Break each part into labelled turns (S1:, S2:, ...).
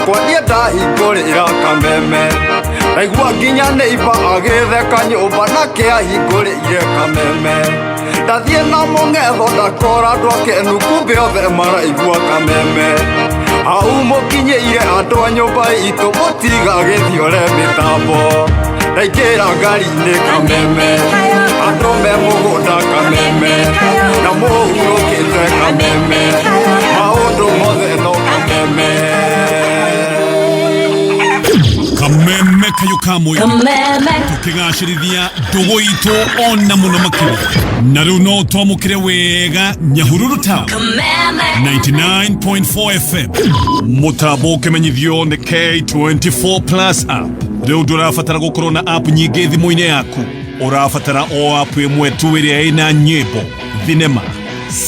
S1: yakwa niendahingũrĩra Kameme naigua nginya neighbor agĩtheka nyũmba nake ahingũrĩire Kameme ndathiĩ na mũng'etho ndakora andũ akenu kumbe othe maraigua Kameme hau mũkinyĩire andũ a nyũmba itũ mũtiga gĩthiore mĩtambo ndaingĩra ngari-inĩ Kameme andũ me mũgũnda Kameme na mũhurũkĩte Kameme maũndũ mothe no Kameme
S2: Kameme kayo kamoyo tukigashirithia ndugu itu ona muno makiri na riu no twamukire wega Nyahururu Town 99.4 FM mutambo ukimenyithio ni K24 Plus app riu ndurafatara gukorwo na app nyingi thimu-ini yaku urafatara o app imwe tu iria ina nyimbo thinema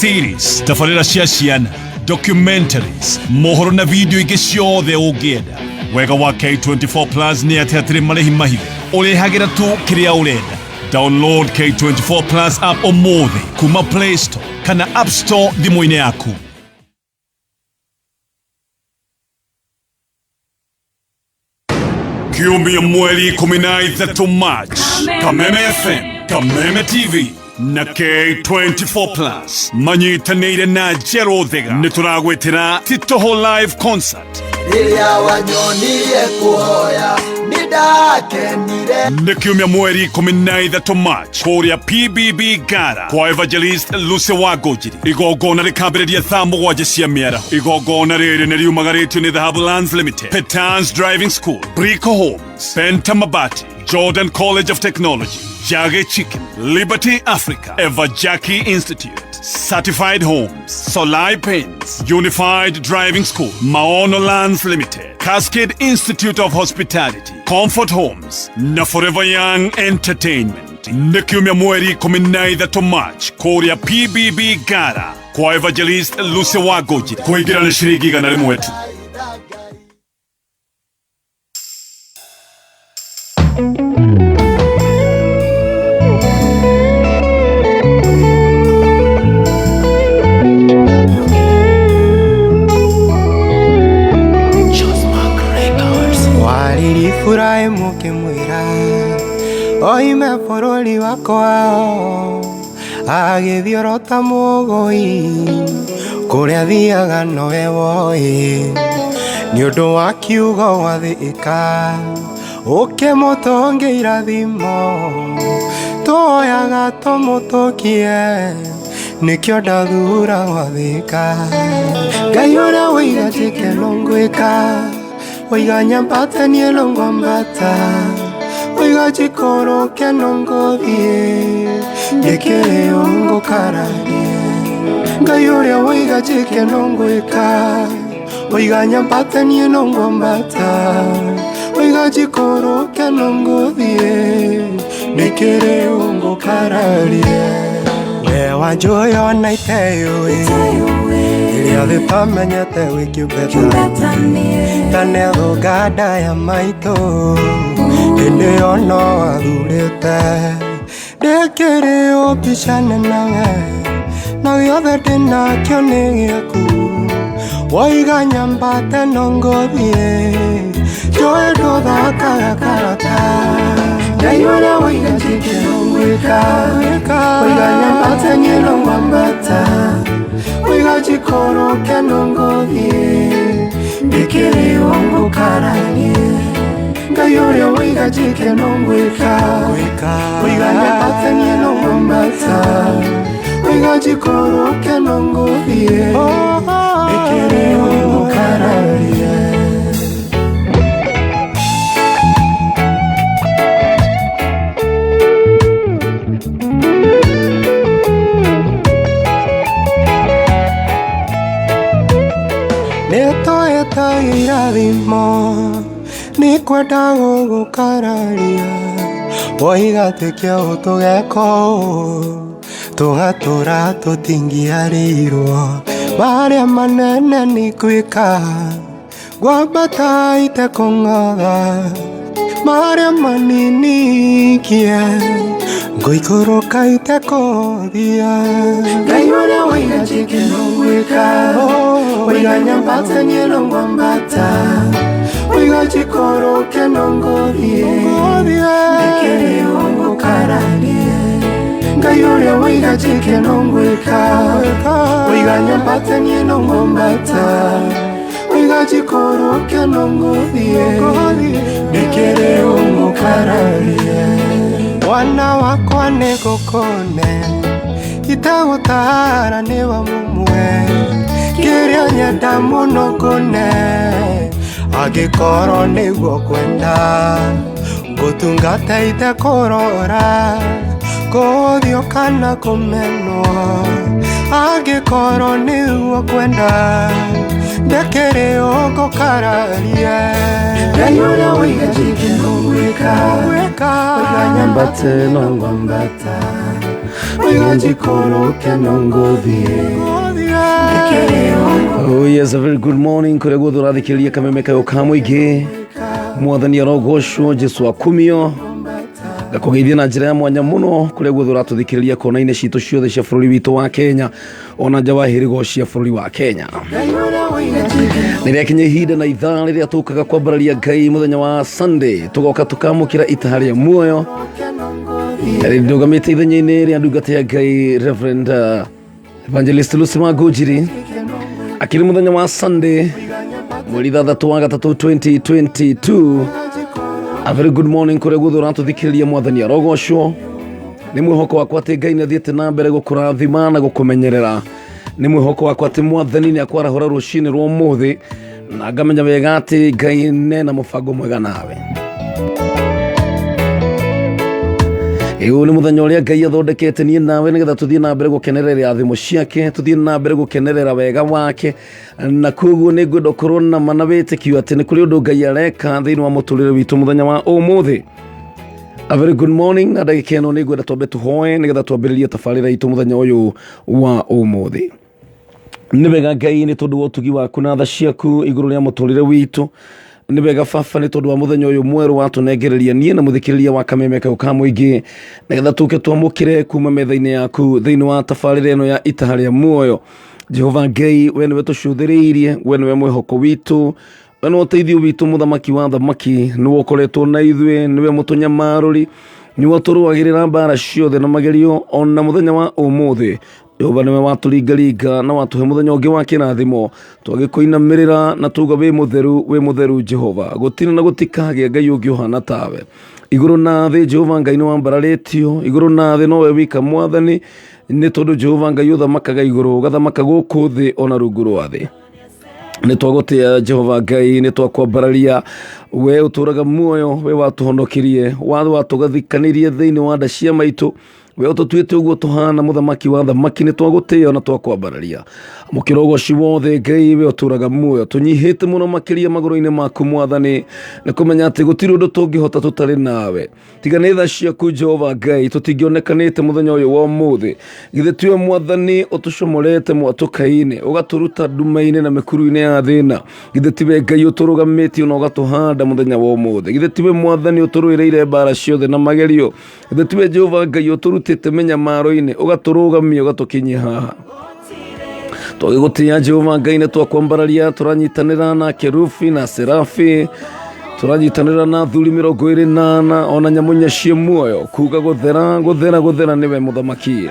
S2: series tafarira cia ciana documentaries mohoro na video ingĩ ciothe ũngĩenda wega wa K24 Plus ni atĩ hatirĩ marĩhi mahithe ũrĩhagĩra tu kĩrĩa ũrenda download K24 Plus app ũmũthĩ kuma Play Store kana App Store thimũ-inĩ yaku kiumia mweri 13 March Kameme FM Kameme TV na K24 Plus manyitanĩire na Njero Thega nĩtũragwĩtĩra Itaha Live Concert
S3: Ria wanyonirie kuhoya nidakenire
S2: nĩ kiumia mweri 13 March kũrĩa PBB Gara kwa Evangelist Lucy Wangũnjiri igongona rĩkambĩrĩria thaa 7 cia mĩaraho igongona rĩrĩ nĩ riumagarĩtio nĩ Dhahabu Lands Limited Petans Driving School Brico Homes Penta Mabati Jordan College of Technology Jage Chicken Liberty Africa Eva Jackie Institute Certified Homes Solai Paints Unified Driving School Maono Lands Limited Cascade Institute of Hospitality Comfort Homes na Forever Young Entertainment nĩ kiumia mweri 13 March kũrĩa PBB Gara kwa Evangelist Lucy Wangũnjiri kũingĩra nĩ ciringi 100 tu
S3: Furahi mukimwira oime bũrũri wakwa agĩthiũrũta mũgũi kũrĩa thiaga nowe woĩ nĩ ũndũ wa kiugo gwathĩka ũkĩmũtũngia irathimo tũoyaga tũmũtũkie nĩkĩo ndathura gwathĩka Ngai ũrĩa wĩigatĩke no ngwĩka Oiga nyambata nielo ngwambata Oiga jikoro keno ngothie Nekere ongo karanie Ngai uria oiga jikeno ngweka Oiga nyambata nielo ngwambata Oiga jikoro keno ngothie Nekere ongo karanie Wewa joyo na iteyo Iria thipamenyete wĩkĩũmbeta Tanetho gada ya maitũ Hĩndĩ ono athurĩte Ndĩkĩrĩ ũmbicane nawe Na gĩothe ndĩnakĩo nĩ gĩaku Woiga nyambate no ngũthiĩ Njoĩ ndũthakaga karata Ngai ũrĩa woiga njĩke no ngwĩka Woiga nyambate niĩ no ngwambata Oiga jikoro keno ngothie Ndĩkĩrĩ ongo karanie Ngai ũrĩa woiga jikeno ngwĩka Oiga nyambate niĩ no ngwambata Oiga jikoro keno ngothie Ndĩkĩrĩ ongo karanie Netoeta irathimo Nikwenda gũgũkararia Woiga tĩkĩo tũgeka ũũ Tũgatũra tũtingĩarĩirwo Marĩa manene nĩngwĩka Ngwambata itekũng'otha Marĩa manini kie Goikoroka itekothia Ngai uria waiga chikeno gwika Waiga nyambata nyeno ngwambata Waiga chikoroke nongothie Nekere ongo kararie Ngai uria waiga chikeno gwika Waiga nyambata nyeno ngwambata Waiga chikoroke nongothie Nekere ongo kararie Wana wakwa negukone Itagutara niwa mumwe Kiria nyenda muno ngune Angikoro niguo kwenda Gutungata itekurora Kuthio kana kumenwo Angikoro niguo kwenda Ndekere ugukararie Ngai uria waiga chikeno gwika Waiga nyambate nongwambata Waiga chikoroke nongothie Ndekere
S4: Oh yes, a very good morning. Kure guothe urathikiriria Kameme kayo ka muingi Mwathani arogoshwo Jesu akumio Gakugeithia na njira ya mwanya muno kure guothe uratuthikiriria kona-ini citu ciothe cia bururi witu wa Kenya ona nja wa hirigo cia bururi wa Kenya. Niria kinya ihinda na ithaa riria tukaga kwambararia Ngai muthenya wa Sunday tugoka tukamukira Itaha Ria Muoyo ndugamite ithenya-ini ria ndungata ya Ngai Reverend Evangelist Lucy Wangũnjiri akiri muthenya wa Sunday mweri 3 wa gatatu 2022. A very good morning kure guothe uratuthikiriria Mwathani arogoshwo. Ni mwihoko wakwa ati Ngai nathiete na mbere gukurathima na gukumenyerera. Ni mwihoko wakwa ati Mwathani ni akwarahura rucini rwa umuthi na ngamenya wega ati Ngai nena mubango mwega nawe. Uyu ni muthenya uria Ngai athondekete nie nawe nigetha tuthie na mbere gukenerera athimo ciake, tuthie na mbere gukenerera wega wake, na koguo ni ngwenda korwo na mana witikio ati ni kuri undu Ngai areka thiini wa muturire witu muthenya wa umuthi. A very good morning. Na ndagika ino ni ngwenda twambe tuhoe nigetha twambiririe tabarira itu muthenya uyu wa umuthi. Ni wega Ngai ni tondu wa utugi waku na tha ciaku iguru ria muturire witu. Ni wega Baba ni tondu wa muthenya uyu mweru watunengereria nie na muthikiriria wa Kameme kayo ka muingi nigetha tuke twamukire kuma metha-ini yaku thiini wa tabarira ino ya Itaha Ria Muoyo. Jehova Ngai we niwe tucuthiriirie, we niwe mwihoko witu, we niwe uteithio witu muthamaki wa thamaki, niwe ukoretwo na ithue, niwe mutunyamaruri, niwe turuagirira mbara ciothe na magerio ona muthenya wa umuthi. Jehova niwe waturingaringa na watuhe muthenya ungi wa kirathimo twagikuinamirira na tuga we mutheru Jehova gutire na gutikage Ngai ungi uhana tawe iguru na thi. Jehova Ngai ni wambararitio iguru na thi, no we wika Mwathani ni tondu Jehova Ngai uthamakaga iguru gathamaka guku thi ona rungu rwa thi. Ni twagutia Jehova Ngai, ni twakwambararia we uturaga muoyo, we watuhonokirie, watugathikanirie thiini wa nda cia maitu, we ututuite uguo tuhana muthamaki wa thamaki. Ni twagutia na twakwambararia mukirogoci wothe Ngai we uturaga muoyo, tunyihite muno makiria maguru-ini maku Mwathani, ni kumenya ati gutiri undu tungihota tutari nawe tiga ni tha ciaku Jehova Ngai tutingionekanite muthenya uyu wa umuthi. Githe tiwe Mwathani utucomorete mwatuka-ini ugaturuta nduma-ini na mikuru-ini ya thina. Githe tiwe Ngai uturugamite na ugatuhanda muthenya wa umuthi. Githe tiwe Mwathani uturuireire mbara ciothe na magerio. Githe tiwe Jehova Ngai uturutite menyamaro-ini ugaturugamia ugatukinyia haha. Twagigutia Jehova Ngai ni twakwambararia, turanyitanira na kerufi na serafi, turanyitanira na thuri 28 ona nyamunya cia muoyo kuga guthera niwe muthamaki.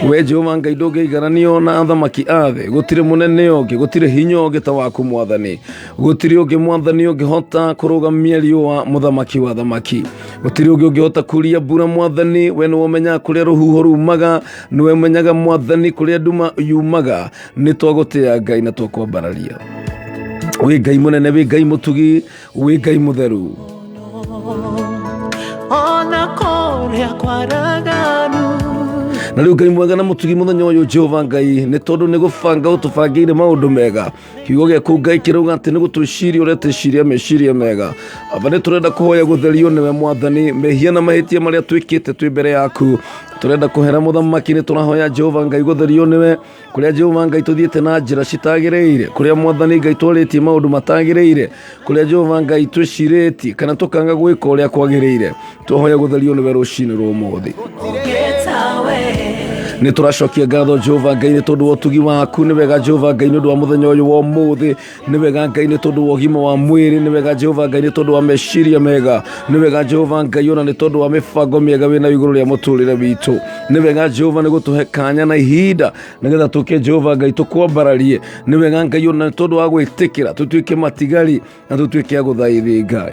S4: We Jehova Ngai ndungiigaranio na athamaki athe, gutire munene ungi, gutire hinya ungi ta waku Mwathani, gutire ungi Mwathani ungihota kurugamia riua muthamaki wa thamaki, gutire ungi ungihota kuria mbura Mwathani. We niwe umenya kuria ruhuho rumaga, niwe umenyaga Mwathani kuria nduma yumaga. Ni twagutia Ngai na twakwambararia, we Ngai munene, we Ngai mutugi, we Ngai mutheru. Ona koria kwaraganu na riu Ngai mwega na mutugi muthenya uyu Jehova Ngai ni tondu ni gubanga utubangire maundu mega. Kiugo giaku Ngai kirauga ati ni gutuciria ureteciria meciria mega. Aba ni turenda kuhoya gutherio niwe Mwathani, mehia na mahitia maria twikite twi mbere yaku turenda kuhera muthamaki ni turahoya Jehova Ngai gutherio niwe kuria Jehova Ngai tuthiete na njira citagireire kuria mwathani Ngai twaritie maundu matagireire kuria Jehova Ngai twiciritie kana tukanga gwika uria kwagireire tuhoya gutherio niwe rucini rwa umuthi ni turacokia ngatho Jehova Ngai ni tondu wa utugi waku ni wega Jehova Ngai ni undu wa muthenya uyu wa umuthi ni wega Ngai ni tondu wa ugima wa mwiri ni wega Jehova Ngai ni tondu wa meciria mega ni wega Jehova Ngai ona ni tondu wa mibango miega wina iguru ria muturire witu ni wega Jehova ni gutuhe kanya na ihinda nigetha tuke Jehova Ngai tukwambararie ni wega Ngai ona ni tondu wa gwitikira tutuike matigari na tutuike aguthaithia Ngai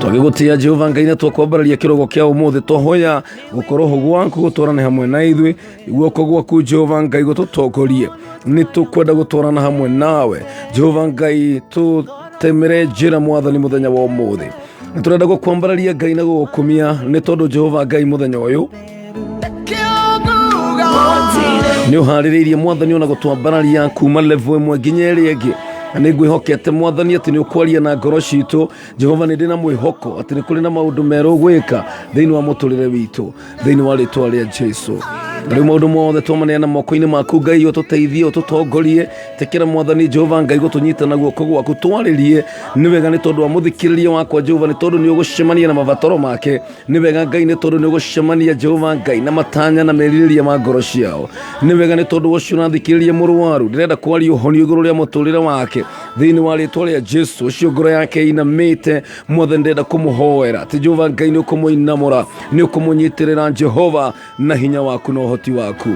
S4: twagigutia Jehova Ngai na twakwambararia kirogo kia umuthi twahoya gukorwo ho gwaku gutwarana hamwe na ithui guoko gwaku Jehova Ngai gututongorie ni tukwenda gutwarana hamwe nawe Jehova Ngai tutemere njira mwathani muthenya wa umuthi ni turenda gukwambararia Ngai na gukumia ni tondu Jehova Ngai muthenya uyu ni uhaririirie mwathani ona gutwambararia kuma level imwe nginya iria ingi ni ngwihokete mwathani ati ni ukwaria na ngoro citu Jehova ni ndina mwihoko ati ni kuri na maundu meru gwika thiini wa muturire witu thiini wa ritwa ria Jesu Riu maundu mothe twamaneana moko-ini maku Ngai ututeithie ututongorie tekera mwathani Jehova Ngai gutunyita na guoko gwaku twaririe ni wega ni tondu wa muthikiriria wakwa Jehova ni tondu ni ugucemania na mabataro make ni wega Ngai ni tondu ni ugucemania Jehova Ngai na matanya na meririria ma ngoro ciao ni wega ni tondu ucio nathikiriria murwaru ndirenda kwaria uhonio iguru ria muturire wake thiini wa ritwa ria Jesu ucio ngoro yake inamite mwathani ndenda kumuhoera ati Jehova Ngai ni ukumuinamura ni ukumunyitirira Jehova na hinya waku no hoti waku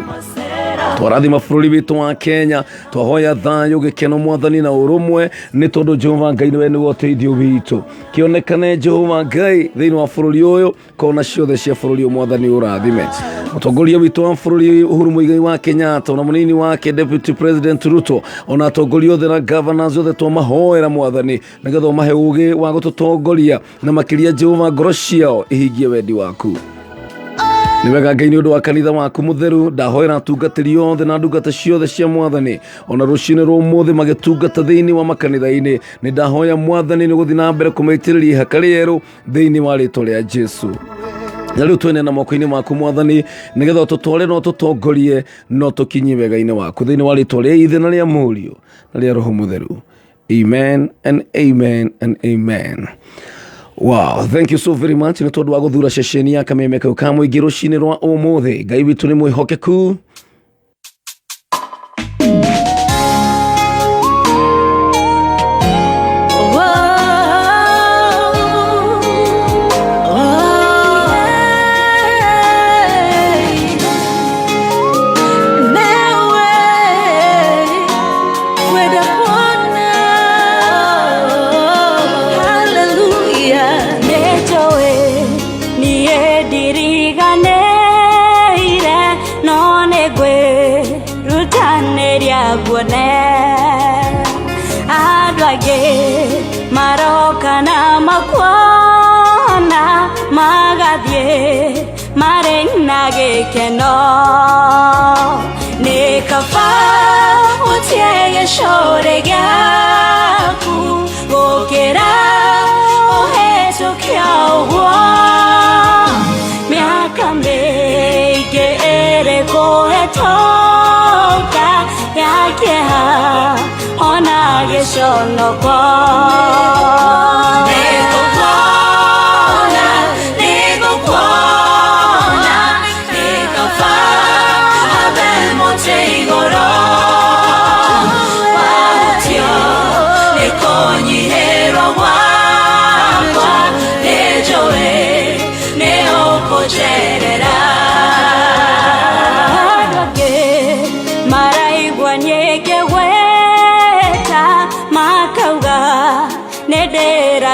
S4: twarathima bururi witu wa Kenya twahoya thayu gikeno mwathani na urumwe ni tondu Jehova Ngai niwe ni uteithio witu kionekane Jehova Ngai thiini wa bururi uyu kona ciothe cia bururi mwathani urathime mutongoria witu wa bururi Uhuru Muigai wa Kenyatta na munini wake Deputy President Ruto ona atongoria othe na governors othe twamahoera mwathani nigetha mahe ugi wa gututongoria na makiria Jehova ngoro ciao ihingie wendi waku ni wega Ngai ni undu wa kanitha waku mutheru ndahoera atungatiri othe na ndungata ciothe cia mwathani ona rucini rwa umuthi magitungata thiini wa makanitha-ini ni ndahoya mwathani ni guthi na mbere kumaitiriria ihaka rieru thiini wa ritwa ria Jesu na riu twene na moko-ini maku mwathani nigetha tutware no tutongorie no tukinyi wega-ini waku thiini wa ritwa ria Ithe na ria Murio na ria Roho Mutheru amen and amen and amen. Wow, thank you so very much. Ni tondu wa guthura ceceni ya Kameme kau ka muingi rucini rwa umuthi Ngai witu ni mwihokeku
S5: maroka na makwana magathie marena gikeno ni kaba utie gicuri giaku gukira uhetukia uguo miaka mingi iri kuhetoka yakeha ona giconoko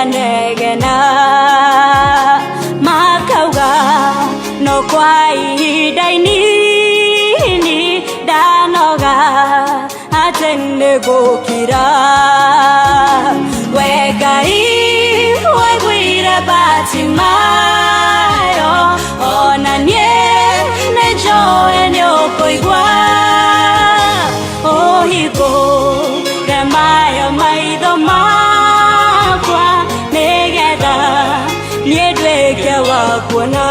S5: negena makauga no kwa idaini danoga atende gukira wegai wegwira batimayo ona niedweke wa kuona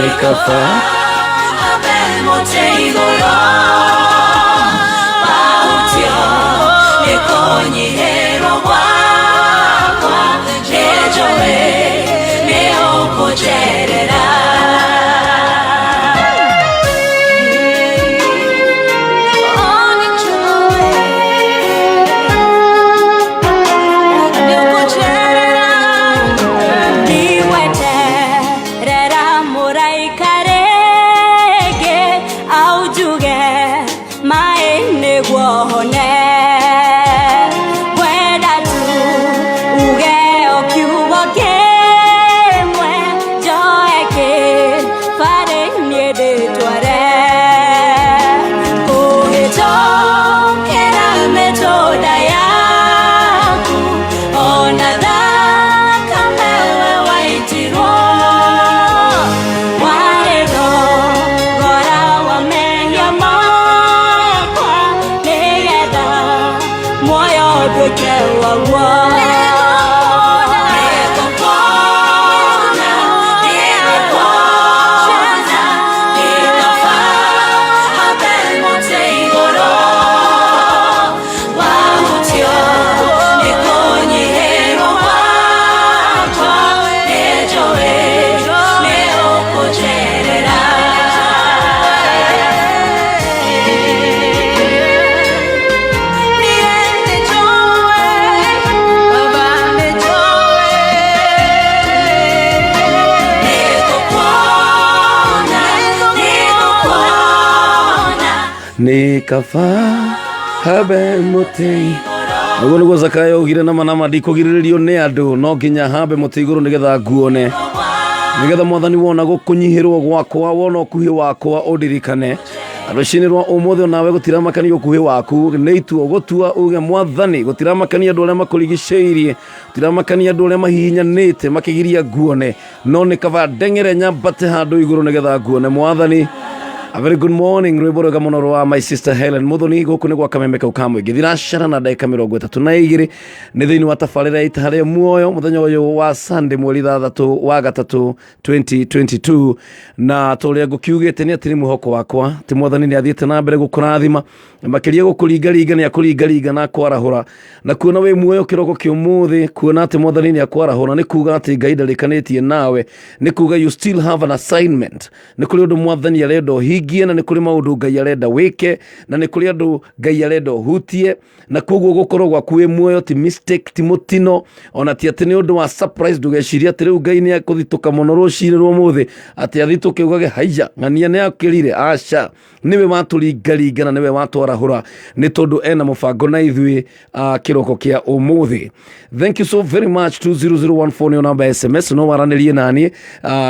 S4: Nikafa Nikafa habe mutei Ago niguo Zakayo ugire nama ndikugiririo ni andu no nginya habe muti iguru nigetha nguone nigetha mwathani wona gukunyihirwo gwakwa wona ukuhi wakwa undirikane arushinirwa umuthe nawe gutiramakania ukuhi waku ni ituo gutua uge mwathani gutiramakania andu aria makurigiceirie gutiramakania andu aria mahihinyanite makigiria nguone no nikaba ndengere nyambate handu iguru nigetha nguone mwathani. A very good morning, Rweboroga Monoroa, my sister Helen Muthoni, goku ni gwa Kameme kau kamwe githiracara na ndagika 32 ni thiini wa tabarira Itaha Ria Muoyo muthenya uyu wa Sunday mweri 3 wa gatatu 2022 na turia ngukiugite ni atiri muhoko wakwa ti mwathani ni athiete na mbere gukurathima makiria gukuringaringa ni akuringaringa na kwarahura na kuona we muoyo kiroko kiumuthi kuona ati mwathani ni akwarahura ni kuga ati Ngai ndarikanitie nawe ni kuga you still have an assignment ni kuri undu mwathani arendo hingie na ni kuri maundu Ngai arenda wike na ni kuri andu Ngai arenda hutie na koguo gukorwo gwaku we muoyo ti mistake ti mutino ona ti ati ni undu wa surprise ndugeciria ati riu Ngai ni akuthituka muno rucini rwa muthi ati athituke ugage haija ng'ania ni akirire aca niwe waturingaringa na niwe watwarahura ni tondu ena mubango na ithui kiroko kia umuthi. Thank you so very much. 20014 ni namba SMS no waranirie nani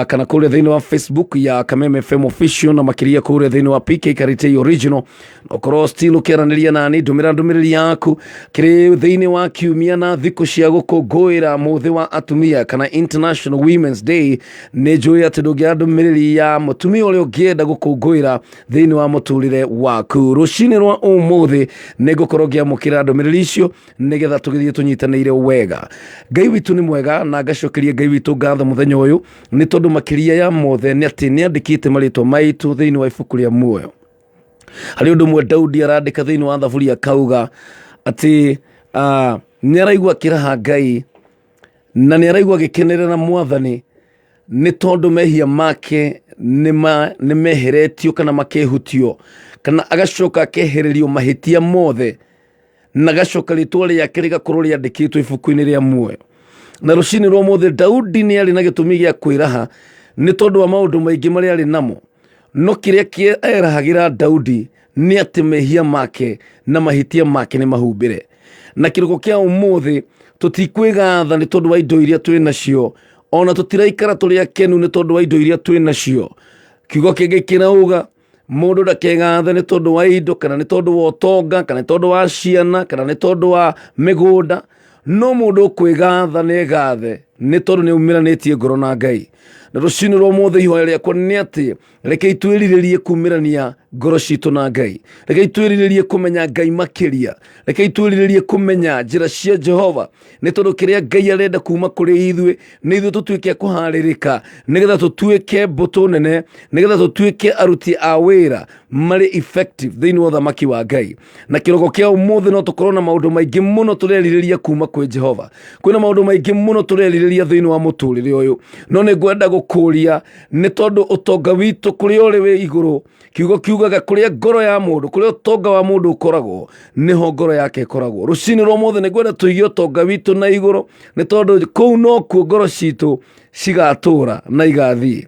S4: kana kule thiini wa Facebook ya Kameme FM official na makiria kule thiini wa PK Karitei original okoro still ukiraniria nani ndumiriri yaku kiri thiini wa kiumia na thiku cia gukongoira muthi wa atumia kana International Women's Day ni njui ati ndugia ndumiriri ya mutumia uria ungienda gukongoira thiini wa muturire waku rucini rwa umuthi ni gukorwo ngiamukira ndumiriri icio nigetha tugithie tunyitaniire wega. Ngai witu ni mwega na ngacokeria Ngai witu ngatho muthenya uyu ni tondu makiria ya mothe ni ati ni andikite maritwa maitu thiini wa ibuku ria muoyo. Hari undu mwe Daudi arandika thiini wa thaburi akauga ati ni araigua kiraha Ngai na ni araigua gikenerera mwathani ni tondu mehia make ni meheretio kana makehutio kana agacoka akehererio mahitia mothe na gacoka ritwa riake rigakorwo riandikitwo ibuku-ini ria muoyo. Na rucini rwa mothe Daudi ni ari na gitumi gia kwiraha ni tondu wa maundu maingi mari ari namo no kiria kierahagira Daudi ni ati mehia make na mahitia make ni mahumbire na kiroko kia umuthi tutikwigatha ni tondu wa indo iria twi nacio ona tutiraikara turi akenu ni tondu wa indo iria twi nacio. Kiugo kingi kirauga mundu ndakegathe ni tondu wa indo kana ni tondu wa utonga kana ni tondu wa ciana kana ni tondu wa migunda no mundu kwigatha ni gathe ni tondu ni umiranitie ngoro na Ngai. Na rucini rwa mothe ihoya riakwa ni ati reke itwiriririe kumirania ngoro citũ na Ngai. Rekei twĩrirĩrie kũmenya Ngai makĩria. Rekei twĩrirĩrie kũmenya njĩra cia Jehova, nĩ tondũ kĩrĩa Ngai arenda kuma kũrĩ ithuĩ nĩ ithuĩ tũtuĩke a kũharĩrĩka nĩgetha tũtuĩke mbũtũ nene, nĩgetha tũtuĩke aruti a wĩra marĩ effective thĩinĩ wa ũthamaki wa Ngai. Na kĩroko kĩa ũmũthĩ no tũkorwo na maũndũ maingĩ mũno tũrerirĩria kuma kwĩ Jehova. Kwĩna maũndũ maingĩ mũno tũrerirĩria thĩinĩ wa mũtũrĩre ũyũ, no nĩ ngwenda gũkũria nĩ tondũ ũtonga witũ kũrĩa ũrĩ wĩ igũrũ, kiugo kiugaga kũrĩa ngoro ya mũndũ, kũrĩa ũtonga wa mũndũ ũkoragwo nĩho ngoro yake ĩkoragwo. Rũcinĩ rwa ũmũthĩ nĩ ngwenda tũige ũtonga witũ na igũrũ, nĩ tondũ kũu nokuo ngoro citũ cigatũũra na igathiĩ.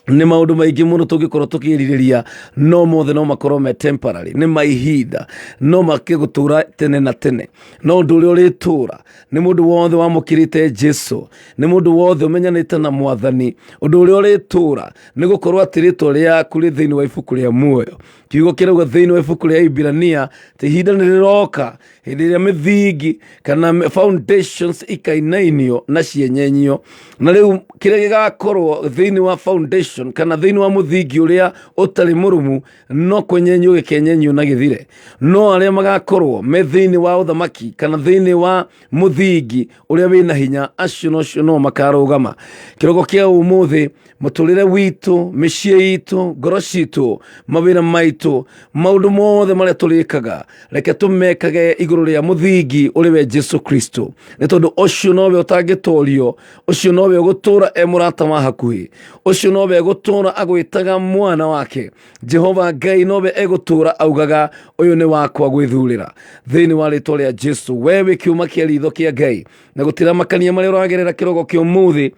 S4: Nĩ maũndũ maingĩ mũno tũngĩkorwo tũkĩrirĩria, no mothe no makorwo me temporary, nĩ maihinda, no makĩgũtũũra tene na tene. No ũndũ ũrĩa ũrĩtũũra nĩ mũndũ wothe wamũkĩrĩte Jesũ, nĩ mũndũ wothe ũmenyanĩte na Mwathani. Ũndũ ũrĩa ũrĩtũũra nĩ gũkorwo atĩ rĩĩtwa rĩaku rĩ thĩinĩ wa ibuku rĩa muoyo. Kiugo kĩrauga thĩinĩ wa ibuku rĩa Iburania atĩ ihinda nĩ rĩroka hĩndĩ ĩrĩa mĩthingi kana foundations ikainainio na cienyenyio. Na rĩu kĩrĩa gĩgakorwo thĩinĩ wa foundation kana thĩinĩ wa mũthingi ũrĩa ũtarĩ mũrũmu no kũnyenyio gĩkenyenyio na gĩthire. No arĩa magakorwo me thĩinĩ wa ũthamaki kana thĩinĩ wa mũthingi ũrĩa wĩna hinya, acio nocio no makarũgama. Kĩroko kĩa ũmũthĩ, mũtũrĩre witũ, mĩciĩ itũ, ngoro citũ, mawĩra maitũ, maũndũ mothe marĩa tũrĩkaga, reke tũmekage igũrũ rĩa mũthingi ũrĩwe Jesũ Kristo. Nĩ tondũ ũcio nowe ũtangĩtorio, ũcio nowe ũgũtũũra e mũrata wa hakuhĩ, ũcio nowe egũtũũra agwĩtaga mwana wake. Jehova Ngai nowe egũtũũra augaga ũyũ nĩ wakwa gwĩthurĩra. Thĩinĩ wa rĩĩtwa rĩa Jesũ, we wĩ kĩũma kĩa ritho kĩa Ngai, na gũtĩra makania marĩa ũragerera kĩroko kĩa ũmũthĩ,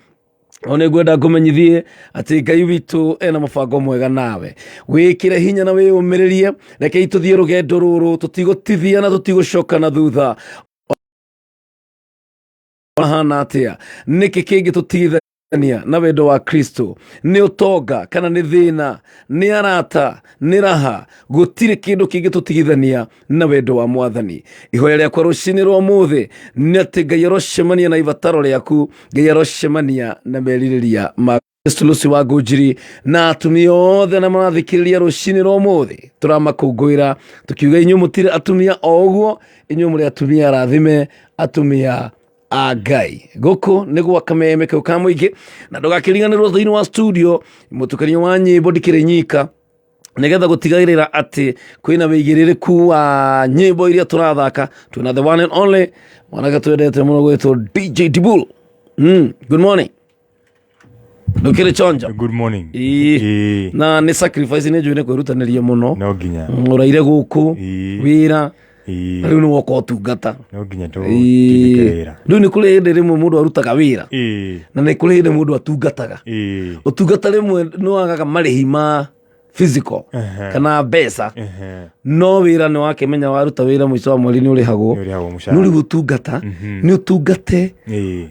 S4: o nĩ ngwenda ngũmenyithie atĩ Ngai witũ ena mũbango mwega nawe. Wĩkĩre hinya na wĩyũmĩrĩrie, rekei tũthiĩ rũgendo rũrũ, tũtigũtithia na tũtigũcoka na thutha. Hana atĩa, nĩkĩ kĩngĩ tũtigithania na wendo wa Kristo? Nĩ ũtonga kana nĩ thĩna, nĩ arata, nĩ raha? Gũtirĩ kĩndũ kĩngĩ tũtigithania na wendo wa Mwathani. Ihoya rĩakwa rũcinĩ rwa ũmũthĩ nĩ atĩ Ngai arocemania na ibataro rĩaku, Ngai arocemania na merirĩria ma Lucy wa Ngũnjiri na atumia othe na marathikĩrĩria rũcinĩ rwa ũmũthĩ. Tũramakũngũĩra tũkiuga inyuĩ mũtirĩ atumia o ũguo, inyuĩ mũrĩ atumia arathime, atumia a Ngai. Gũkũ nĩ gwa Kameme kau ka mũingĩ, na ndũgakĩriganĩrwo thĩinĩ wa studio mũtukanio wa nyĩmbo ndikĩrĩ nyika, nĩgetha gũtigagĩrĩra atĩ kwĩna wĩigĩrĩrĩku wa nyĩmbo iria tũrathaka. Twĩna the one and only mwanake twendete mũno gwĩtwo DJ Dibul. Good morning. Ndũkĩrĩ chonja?
S6: Good morning.
S4: Na nĩ sacrifice nĩ njũĩ nĩ kwĩrutanĩria mũno.
S6: No nginya.
S4: Ũraire gũkũ wĩra. Rĩu nĩ woka ũtungata.
S6: No nginya tũkĩrĩra.
S4: Rĩu nĩ kũrĩ hĩndĩ rĩmwe mũndũ arutaga wĩra, na nĩ kũrĩ hĩndĩ mũndũ atungataga. Ũtungata rĩmwe nĩ wagaga marĩhi ma physical kana mbeca, no wĩra nĩ wakĩmenya waruta wĩra mũico wa mweri nĩ ũrĩhagwo. No rĩu ũtungata nĩ ũtungate,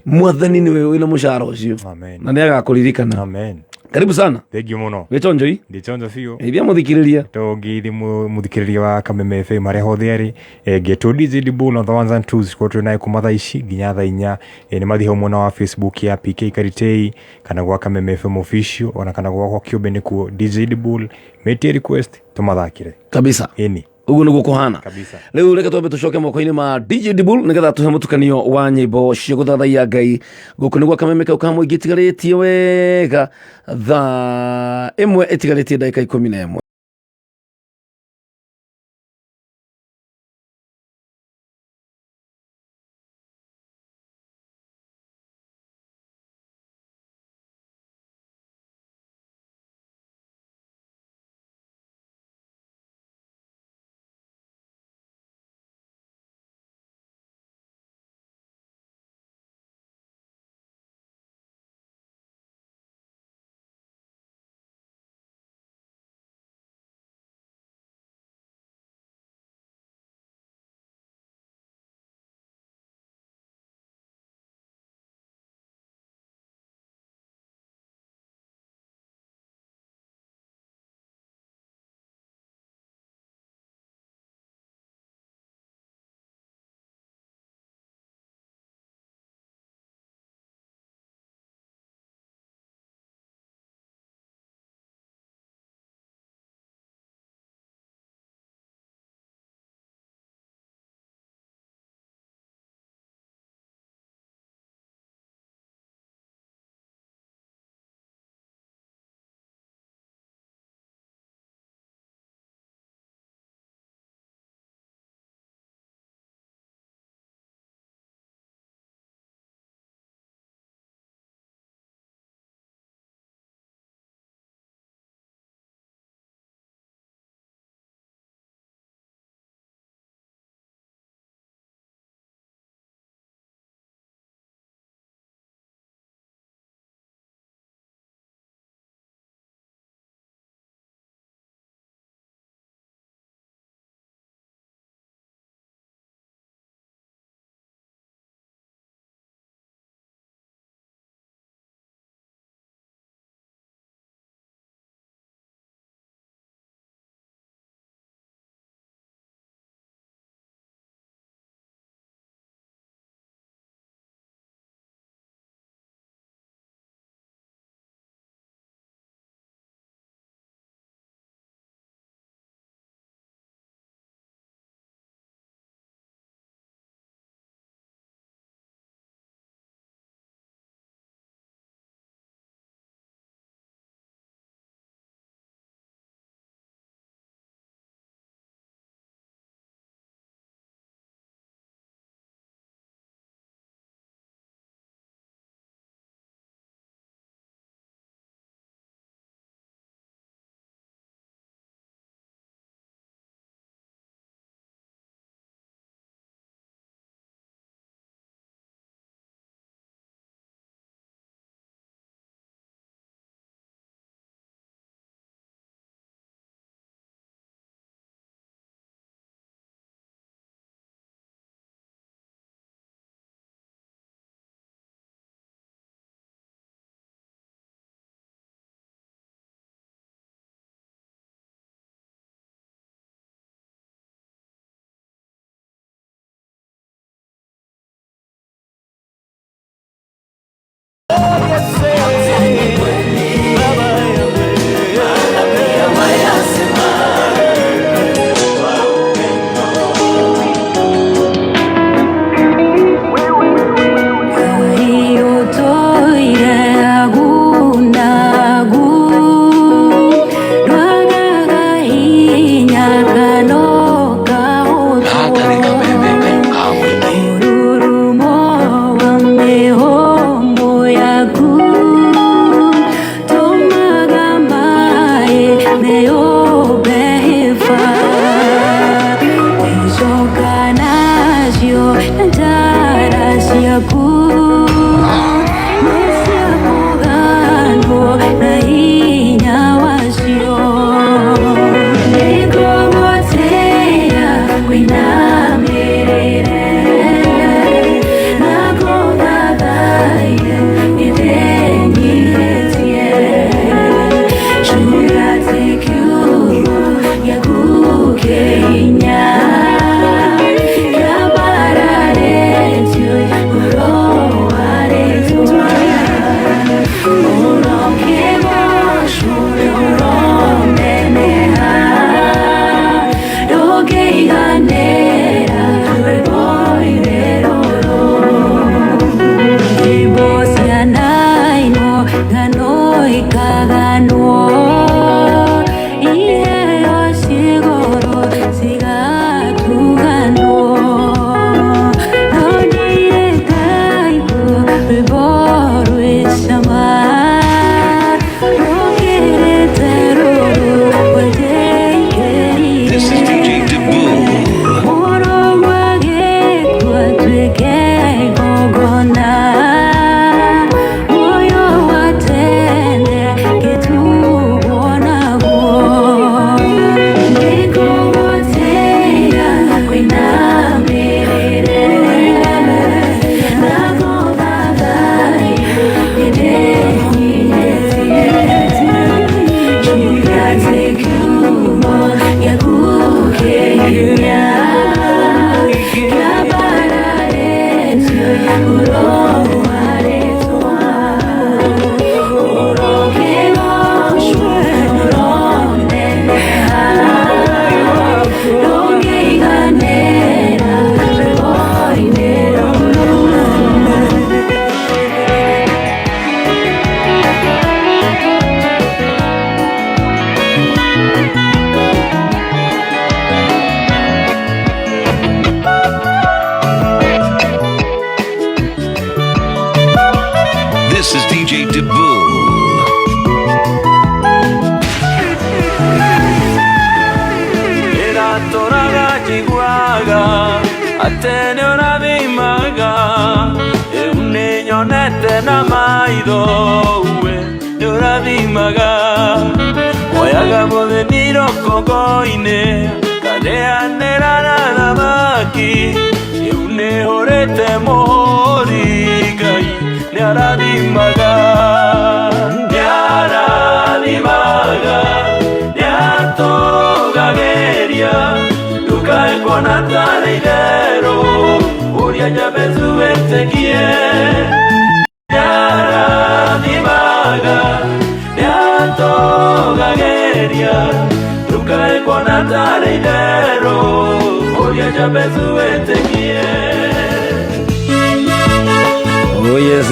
S4: Mwathani nĩwe wĩna mũcara ũcio na nĩ agakũririkana.
S6: Amen.
S4: Karibu sana.
S6: Thank you muno.
S4: Wĩchonjoi?
S6: Ndichonjo biũ.
S4: Iria mũthikĩrĩria.
S6: Tũngithi mũthikĩrĩria wa Kameme FM marĩa hothe arĩ, ngetwo DJ Dibul on the ones and twos, kwa twĩ naye kuma thaa ici nginya thaa inya. Nĩ mathiĩ mwena wa Facebook ya PK Karitei kana gwa Kameme FM official, ona kana gwa kĩũmbe nĩ kuo DJ Dibul. Metie request tũmathakĩre
S4: Kabisa.
S6: Ĩni.
S4: Ũguo nĩguo kũhana.
S6: Kabisa.
S4: Rĩu reke twambe tũcoke moko-inĩ ma DJ Dibul nĩgetha tũhe mũtukanio wa nyĩmbo cia gũthathaiya Ngai. Gũkũ nĩ gwa Kameme kau ka mũingĩ ĩtigarĩtie wega thaa ĩmwe ĩtigarĩtie ndagĩka 11.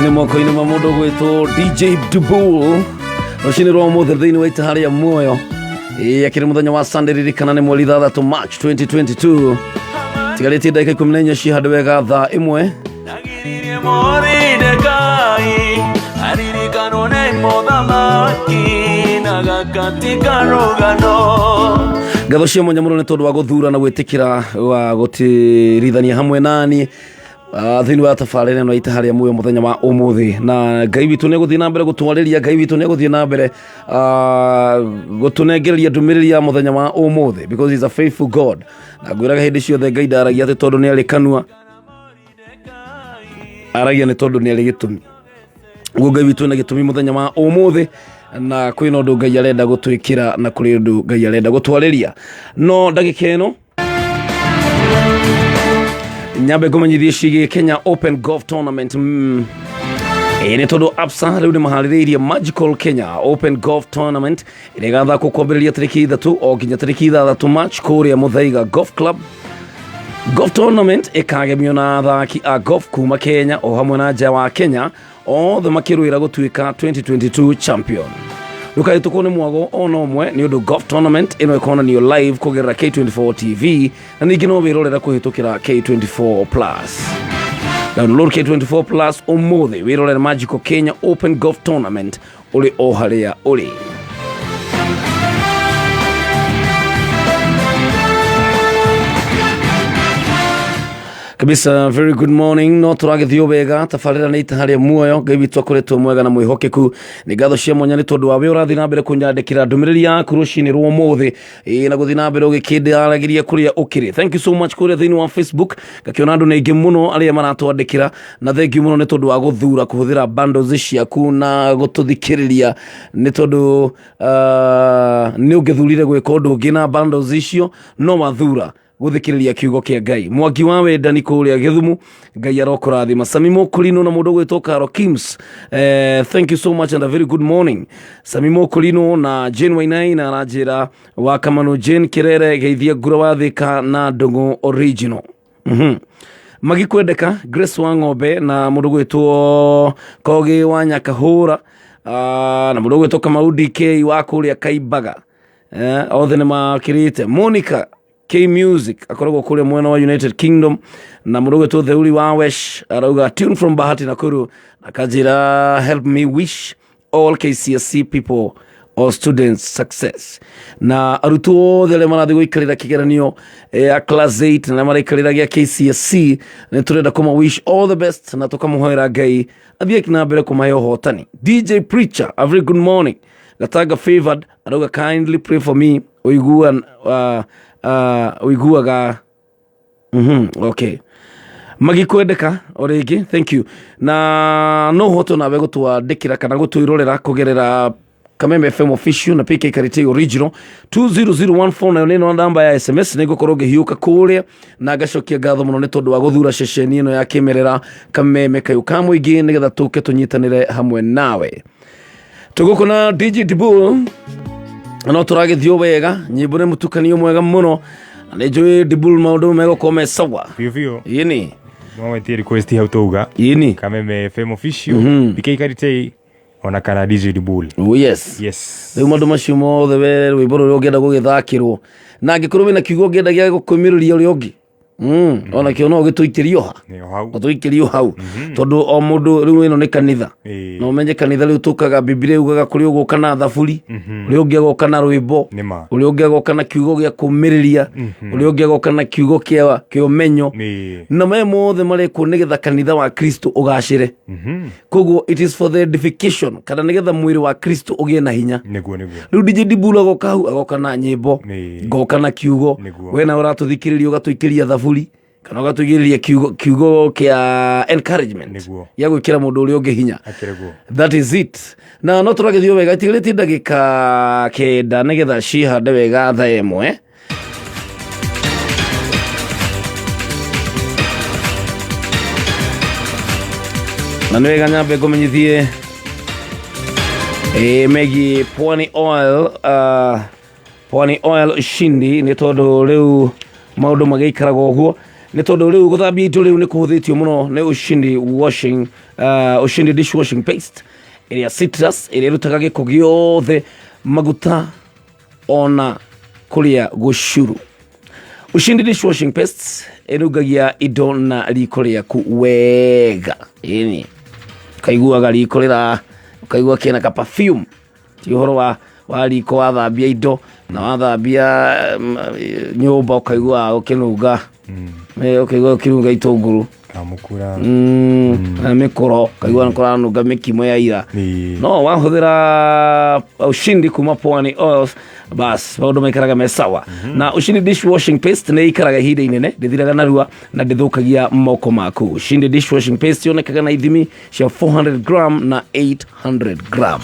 S4: Ni moko-inĩ ma mũndũ gwĩtwo DJ Dubull rũcinĩ mũthĩ thĩinĩ wa Itaha Ria Muoyo akĩrĩ mũthenya wa Sunday ririkana nĩ mweri 3 March 2022 tigarĩtie ndagĩka 14 cia handũ wega thaa 1 aririkano nĩ mũthamaki na gakatika rũgano ngatho cia mwanya mũno nĩ tondũ wa gũthura na gwĩtĩkĩra wa gũtirithania hamwe nani thĩinĩ wa tabarĩra ĩno Itaha Ria Muoyo mũthenya wa ũmũthĩ na Ngai witũ nĩ gũthiĩ na mbere gũtwarĩria Ngai witũ nĩ gũthiĩ na mbere gũtũnengereria ndũmĩrĩri ya mũthenya wa ũmũthĩ because he's a faithful God na ngwĩraga hĩndĩ ciothe Ngai ndaragia atĩ tondũ nĩ arĩ kanua aragia nĩ tondũ nĩ arĩ gĩtũmi guo Ngai witũ na gĩtũmi mũthenya wa ũmũthĩ na kwĩna ũndũ Ngai arenda gũtwĩkĩra na kũrĩ ũndũ Ngai arenda gũtwarĩria no ndagĩka ĩno nyambe ngũmenyithie ciĩgiĩ Kenya Open Golf Tournament Nĩ tondũ Absa rĩu nĩ maharĩrĩirie Magical Kenya Open Golf Tournament ĩrĩa ĩgathakwo kwambĩrĩria tarĩki 3 o nginya tarĩki 6 March kũrĩa Muthaiga Golf Club. Golf Tournament ĩkagemio na athaki a golf kuma Kenya o hamwe na nja wa Kenya othe makĩrũĩra gũtuĩka 2022 champion. Ndũkahĩtũkwo nĩ mwago ona ũmwe nĩ ũndũ Golf Tournament ĩno ĩkonanio live kũgerera K24 TV na ningĩ no wĩrorera kũhĩtũkĩra K24 Plus. Download K24 Plus ũmũthĩ wĩrorere Magical Kenya Open Golf Tournament ũrĩ o harĩa ũrĩ. Kabisa, very good morning. No turagithio wega tafarira nĩ Itaha Ria Muoyo Ngai witũ akoretwo mwega na mwĩhokeku. Nĩ ngatho cia mwanya nĩ tondũ wa we ũrathiĩ na mbere kũnyandĩkĩra ndũmĩrĩri yaku rũcinĩ rwa ũmũthĩ na gũthiĩ na mbere ũgĩkĩndaragĩria kũrĩa ũkĩrĩ. Thank you so much kũrĩa thĩinĩ wa Facebook. Ngakĩona andũ nĩ aingĩ mũno arĩa maratwandĩkĩra na thengiũ mũno nĩ tondũ wa gũthura kũhũthĩra bundles ciaku na gũtũthikĩrĩria nĩ tondũ nĩ ũngĩthurire gwĩka ũndũ ũngĩ na bundles icio no wathura gũthikĩrĩria kiugo kĩa Ngai. Mwangi wa wendani kũrĩa Gĩthumu Ngai arokũrathima. Sami Mokulino na mũndũ gwĩtwo Karo Kims, thank you so much and a very good morning. Sami Mokulino na Jane Wainai na aranjĩra wa Kamano Jane Kirere geithia ngura wa Thika na Ndũng'ũ original. Magikwendeka Grace wa Ng'ombe na mũndũ gwĩtwo Kogi wa Nyakahũra na mũndũ gwĩtwo Kamau DK wa kũrĩa Kaimbaga, othe nĩ makĩrĩte. Monica K Music akoragwo kũrĩa mwena wa United Kingdom na mũndũ gwĩtwo Theuri wa Wesh arauga tune from Bahati Nakuru akanjĩra help me wish all KCSE people or students success. Na arutwo othe arĩa marathiĩ gũikarĩra kĩgeranio ya class 8 na maraikarĩra gĩa KCSE nĩ tũrenda kũma wish all the best na tũkamũhoera Ngai athiĩ na mbere kũmahe ũhotani. DJ Preacher, a very good morning. Gatanga Favored arauga kindly pray for me uiguaga okay. Magikwendeka o rĩngĩ, thank you. Na no hoto nawe gũtwandĩkĩra kana gũtwĩrorera kũgerera Kameme FM official na PK Karitei original 20014 nayo nĩ namba ya SMS nĩ ngũkorwo ngĩhiũka kũrĩa na ngacokia ngatho mũno nĩ tondũ wa gũthura ceceni ĩno ya kĩmerera Kameme kayo ka mũingĩ nĩgetha tũke tũnyitanĩre hamwe nawe. Tũgũkũ na DJ Dibull no turagithio wega nyimbo nĩ mũtukanio mwega mũno nĩ njũĩ Dibull maũndũ megũkorwo me sawa
S6: biũ
S4: yini
S6: no wetie request hau tauga
S4: yini
S6: Kameme FM official PK Karitei ona kana DJ Dibull.
S4: Oh yes rĩu maũndũ macio mothe we rwĩmbo rũrĩa ũngĩenda gũgĩthakĩrwo na angĩkorwo wĩna kiugo ũngĩenda gĩa gũkũmĩrĩria ũrĩa ũngĩ ona kĩo no gĩtũikĩrio ha gũtũikĩrio hau tondũ o mũndũ rĩu ĩno nĩ kanitha no menye kanitha rĩu tũkaga Biblia yugaga kũrĩ ũgũka na thaburi ũrĩa ũngĩ agoka na rwĩmbo ũrĩa ũngĩ agoka na kiugo gĩa kũmĩrĩria ũrĩa ũngĩ agoka na kiugo kĩa ũmenyo na me mothe marekwo nĩgetha kanitha wa Kristo ũgacĩre. Koguo it is for the edification kana nĩgetha mwĩrĩ wa Kristo ũgĩe na hinya. Rĩu DJ Dibull agoka hau agoka na nyĩmbo ngoka na kiugo we na ũratũthikĩrĩria ũgatũikĩria thaburi kana ũgatũigĩrĩria kiugo kĩa encouragement ya gwĩkĩra mũndũ ũrĩa ũngĩ hinya. That is it. Na no tũragĩthio wega itigarĩtie ndagĩka 9 nĩgetha cihande wega thaa ĩmwe. Na nĩ wega nyambe ngũmenyithie megiĩ Pwani Oil ushindi nĩ tondũ rĩu maũndũ magĩikaraga ũguo nĩ tondũ rĩu gũthambia indo rĩu nĩ kũhũthĩtio mũno nĩ Ushindi dishwashing paste ĩrĩa citrus ĩrĩa ĩrutaga gĩko gĩothe maguta ona kũrĩa gũcuru. Ushindi dishwashing paste ĩrungagia indo na riko rĩaku wega ĩni kaiguaga riko kaigua kĩna ka perfume ti ũhoro wa riko wathambia indo na wathambia nyũmba ũkaigua ũkĩnunga ũkaigua ũkĩnunga itũngũrũ
S6: kamũkura
S4: na mĩkoro kaigua nĩkũranunga mĩkimo ya ira no wahũthĩra Ushindi kuma Pwani Oils bas maũndũ maikaraga me sawa. Na Ushindi dishwashing paste nĩ ikaraga ihinda inene ndĩthiraga narua na ndĩthũkagia moko maku. Ushindi dishwashing paste yonekaga na ithimi cia 400 gram na 800 gram.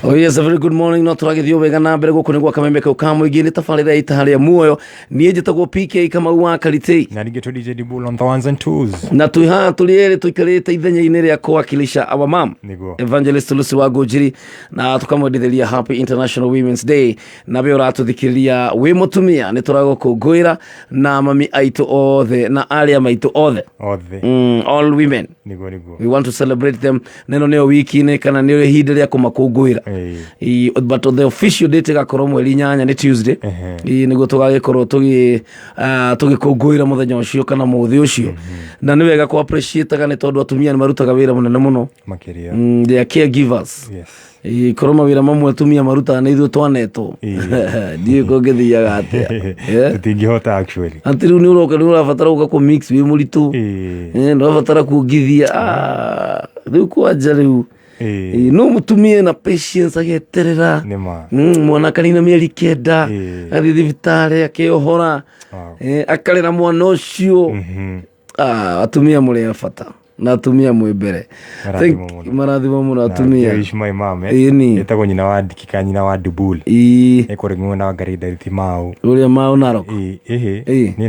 S4: Oh yes, a very good morning. No turagithio wega na mbere guku nigwa Kameme kau ka muingi ni tabarira Itaha Ria Muoyo. Nie njitagwo PK kama wa Karitei.
S6: Na nige to DJ Dibul on the ones and twos.
S4: Na tuiha tuliere tuikarite ithenya-ini ria kuwakilisha our mom. Evangelist Luciwago Njiri na tukamwendithĩria Happy International Women's Day. Na be uratuthikiriria wi mutumia ni turagukungwira na mami aitu othe na aria maitu othe. All women.
S6: Nigo.
S4: We want to celebrate them. Neno neo wiki ne kana neo hinde ria kumakungwira. But the official date gakorwo mweri 8 ni Tuesday. Niguo tugagikorwo tugikungwira muthenya ucio kana muthi ucio. Na ni wega ku appreciate ga ni tondu atumia ni marutaga wira munene muno makiria. They are caregivers. Yes. Koroma wira mamwe atumia marutaga na ithuĩ twanetwo. Ndiĩ kũngĩthiaga atĩa.
S6: Tutingĩhota actually.
S4: Ati rĩu ni ũrabatara gũka ku mix wĩ mũritũ. Nĩ ũrabatara kũngithia. Rĩu kwanja rĩu no mutumie na patience ageterera mwana kanina mieri 9 athi thibitari akiohora akarera mwana ucio atumia muri afata na atumia mwembere marathimo muno atumia
S6: my mom etagwo nyina wa ndikika nyina wa Dibul ekore ngona Garida Timau
S4: uria mau naroko
S6: ni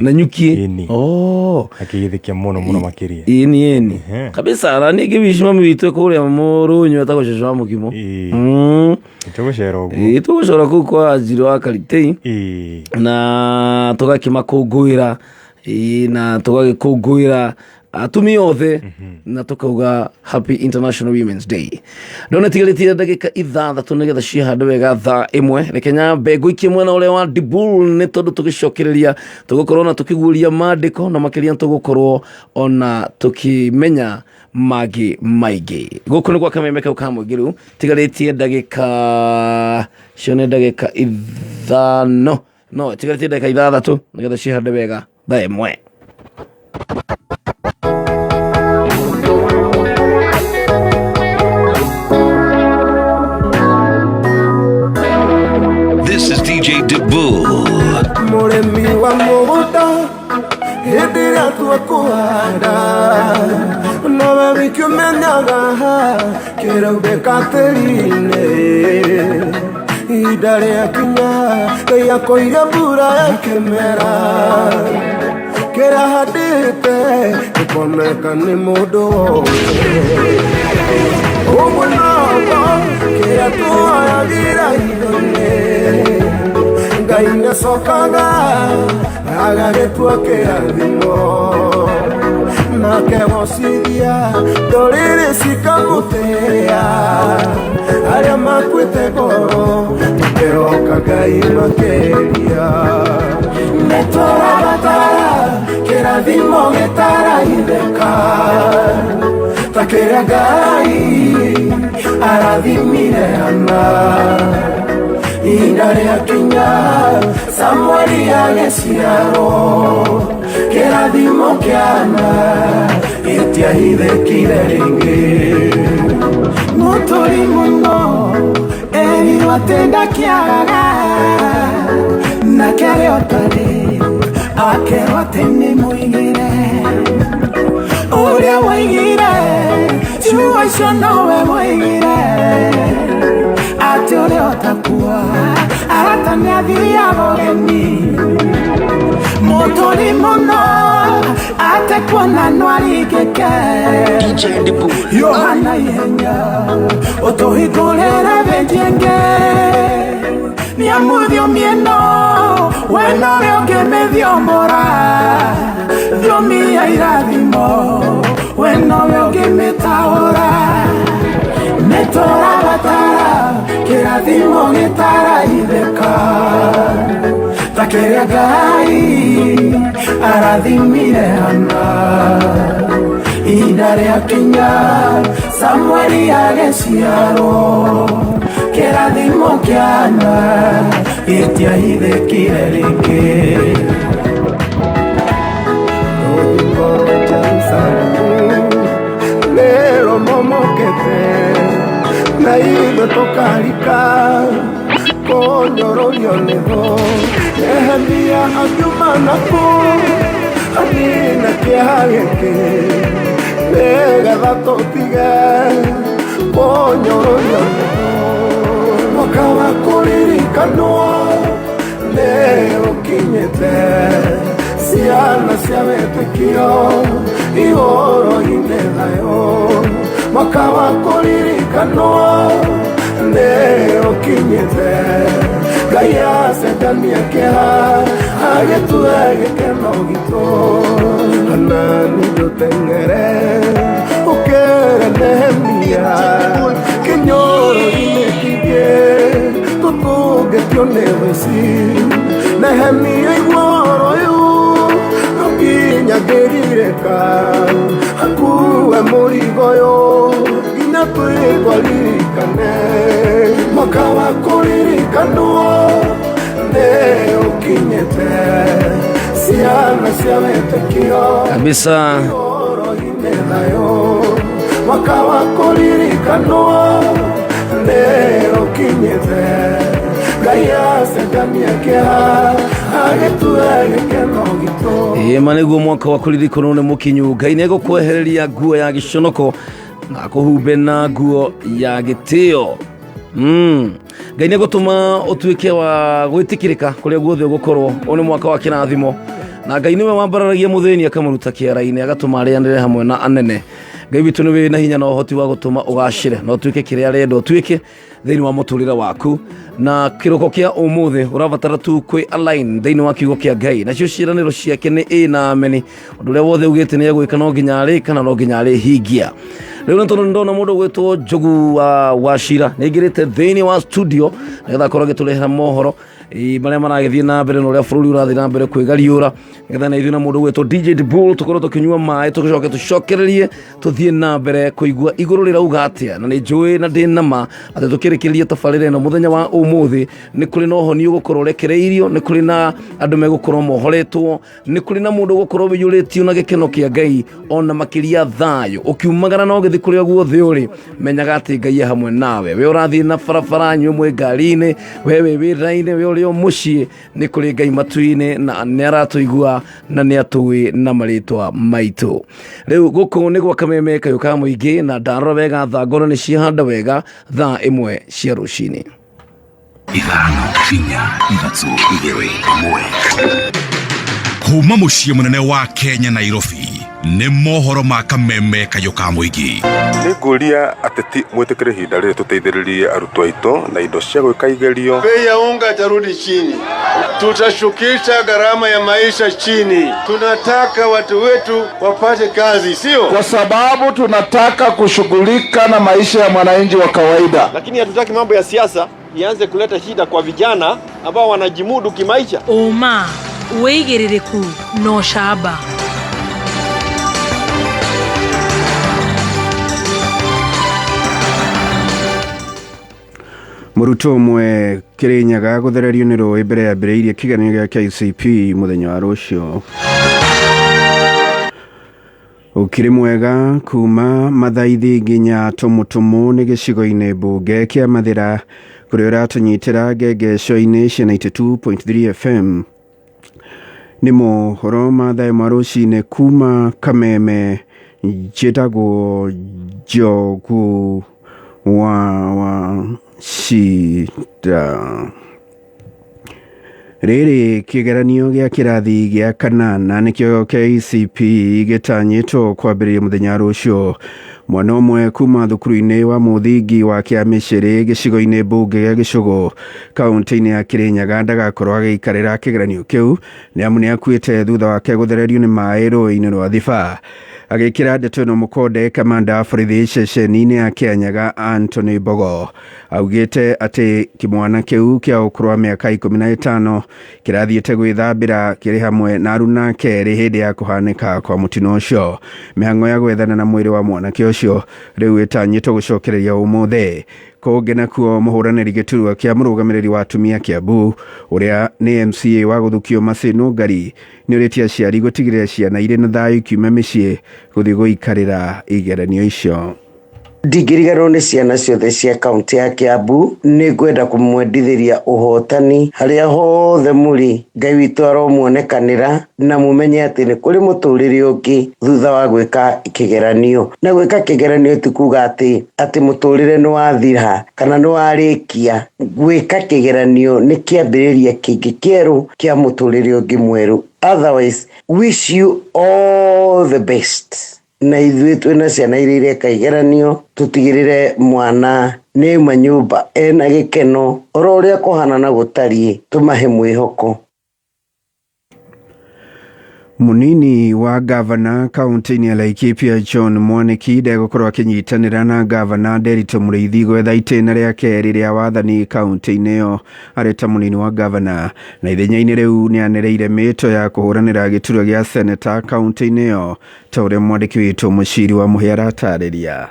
S6: na nyuki akigithikia muno makiria
S4: ni kabisa na ni gibishima mwitu kuria murunyu etagwo shosho mukimo
S6: tugucera uguo
S4: tugucera ku kwa ajiro wa Karitei na tugakimakungwira na tugagikungwira atumia othe na tukauga Happy International Women's Day. Ndona tigalitia ndagika 6 nigetha ciahande wega thaa 1 rekenya mbegu ikimwe na ule wa Dibul ni tondu tugicokereria tugukorwo na tukiguria maandiko na makiria tugukorwo ona tukimenya magi maigi guku ni gwa Kameme kau ka muingi riu tigalitie ndagika cione ndagika 5 no tigalitie ndagika 6 nigetha ciahande wega thaa 1.
S7: This is DJ Dibul.
S3: Muremi wa muguta hindira tuakuhanda no wikyo menyaga kiraube katerine idare akinya ya koira bura kemera kera hadite koneka ni mudo Omunaba kera tuaya gira idone Gaina sokaga agare tuakera dimo Na kemosidia dorire sikamutea Aria makwete goro pero kagai makeria Metora batara kera dimo getara ideka Takera gai aradhimire ana Indare akinya Samueli agesiaro Keradhimo kiana Itia hide kireringe Motori muno Eri watenda kiaga Na kere otari Ake watene muigire Uria waigire Chua isho nowe waigire Ate ule otakua Arata ni adhiria vogeni Motori mono Ate kwa nanuari keke
S7: DJ Dibul.
S3: Yohana yenya Otohigolera vejenge Niamudio mieno Weno vyoke medio mora Diomi ya iradimo Weno vyoke metaora Metora batara Kiradimo getara ideka Takeria gai Aradhimire hana Idare akinya Samueli agesiaro Kiradimo kiana Itia hide kireringe Lero momokete Na ibe tokarika Konyororio neho Ehembia akiumanaku Adina kiageke Lega dato tige Konyororio neho Makawakulirikanwa leo kinyete Siana siametekio Ioro inedayo Makawakulirikanwa leo kinyete Gaya setania kea Agetue kenogito Hanani dotengere Ukere nehemia Kenyoro inekige Tutuge tionevesi Nehemia igoro yu Nokinya gerireka Hakuwe morigoyo Inatuikwa lirikane Makawakulirikanwa leo kinyete Siana siametekio
S4: kabisa.
S3: Makawakulirikanwa leo kinyete Gaya setania kea Agetue kenogito
S4: Maniguo mwaka wa kulirikanwa ni mukinyu. Ngai nego kwehereria nguo ya giconoko na kuhumbe na nguo ya gitio. Ngai nego tuma utuike wa gwitikirika kuria guothe gukorwo. Oni mwaka wa kirathimo na Ngai niwe wambararagia mutheni akamuruta kiara-ini agatuma arianire hamwe na anene. Ngai witu niwe na hinya na uhoti wa gutuma ugashire no tuike kiria arenda utuike thiini wa muturire waku na kiroko kia umuthi urabatara tu kwi align thiini wa kiugo kia Ngai na cio ciiraniro ciake ni na ameni undu uria wothe ugite ni egwika no nginya ari kana no nginya ari hingia. Riu ntono ndona mundu gwitwo Njogu wa Shira ningirite thiini wa studio nigetha korwo gitulehera mohoro maria maragithie na mbere no ria bururi urathi na mbere kwigariura ngetha na ithu na mundu gwitwo DJ Dibul tukorwo tukinyua mai tugicoke tucokererie tuthie na mbere kuigua iguru rirauga atia na ni njui na ndina ma ati tukirikiria tafarire no muthenya wa umuthi ni kuri no honi ugukorwo rekereirio ni kuri na andu megukorwo mohoretwo ni kuri na mundu ugukorwo wiyuritio na gikeno kia Ngai ona makiria thayo ukiumagara no githi kuri guothe uri menyaga ati Ngai hamwe nawe we urathi na barabara nyumwe ngari-ini wewe wira-ini we uri mucii ni kuri Ngai matu-ini na ni aratuigua na ni atui na maritwa maitu. Riu guku ni gwa Kameme kayuka muingi na ndarora wega thaa ngoro ni cihanda wega thaa 1 cia rucini.
S8: Ithano kinya ithatũ igĩrĩ ĩmwe. Kuma muciĩ munene wa Kenya Nairobi nĩ mohoro ma Kameme kayuka muingi.
S9: Nĩngũria ateti mwĩtĩkĩre ihinda rĩrĩ tũteithĩrĩrie arutwo aitũ na indo cia gwĩka igerio.
S10: Bei ya unga itarudi chini, tutashukisha gharama ya maisha chini. Tunataka watu wetu wapate kazi, sio
S11: kwa sababu tunataka kushughulika na maisha ya mwananchi wa kawaida,
S10: lakini hatutaki mambo ya siasa ianze kuleta shida kwa vijana ambao wanajimudu kimaisha.
S12: Oma uigiririku no shaba.
S13: Muruto umwe Kirinyaga guthererio ni rũĩ mbere ya mbĩrĩirie kĩgeranio gĩa KCP muthenya wa rũciũ. Ukiri mwega kuma mathaithi nginya tumutumu ni gĩcigo-inĩ mbunge kĩa Mathira kũrĩa ũratunyitĩra ngengeco-inĩ cia 92.3 FM. Nĩ mohoro ma thaa ĩmwe rũcinĩ kuma Kameme njĩtagwo Njogu wa Shira. Rĩrĩ kĩgeranio gĩa kĩrathi gĩa kanana nĩkĩo KCP gĩtanyĩtwo kwambĩrĩria mũthenya rũciũ. Mwana ũmwe kuma thukuru-inĩ wa mũthingi wa Kĩamĩcĩrĩ gĩcigo-inĩ mbunge gĩa Gĩcũgũ kaunti-inĩ ya Kirinyaga ndagakorwo agĩikarĩra kĩgeranio kĩu nĩamu nĩakuĩte thutha wake gũthererio nĩ maĩ rũĩ-inĩ rwa Thiba. Agĩkĩra ndeto ĩno mũkonde kamanda borithi ceceni-inĩ ya Kĩanyaga Anthony Bogo augĩte atĩ kĩmwana kĩu kĩa ũkũrũ wa mĩaka 15 kĩrathiĩte gwĩthambĩra kĩrĩ hamwe na aruna kerĩ hĩndĩ ya kũhanĩka kwa mũtino ũcio. Mĩhang'o ya gwethana na mwĩrĩ wa mwanake ũcio rĩu ĩtanyĩtwo gũcokereria ũmũthĩ. Kũngĩ nakuo mũhũranĩri gĩturwa kĩa mũrũgamĩrĩri wa atumia Kiambu ũrĩa nĩ MCA wa gũthukio Maseno Ngari nĩũrĩtie aciari gũtigĩrĩra ciana irĩ na thayũ ikiuma mĩciĩ gũthiĩ gũikarĩra igeranio icio.
S14: Ndigiriganwo nĩ ciana ciothe cia kaunti ya Kiambu nĩ ngwenda kũmwendithĩria ũhotani harĩa hothe mũrĩ. Ngai witũ aromuonekanĩra na mumenye atĩ nĩ kũrĩ mũtũrĩre ũngĩ thutha wa gwĩka kĩgeranio. Na gwĩka kĩgeranio ti kuga atĩ mũtũrĩre nĩ wathira kana nĩ warĩkia. Gwĩka kĩgeranio nĩ kĩambĩrĩria kĩngĩ kĩerũ kĩa mũtũrĩre ũngĩ mwerũ. Otherwise, wish you all the best. Na ithuĩ twĩna ciana iria ireka igeranio tutigĩrĩre mwana nĩuma nyũmba ena gĩkeno oro ũrĩa kũhana na gũtariĩ, tũmahe mwĩhoko.
S13: Munini wa gavana kaunti-inĩ ya Laikipia John Mwaniki ndegũkorwo akĩnyitanĩra na gavana Nderitu Mũrĩithi gwetha itĩna rĩa kerĩ rĩa wathani kaunti-inĩ ĩyo arĩ ta munini wa gavana, na ithenya-inĩ rĩu nĩanereire mĩto ya kũhũranĩra gĩturwa gĩa seneta kaunti-inĩ ĩyo ta ũrĩa mwandĩki witũ Mũciri wa Mũhĩa aratarĩria.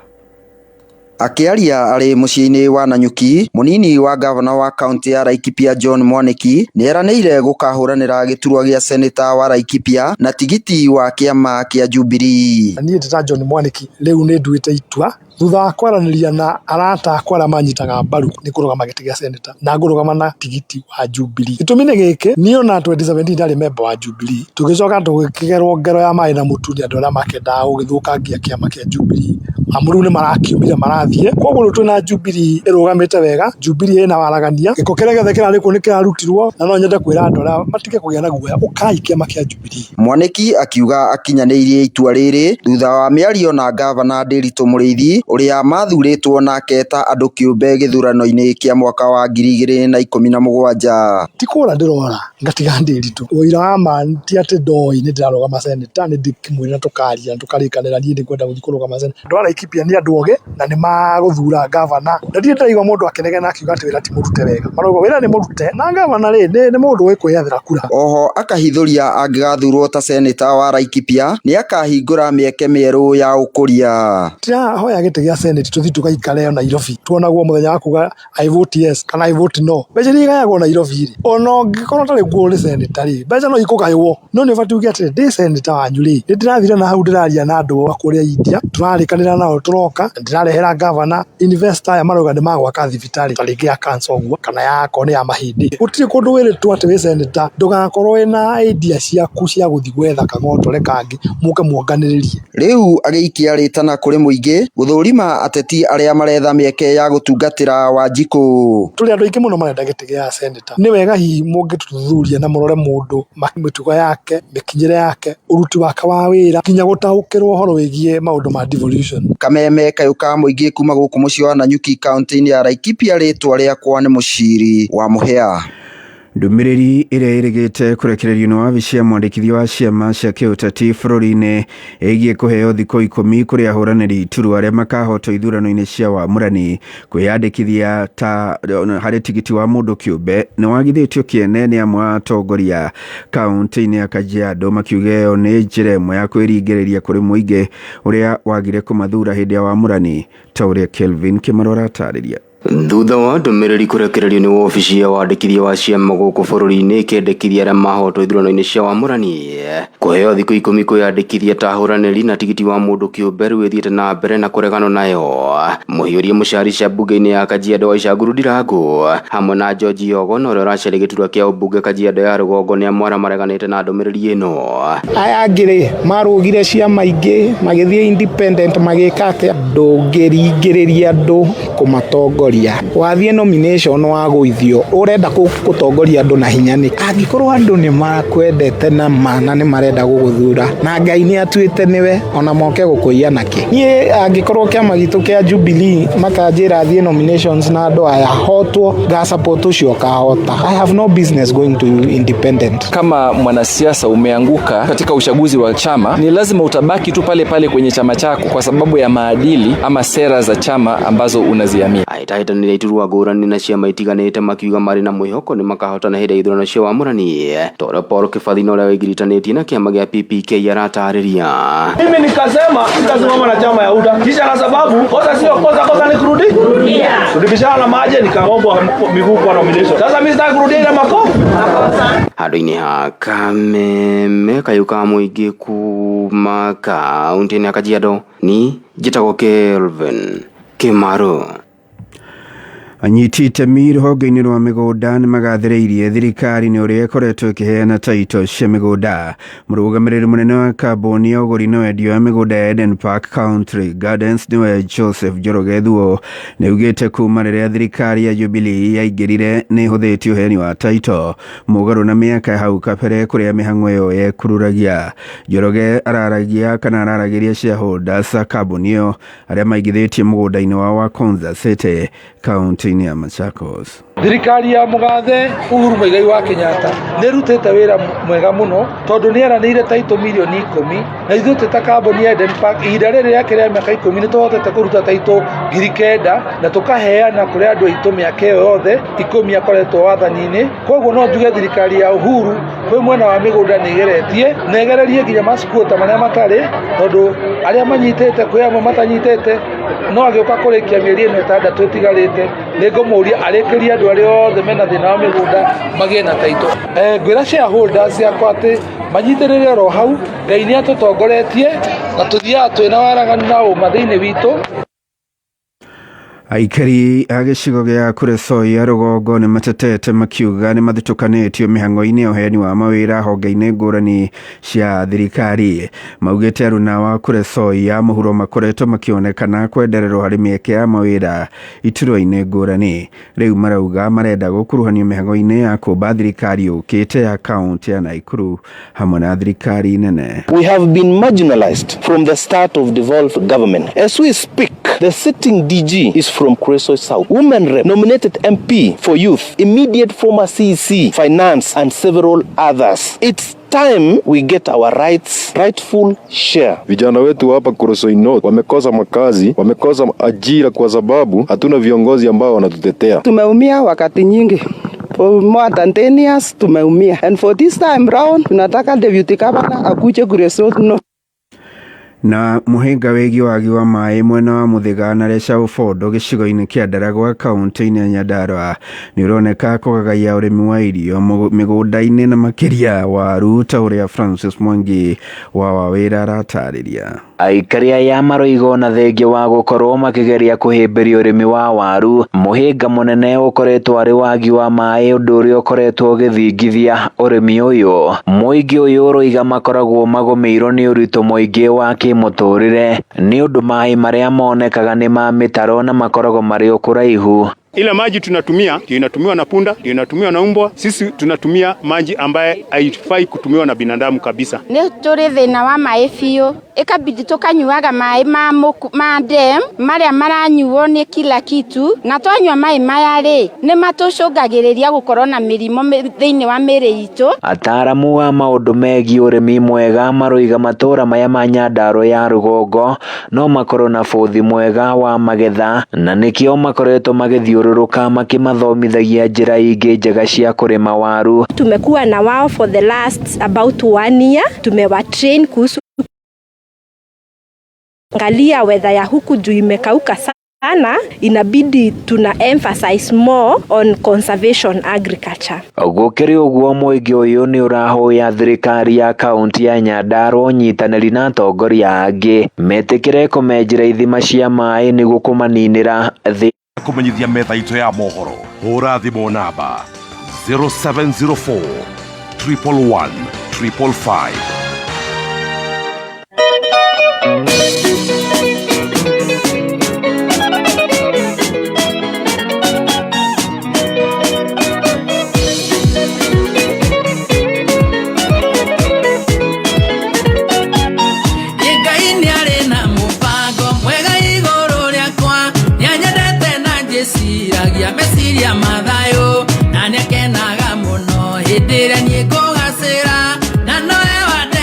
S15: Akiaria arĩ mũciĩ-inĩ wa Nanyuki, munini wa gavana wa kaunti ya Laikipia John Mwaniki nĩeranĩire gũkahũranĩra gĩturwa gĩa seneta wa Laikipia na tigiti wa kĩama kĩa Jubilee.
S16: Niĩ ndĩta John Mwaniki rĩu nĩ nduĩte itua thutha wa kwaranĩria na arata akwa arĩa manyitaga mbaru nĩ kũrũgama gĩtĩ gĩa seneta na ngũrũgama na tigiti wa Jubilee. Gĩtũmi nĩ gĩkĩ, niĩ ona 2017 ndarĩ member wa Jubilee, tũgĩcoka tũgĩkĩgerwo ngero ya maĩ na mũtu nĩ andũ arĩa makendaga gũgĩthũkangia kĩama kĩa Jubilee. Amuru nĩ marakiumire marathiĩ, koguo twĩna Jubilee ĩrũgamĩte wega. Jubilee ĩna waragania, gĩko kĩrĩa gĩothe kĩrarĩ kuo nĩ kĩrarutirwo, na no nyende kwĩra andũ arĩa matige kũgĩa na guoya, ũkai kĩama kĩa Jubilee.
S15: Mwaniki akiuga akinyanĩirie itua rĩrĩ thutha wa mĩario na gavana Nderitu Mũrĩithi ũrĩa mathurĩtwo nake ta andũ kĩũmbe gĩthurano-inĩ kĩa mwaka wa 2017.
S16: Ti kũra ndĩrora ngatiga Nderitu, ũira wa ma ti atĩ ndoi nĩ ndĩrarũgama seneta, nĩ ndĩkĩmwĩra tũkaria tũkarĩkanĩra niĩ ndĩkwenda gũthiĩ kũrũgama seneta. Andũ a Laikipia nĩ andũ ogĩ na nĩ magũthura gavana, na ndiĩ ndaigua mũndũ akĩnegena akiuga atĩ wĩra ti mũrute wega. Marauga wĩra nĩ mũrute na gavana nĩ mũndũ ũĩ kwĩyathĩra kura.
S15: Oho akahithũria angĩgathurwo ta seneta wa Laikipia nĩ akahingũra mĩeke mĩerũ ya ũkũria.
S16: Hoya gĩtĩ gĩa seneti tũthiĩ tũgaikare Nairobi, tuonagwo mũthenya wa kuga I vote yes kana I vote no. Mbeca nĩ igayagwo Nairobi rĩ, ona ũngĩkorwo tarĩ guo ũrĩ seneta rĩ, mbeca no ikũgaywo. No nĩ ũbatiĩ uge atĩ ndĩ seneta wanyu rĩ, nĩ ndĩrathire na hau ndĩraria na andũ kũrĩa India, tũrarĩkanĩra nao tũroka, ndĩrarehera gavana investor aya marauga nĩ magwaka thibitarĩ ta rĩngĩ ya cancer ũguo kana ya kone ya mahĩndĩ. Gũtirĩ kũndũ wĩrĩtwo atĩ wĩ seneta ndũgakorwo wĩna idea ciaku cia gũthiĩ gwetha kang'otore kangĩ mũke muonganĩrĩrie.
S15: Rĩu agĩikia rĩtana kũrĩ mũingĩ gũthũrima ateti arĩa maretha mĩeke ya gũtungatĩra Wanjikũ.
S16: Tũrĩ andũ aingĩ mũno marenda gĩtĩ gĩa seneta. Nĩ wega hihi mũngĩtũthuthuria na mũrore mũndũ mĩtugo yake, mĩkinyĩre yake, ũruti wake wa wĩra, nginya gũtaũkĩrwo ũhoro wĩgiĩ maũndũ ma devolution.
S15: Kameme kayuka mũingĩ kuma gũkũ mũciĩ wa Nanyuki kaunti-inĩ ya Laikipia, rĩtwa rĩakwa nĩ Mũciri wa Mũhĩa.
S13: Ndũmĩrĩri ĩrĩa ĩrĩgĩte kũrekererio nĩ wabici ya mwandĩkithia wa ciama cia kĩũteti bũrũri-inĩ ĩgiĩ kũheo thikũ 10 kũrĩ ahũranĩri iturwa arĩa makahotwo ithurano-inĩ cia wamũrani kwĩyandĩkithia ta harĩ tigiti wa mũndũ kĩũmbe nĩ wagithĩtio kĩene nĩ amwe a atongoria kaunti-inĩ ya Kajiado, makiuga ĩyo nĩ njĩra ĩmwe ya kwĩringĩrĩria kũrĩ mũingĩ ũrĩa wagire kũmathura hĩndĩ ya wamũrani, ta ũrĩa Kelvin Kĩmarora atarĩria.
S17: Thutha wa ndũmĩrĩri kũrekererio nĩ wabici ya wandĩkithia wa ciama gũkũ bũrũri-inĩ ĩkĩendekithia arĩa mahotwo ithurano-inĩ cia wamũrani kũheo thikũ 10 kwĩyandĩkithia ta ahũranĩri na tigiti wa mũndũ kĩũmbe rĩu ĩthiĩte na mbere na kũreganwo nayo. Mũhiũria mũcari cia mbunge-inĩ ya Kajiado Waicaguru Ndirangu hamwe na George Yogo na ũrĩa ũracaria gĩturwa kĩa ũmbunge Kajiado ya rũgongo nĩ amwe arĩa mareganĩte na ndũmĩrĩri ĩno.
S18: Aya angĩ marũgire ciama ingĩ magĩthiĩ independent magĩka atĩa, ndũngĩringĩrĩria andũ kũmatongoria. Wathiĩ nomination wagũithio ũrenda gũtongoria andũ na hinya nĩ angĩkorwo andũ nĩ makwendete na mana nĩ marenda gũgũthura na Ngai nĩ atuĩte nĩwe ona moke gũkũiya nake. Niĩ angĩkorwo kĩama gitũ kĩa Jubilee makanjĩra thiĩ nominations na andũ aya hotwo ga support ũcio kahota, I have no business going to independent.
S19: Kama mwanasiasa umeanguka katika uchaguzi wa chama, ni lazima utabaki tu pale pale kwenye chama chako kwa sababu ya maadili ama sera za chama ambazo unaziamini.
S17: Nĩ iturwa ngũrani na ciama itiganĩte makiuga marĩ na mwĩhoko nĩ makahotana hĩndĩ ya ithurano cia wamũrani. Toro Paul Kĩbathi na ũrĩa wĩgiritanĩtie na kĩama gĩa PPK aratarĩria.
S20: Mimi nikasema nitasimama na chama ya UDA, kisha na sababu kosa sio kosa ni kurudia. Tulibishana na maji nikaomba miguu kwa nomination. Sasa mimi sitaki kurudia ile makosa.
S17: Handũ-inĩ ha Kameme kayuka mũingĩ kuma kaunti-inĩ ya Kajiado, ni njĩtagwo Kelvin Kimaru.
S13: Anyiti itemi rũhonge-inĩ rwa mĩgũnda nĩ magathĩrĩirie thirikari nĩ ũrĩa ĩkoretwo ĩkĩheana taito cia mĩgũnda. Mũrũgamĩrĩri mũnene wa kambuni ya ũgũri na wendia wa mĩgũnda ya Eden Park Country Gardens nĩwe Joseph Njoroge Thuo nĩ augĩte kuma rĩrĩa thirikari ya Jubilee yaingĩrire nĩ ĩhũthĩtie ũheani wa taito mũgarũ na mĩaka hau kabere kũrĩa mĩhang'o ĩyo yekururagia. Njoroge araragĩria shareholders a kambuni ĩyo arĩa maigithĩtie mũgũnda-inĩ wao wa Konza City County ya Machakos.
S20: Thirikari ya Mugathe Uhuru Muigai wa Kenyatta nĩ rutĩte wĩra mwega mũno tondũ nĩ eranĩire taito milioni 10 na ithuĩ tũta kambuni ya Eden Park ihinda rĩrĩ rĩa kĩrĩa mĩaka 10 nĩ tũhotete kũruta taito 9,000 na tũkaheana kũrĩ andũ aitũ mĩaka ĩyo yothe 10 akoretwo wathani-inĩ. Koguo no njuge thirikari ya Uhuru kwĩ mwena wa mĩgũnda nĩ igeretie na igererie nginya masukuru marĩa matarĩ tondũ arĩa manyitĩte kwĩ amwe matanyitĩte no agĩũka kũrĩkia mĩeri 6 ĩtigarĩte nĩ ngũmũria arĩkĩrie andũ arĩa othe mena thĩna wa mĩgũnda magĩe na taito. Ngwĩra shareholders yakwa atĩ manyitĩrĩre oro hau, Ngai nĩ atũtongoretie na tũthiaga twĩna waraganu na ũma thĩinĩ witũ.
S13: Aikari a gĩcigo gĩa Kuresoi ya rũgongo nĩ matetete makiuga nĩ mathitũkanĩtio mĩhang'o-inĩ ya ũheani wa mawĩra honge-inĩ ngũrani cia thirikari. Maugĩte aruna wa Kuresoi ya mũhuro makoretwo makĩonekana kwendererwo harĩ mĩeke ya mawĩra iturwa-inĩ ngũrani. Rĩu marauga marenda gũkuruhanio mĩhang'o-inĩ ya kũmba thirikari yũkĩte ya kaunti ya Naikuru hamwe na thirikari nene.
S21: We have been marginalized from the start of devolved government. As we speak, the sitting DG is from Kuresoi South. Women Rep nominated MP for youth, immediate former CEC, finance and several others. It's time we get our rightful share.
S22: Vijana wetu hapa Kuresoi North wamekosa makazi, wamekosa ajira kwa sababu hatuna viongozi ambao wanatutetea.
S23: Tumeumia wakati nyingi. For more than 10 years tumeumia. And for this time round tunataka deputy governor akuje Kuresoi North.
S13: Na mũhĩnga wĩgiĩ wagi wa maĩ mwena wa Mũthĩga na Resha Ũbondo gĩcigo-inĩ kĩa Ndaragwa kaunti-inĩ ya Nyandarua nĩ ũroneka kũgagaia ũrĩmi wa irio mĩgũnda-inĩ na makĩria waru ta ũrĩa Francis Mwangi wa Wawĩra aratarĩria.
S24: Aikari aya maroigo na thengia wa gũkorwo makĩgeria kũhĩmbĩria ũrĩmi wa waru, mũhĩnga mũnene ũkoretwo arĩ wagi wa maĩ, ũndũ ũrĩa ũkoretwo ũgĩthingithia ũrĩmi ũyũ. Mũingĩ ũyũ ũroiga makoragwo magũmĩirwo nĩ ũritũ mũingĩ wa kĩmũtũrĩre nĩ ũndũ maĩ marĩa monekaga nĩ ma mĩtaro na makoragwo marĩ o kũraihu.
S25: Ile maji tunatumia ndio inatumiwa na punda, ndio inatumiwa na mbwa. Sisi tunatumia maji ambaye haifai kutumiwa na binadamu kabisa.
S26: Nĩ tũrĩ thĩna wa maĩ biũ, ikabidi tukanyuaga maĩ ma dam marĩa maranyuo nĩ kila kitu, na twanyua maĩ maya rĩ nĩ matũcũngagĩrĩria gũkorwo na mĩrimũ thĩinĩ wa mĩĩrĩ itũ.
S24: Ataaramu wa maũndũ megiĩ ũrĩmi mwega maroiga matũũra maya ma Nyandarua ya rũgongo no makorwo na bũthi mwega wa magetha, na nĩkĩo makoretwo magĩthiũrũrũka makimathomithagia njĩra ingĩ njega cia kũrĩma waru.
S27: Tumekuwa na wao for the last about 1 year. Tumewa train kuhusu angalia weather ya huku juu imekauka sana, inabidi tuna emphasize more on conservation agriculture.
S24: Gũkĩrĩ ũguo mũingĩ ũyũ nĩ ũrahoya thirikari ya kaunti ya Nyandarua ũnyitanĩri na atongoria angĩ metĩkĩre kũmenjera ithima cia maĩ nĩguo kũmaninĩra thĩ.
S8: Kũmenyithia metha itũ ya mohoro hũra thimũ namba 0704 111 555.
S28: Mesiria mathayo na nĩakenaga mũno hĩndĩ ĩrĩa niĩ ngũgacĩra na nowe wande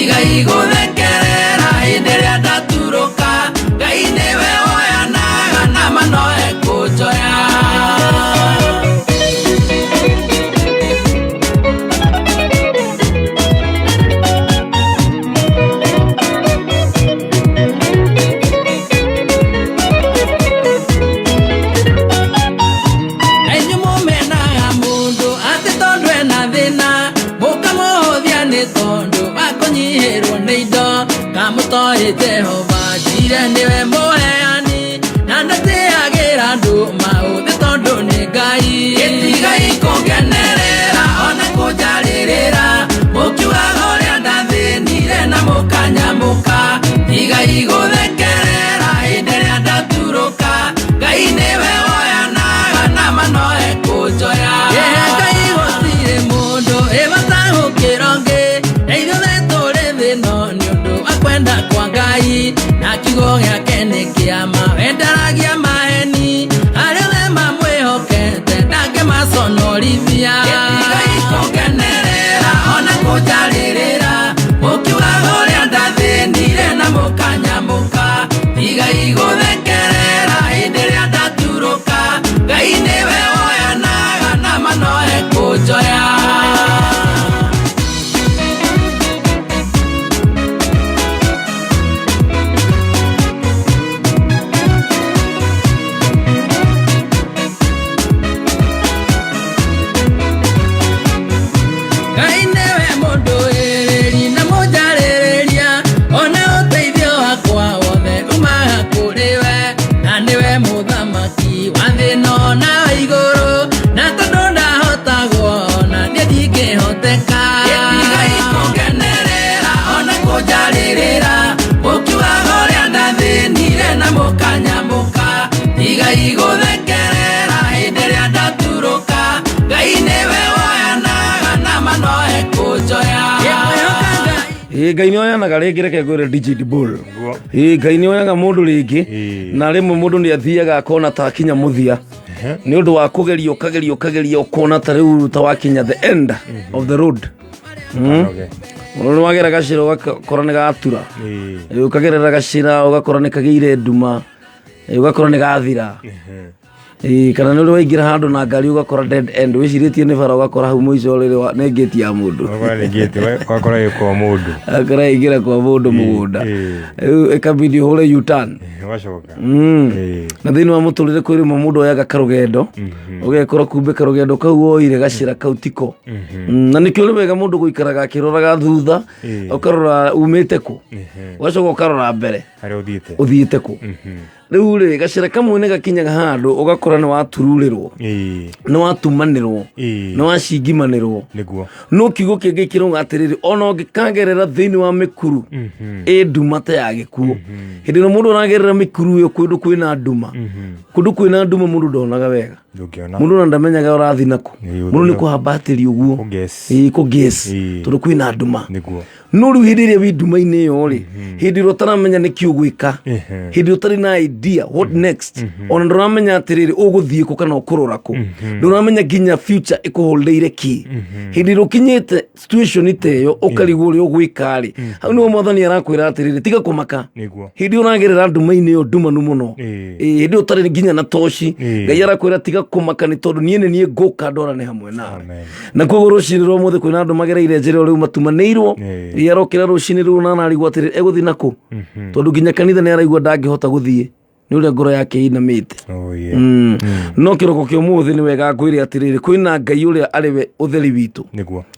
S1: tiga iguthekerera hĩndĩ ĩrĩa ndaturũka Ngai nĩwe woyanaga na mano ekũnjoya Jehova jire niwe moheani na ndateagĩra andũ maũthĩ tondũ nĩ Ngai gĩtiga ikũngenerera ona kũnjarĩrĩra mũkiugaga ũrĩa ndathĩnire na mũkanyamũka tiga igũthekerera hĩndĩ ĩrĩa ndaturũka Ngai nĩwe woyanaga na mano ekũnjoya Ngai gũtirĩ mũndũ ĩbatahũkĩra ũngĩ na ithuothe tũrĩ thĩno nĩ ũndũ wa kwenda kwa Ngai na kiugo gĩake nĩ kĩama endaragia maheni arĩa othe mamwĩhokete ndangĩmaconorithia gĩtiga ikũngenerera ona kũnjarĩrĩra mũkiugaga ũrĩa ndathĩnire na mũkanyamũka tiga igũthekerera hĩndĩ ĩrĩa ndaturũka Ngai nĩwe woyanaga na mano ekũnjoya igũthekerera hĩndĩ ĩrĩa ndaturũka Ngai nĩwe woyanaga na mano ekũnjoya
S2: Ngai nĩoyanaga rĩngĩ reke ngwĩre DJ Bull Ngai nĩoyaga mũndũ rĩngĩ na rĩmwe mũndũ nĩ athiaga akona ta akinya mũthia nĩ ũndũ wa kũgeria ũkona ta rĩu ta wakinya the end of the road mũndũ nĩ wagera gacĩra ũgakora nĩ gatura ũkagerera gacĩra ũgakora nĩ kagĩire nduma ũgakora nĩ gathira kana nĩ ũrĩ waingĩra handũ na ngari ũgakora dead end wĩcirĩtie nĩ bara ũgakora hau mũico rĩrĩ nĩ ngĩti ya mũndũ
S3: ũgakora ĩkwa mũndũ
S2: akora ĩingĩra kwa mũndũ mũgũnda ĩkabidi ũhũre U-turn na thĩinĩ wa mũtũrĩre kwĩ rĩmwe mũndũ oyaga karũgendo ũgekora kumbe karũgendo kau woire gacĩra kau tiko na nĩkĩo nĩ wega mũndũ gũikaraga akĩroraga thutha ũkarora umĩte kũ ũgacoka ũkarora mbere ũthiĩte kũ rĩu rĩ gacĩra kamwe nĩ gakinyaga handũ ũgakora nĩ watururĩrwo nĩ watumanĩrwo nĩ wacingimanĩrwo no kiugo kĩngĩ kĩrauga atĩrĩrĩ ona ũngĩkagerera thĩinĩ wa mĩkuru nduma ta ya gĩkuũ hĩndĩ ĩno mũndũ ũragerera mĩkuru ĩyo kũndũ kwĩna nduma mũndũ ndonaga wega mũndũ ona ndamenyaga ũrathi nakũ mũndũ nĩ kũhambatĩria ũguo kũgesi tondũ kwĩna nduma no rĩu hĩndĩ ĩrĩa wĩ nduma-inĩ ĩyo rĩ hĩndĩ ĩrĩa ũtaramenya nĩkĩ ũgwĩka hĩndĩ ĩrĩa ũtarĩ na idea what next ona ndũramenya atĩrĩrĩ ũgũthiĩ kũ kana ũkũrora kũ ndũramenya nginya future ĩkũholdeire kĩ hĩndĩ ĩrĩa ũkinyĩte situation ta ĩyo ũkarigwo ũrĩa ũgwĩka rĩ hau nĩho Mwathani arakwĩra atĩrĩrĩ tiga kũmaka hĩndĩ ĩrĩa ũragerera nduma-inĩ ĩyo ndumanu mũno hĩndĩ ĩrĩa ũtarĩ nginya na toci Ngai arakwĩra tiga kũmaka nĩ tondũ niĩ ngũka ndorane hamwe nawe na koguo rũcinĩ rwa ũmũthĩ kwĩna andũ magereire njĩra rĩu matumanĩirwo rĩrĩa arokĩra rũcinĩ rĩu na arigwo atĩrĩrĩ egũthiĩ nakũ tondũ nginya kanitha nĩ araigua ndangĩhota gũthiĩ nĩ ũrĩa ngoro yake inamĩte no kĩroko kĩa ũmũthĩ nĩ wega ngwĩre atĩrĩrĩ kwĩna Ngai ũrĩa arĩ we ũtheri witũ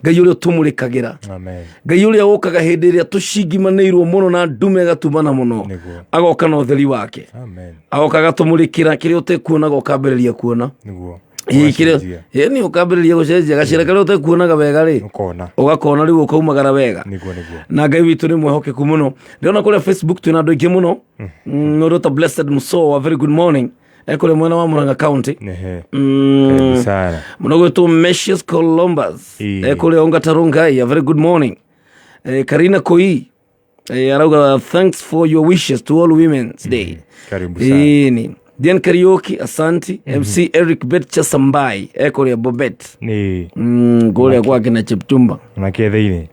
S2: Ngai ũrĩa ũtũmũrĩkagĩra Ngai ũrĩa ũkaga hĩndĩ ĩrĩa tũcingimanĩirwo mũno na ndume gatumana mũno agoka na ũtheri wake agoka agatũmũrĩkĩra kĩrĩa ũtekuonaga ũkambĩrĩria kuona nĩ ũkambĩrĩria gũcenjia gacĩra karĩa ũtekuonaga wega rĩ ũgakona rĩu ũkaumagara wega na Ngai witũ nĩ mwĩhokeku mũno ndĩrona kũrĩa Facebook twĩna andũ aingĩ mũno mũndũ ta Blessed Muso, a very good morning ekũrĩa mwena wa Murang'a County mũno gwĩtwo Mesius Columbus ekũrĩa Ongatarungai, a very good morning Karina Koi arauga thanks for your wishes to all women's day Dian Karaoke, asanti MC Eric Betcha Sambai ekũrĩa Bobet kũrĩa gwake na Cheptumba
S3: na kethĩinĩ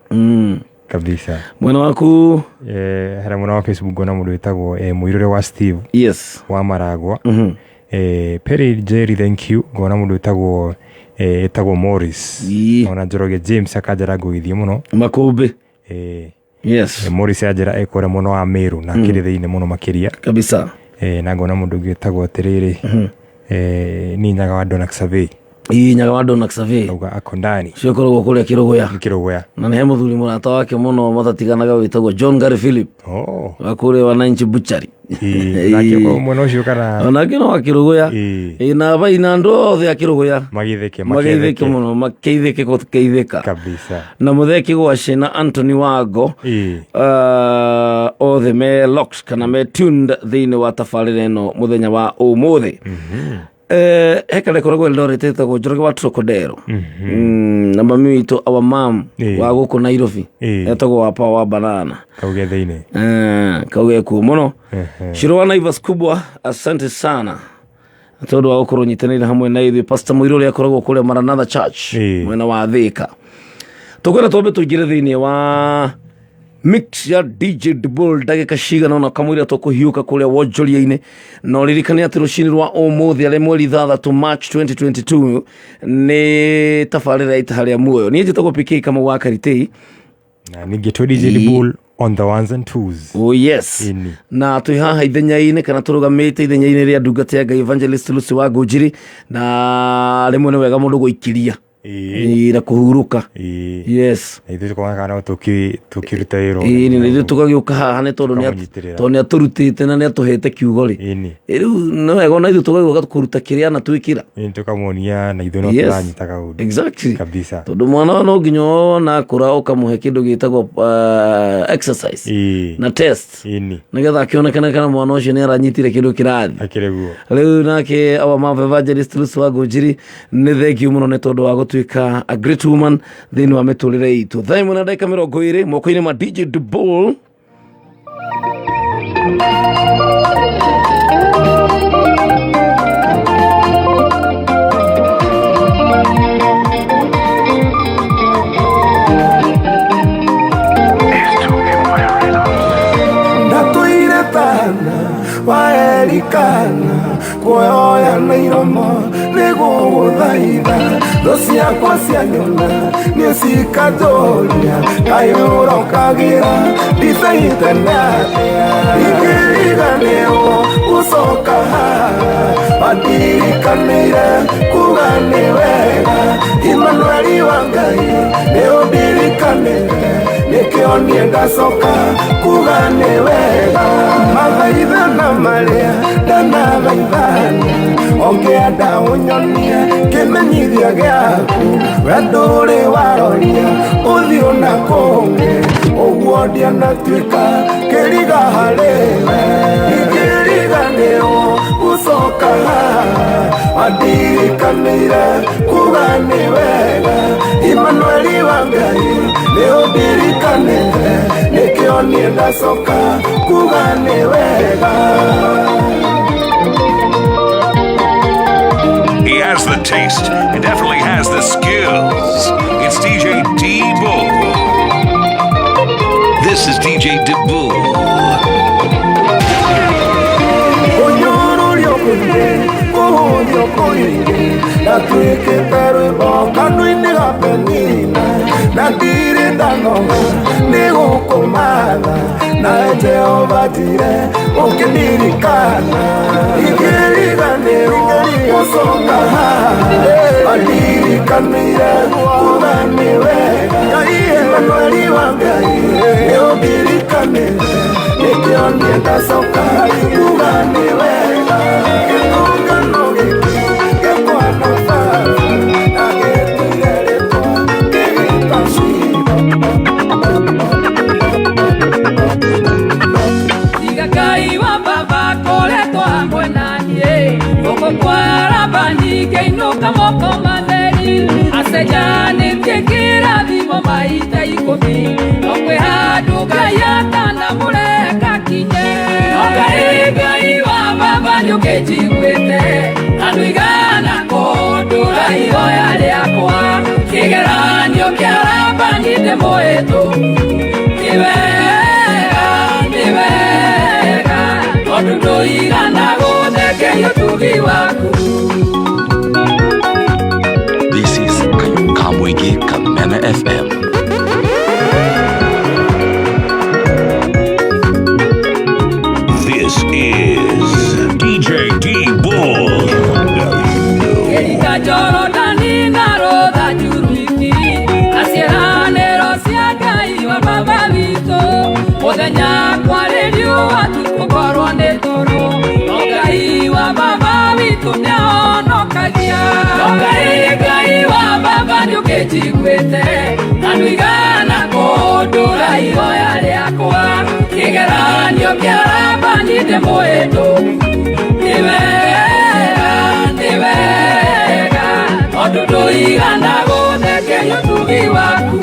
S3: kabisa.
S2: Mwena waku
S3: hara mwena wa Facebook gona mundu witagwo muirore wa Steve
S2: yes
S3: wa Maragwa. Perry Jerry thank you gona mundu witagwo etagwo Morris ona Njoroge James akajara gwithie muno
S2: Makumbe yes
S3: Morris ajara ekore muno wa Meru na kiritheine muno makiria
S2: kabisa.
S3: Na ngona mundu witagwo tiriri ni nyaga wa Dona Xavier
S2: nyaga wa Dona Xavier
S3: uga akondani
S2: cio korwo kuria Kirogoya na ne muthuri murata wake muno matatiganaga witagwo John Gary Philip akure wa Nanchi Butchery
S3: na kiko muno cio kana
S2: ona kino wa Kirogoya na baina ndo othe Kirogoya magitheke muno makeitheke kukeitheka
S3: kabisa
S2: na mutheki gwa Shena Anthony Wago othe me locks kana me tuned thini wa tafarire no muthenya wa umuthi hekale koragwo Eldoret etagwo Njoroge wa Trocodero na mami witũ our mom wa gũkũ Nairobi etagwo wa Power Banana
S3: kauge thĩinĩ
S2: kauge kuo mũno Shiro wa Naivas kubwa asante sana tondũ wa gũkorwo nyitanĩire hamwe na ithuĩ Pastor Mũirũ ũrĩa akoragwo kũrĩa Maranatha Church mwena wa Thika tũkwĩra twambe tũingĩre thĩinĩ wa mix ya DJ Dibble ndagĩka cigana na kamwĩra tũkũhiũka kũrĩa wonjoria-inĩ no ririkane atĩ rũcinĩ rwa ũmũthĩ arĩ mweri 3 March 2022 nĩ tabarĩra ya Itaha Ria Muoyo. Niĩ njĩtagwo PK kama wa Karitei
S3: na ningĩ DJ Dibble on the ones and twos.
S2: Oh yes. Na twĩ haha ithenya-inĩ kana tũrũgamĩte ithenya-inĩ rĩa ndungata ya Ngai Evangelist Lucy wa Ngũnjiri na rĩmwe nĩ wega mũndũ gũikiria na kuhuruka yes
S3: ithu kwa kana tukiruta wĩra
S2: ni ithu tugagĩũka haha nĩ tondũ nĩ aturutĩte na nĩ atuhete kiugo rĩ rĩu no wega na ithu tugagĩũka kũruta kĩrĩa na twĩkira
S3: tukamuonia na ithu no turanyitaga ũndũ
S2: exactly
S3: kabisa
S2: tondũ mwana no nginya na kũra ũkamuhe kĩndũ gĩtagwo exercise na test nĩgetha akĩonekana kana mwana ũcio nĩ aranyitire kĩndũ kĩrathi
S3: akĩreguo
S2: rĩu nake our mom Evangelist Lucy wa Ngũnjiri nĩ thengiũ mũno nĩ tondũ wa gũtuĩka a great woman thĩinĩ wa mĩtũrĩre itũ. Thaa ĩmwe na ndagĩka 20 moko-inĩ ma DJ Dibble.
S4: Ndatuire tana waerikana kuoya na iromo nĩguo gũthaitha thũ ciakwa cia nyona nĩ cikatũria kayũrokagĩra ndicaite nathĩa ingĩriganĩrwo gũcoka haha mandirikanĩire kuga nĩ wega Emmanueli wa Ngai nĩ ũndirikanĩire nĩkĩo niĩ ndacoka kuga nĩ wega mathaithana marĩa ndanathaithana ongĩenda ũnyonie kĩmenyithia gĩaku we ndũrĩ waroria ũthiũ na kũngĩ ũguo ndianatuĩka kĩriga harĩwe ingĩriganĩrwo gũcoka haha mandirikanĩire kuga nĩ wega Emmanueli wa Ngai nĩ ũndirikanĩire nĩkĩo niĩ ndacoka kuga nĩ wega.
S8: He has the taste and definitely has the skills. It's DJ Dibble. This is DJ Dibble.
S4: Na tuĩkĩte rwĩmbo kanua-inĩ ga penina na ndirĩ ndanoga nĩ gũkũmatha na Jehova njire ũkĩndirikana ingĩriganĩrwo gũcoka haha mandirikanĩire kuga nĩ wega Emmanueli wa Ngai nĩ ũndirikanĩire nĩkĩo niĩ ndacoka kuga nĩ wega gĩtũngano gĩkĩ gĩkwana baba na gĩtire rĩtwa gĩgĩta
S1: Tiga Ngai wa baba koretwo hamwe na niĩ gũkũ kwa raba ningĩinũka moko matheri acenjanĩtie kĩrathimo maita 10 no kwĩ handũ Ngai atanamũreka kinye no Ngai wa baba nĩũkĩnjiguĩte andũ igana kũndũra ihoya rĩakwa kĩgeranio kĩa raba nĩ ndĩmũhĩtũku wega tondu nduigana guthekerio tugi waku.
S8: This is Kamwege Kameme FM. This is DJ D-Bull.
S1: Erika Jorodani na Roda Juriki Asieranero siagai wa baba vito Odenya kwa redio watukukorwa netoro Ogai wa baba vito neono kagia Ogai wa baba nyukeji kwete Anuigana kodura iwa yale akwa Kigeranyo kiaraba nide moeto Odudu igana guthekerio tugi waku.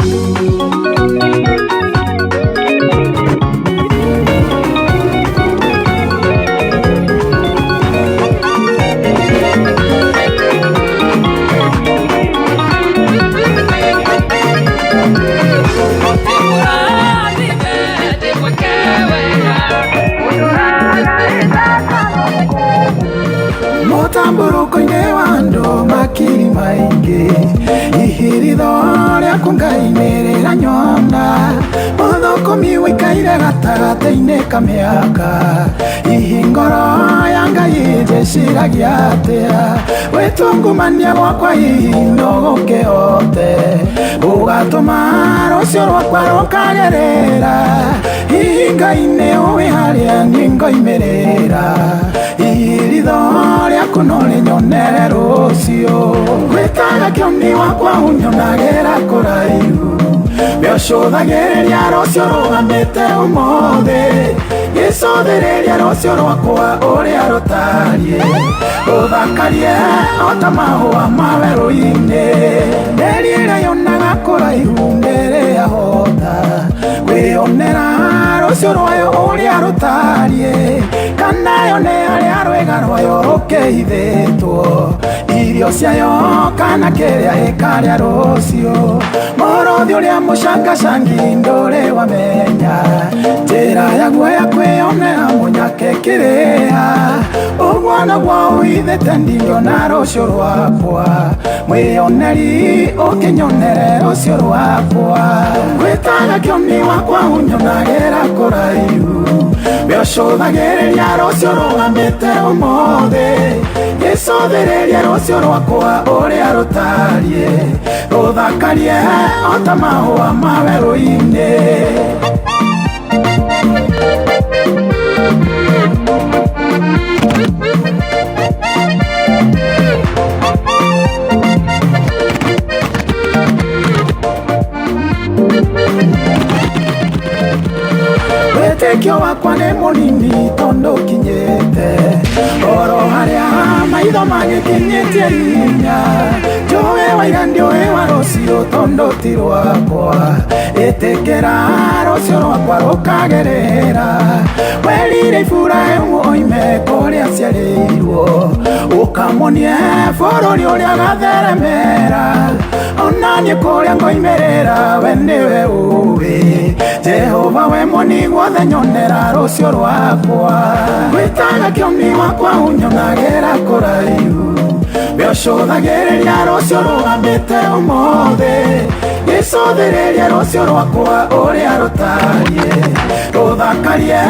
S4: Mutamburuko-inĩ wa andũ makiri maingĩ ihiritho rĩaku ngainĩrĩra nyona mũthũkũmi wĩikaire gatagatĩ-inĩ ka mĩaka ihingoro ya Ngai njĩciragia atĩa wĩtungumania gwakwa ihinda gũkĩhote ũgatũma rũciũ rwakwa rũkagerera Ngai nĩ ũĩ harĩa niĩ ngoimĩrĩra ihiritho rĩaku no rĩnyonere rũciũ gwĩtaga kĩoni wakwa ũnyonagĩra kũraihu Biocũthagĩrĩria rũciũ rũgamĩte ũmũthĩ gĩcũthĩrĩria rũciũ rwakwa ũrĩa rũtariĩ rũthakarie o ta mahũa ma werũ-inĩ nderi ĩrĩa yonaga kũraihu mbere ya hota kwĩyonera rũciũ rwayo ũrĩa rũtariĩ kana yone harĩa rwega rwayo rũkĩhithĩtwo irio ciayo kana kĩrĩa ĩkarĩa rũciũ mũrũthi ũrĩa mũcangacangi ndũrĩ wamenya njĩra yaguo ya kwĩyonera mũnyake kĩrĩa ũguo naguo ũhithĩte ndingĩona rũciũ rwakwa mwĩyoneri ũkĩnyonere rũciũ rwakwa gwĩtaga kĩoni wakwa ũnyonagĩra kũraihu Biocũthagĩrĩria rũciũ rũgamĩte ũmũthĩ gĩcũthĩrĩria rũciũ rwakwa ũrĩa rũtariĩ rũthakarie o ta mahũa ma werũ-inĩ wĩtĩkio wakwa nĩ mũnini tondũ kinyĩte oro harĩa maitho magĩkinyĩtie hinya njũĩ wa ira ndiũĩ wa rũciũ tondũ ti rwakwa ĩtĩkĩra rũciũ rwakwa rũkagerera werire Iburahĩmu oime kũrĩa aciarĩirwo ũkamuonie bũrũri ũrĩa gatheremera ona niĩ kũrĩa ngoimĩrĩra we nĩwe ũĩ Jehova we mũni guothe nyonera rũciũ rwakwa gwĩtaga kĩoni wakwa ũnyonagĩra kũraihu Biocũthagĩrĩria rũciũ rũgamĩte ũmũthĩ gĩcũthĩrĩria rũciũ rwakwa ũrĩa rũtariĩ rũthakarie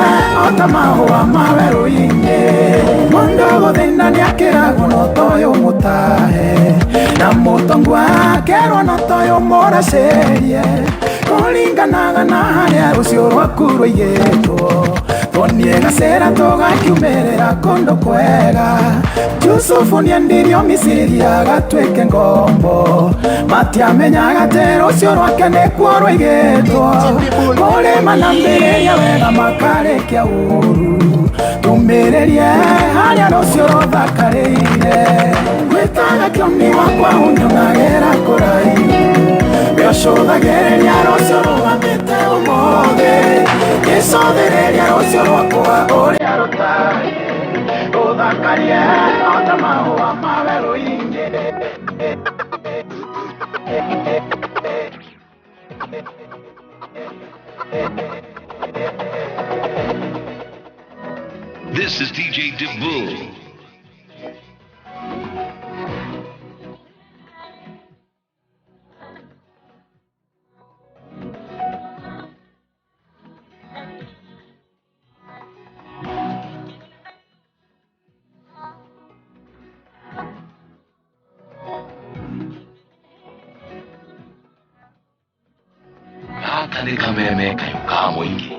S4: o ta mahũa ma werũ-inĩ mũndũ gũthĩna nĩakĩragwo no toyũ mũtahe na mũtongu akerwo no toyũ mũracĩrie kũringanaga na harĩa rũciũ rwaku rũigĩtwo toniĩ gacĩra tũgakiumĩrĩra kũndũ kwega Jusufu nĩendirio Misiri agatuĩke ngombo matiamenyaga atĩ rũciũ rwake nĩkuo rũigĩtwo kũrĩma na mbĩrĩria wega makarĩkia ũru tumĩrĩrie harĩa rũciũ rũthakarĩire gwĩtaga kĩoni wakwa ũnyonagĩra kũraihu Biocũthagĩrĩria rũciũ rũgamĩte ũmũthĩ gĩcũthĩrĩria rũciũ rwakwa ũrĩa rũtariĩ rũthakarie o ta mahũa ma werũ-inĩ
S8: This is DJ Dibull.
S24: Gaka nĩ kameme kayo ka mũingĩ.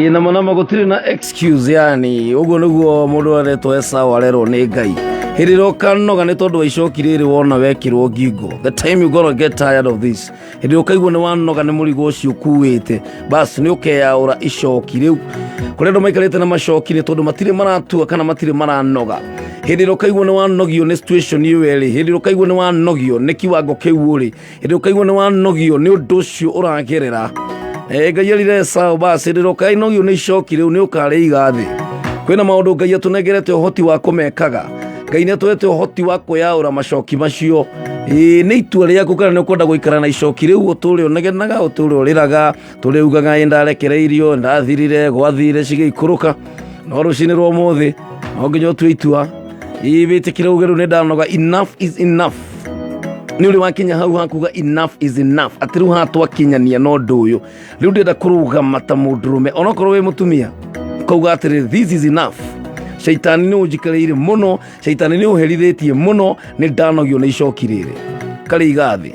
S2: Na mwana gutiri na excuse, yani ugo niguo mundu aretwo Esau arerwo ni Ngai. Hiriro kanoga ni tondu waicokire ri wona wekirwo ngingo. The time you gonna get tired of this. Hiriro kaigwo ni wanoga ni murigo ucio kuwite. Bas ni ukeyaura icoki riu. Kurendo maikarite na macoki ni tondu matire maratua kana matire maranoga. Hiriro kaigwo ni wanogio ni situation iyo eri. Hiriro kaigwo ni wanogio ni kiwango kiu uri. Hiriro kaigwo ni wanogio ni undu ucio uragerera. Ngai arire Esau basi hiriro kainogio ni icoki riu ni ukare igathi. Kwina maundu Ngai atunegerete uhoti wa kumekaga. Ngai nĩatwete ũhoti wa kuyaura macoki macio. Nĩ itua rĩaku kana nĩ ũkwenda gũikara na icoki rĩu ũtũre ũnegenaga ũtũre ũrĩraga tũrĩ ugaga ndarekereirio ndathirire gwathire cigĩikũrũka no rũcinĩ rwa ũmũthĩ no nginya ũtue itua ibĩtĩkire uge rĩu nĩ ndanoga. Enough is enough. Nĩ ũrĩ wakinya hau hakuga enough is enough. Atĩ rĩu hatwakinyania no ũndũ ũyũ rĩu ndĩrenda kũrũgama ta mũndũrũme onokorwo wĩ mũtumia kauga atĩrĩ this is enough. Shaitani ni ujikareire muno, shaitani ni uherithitie muno, ni ndanogio na icoki riri kari igathi.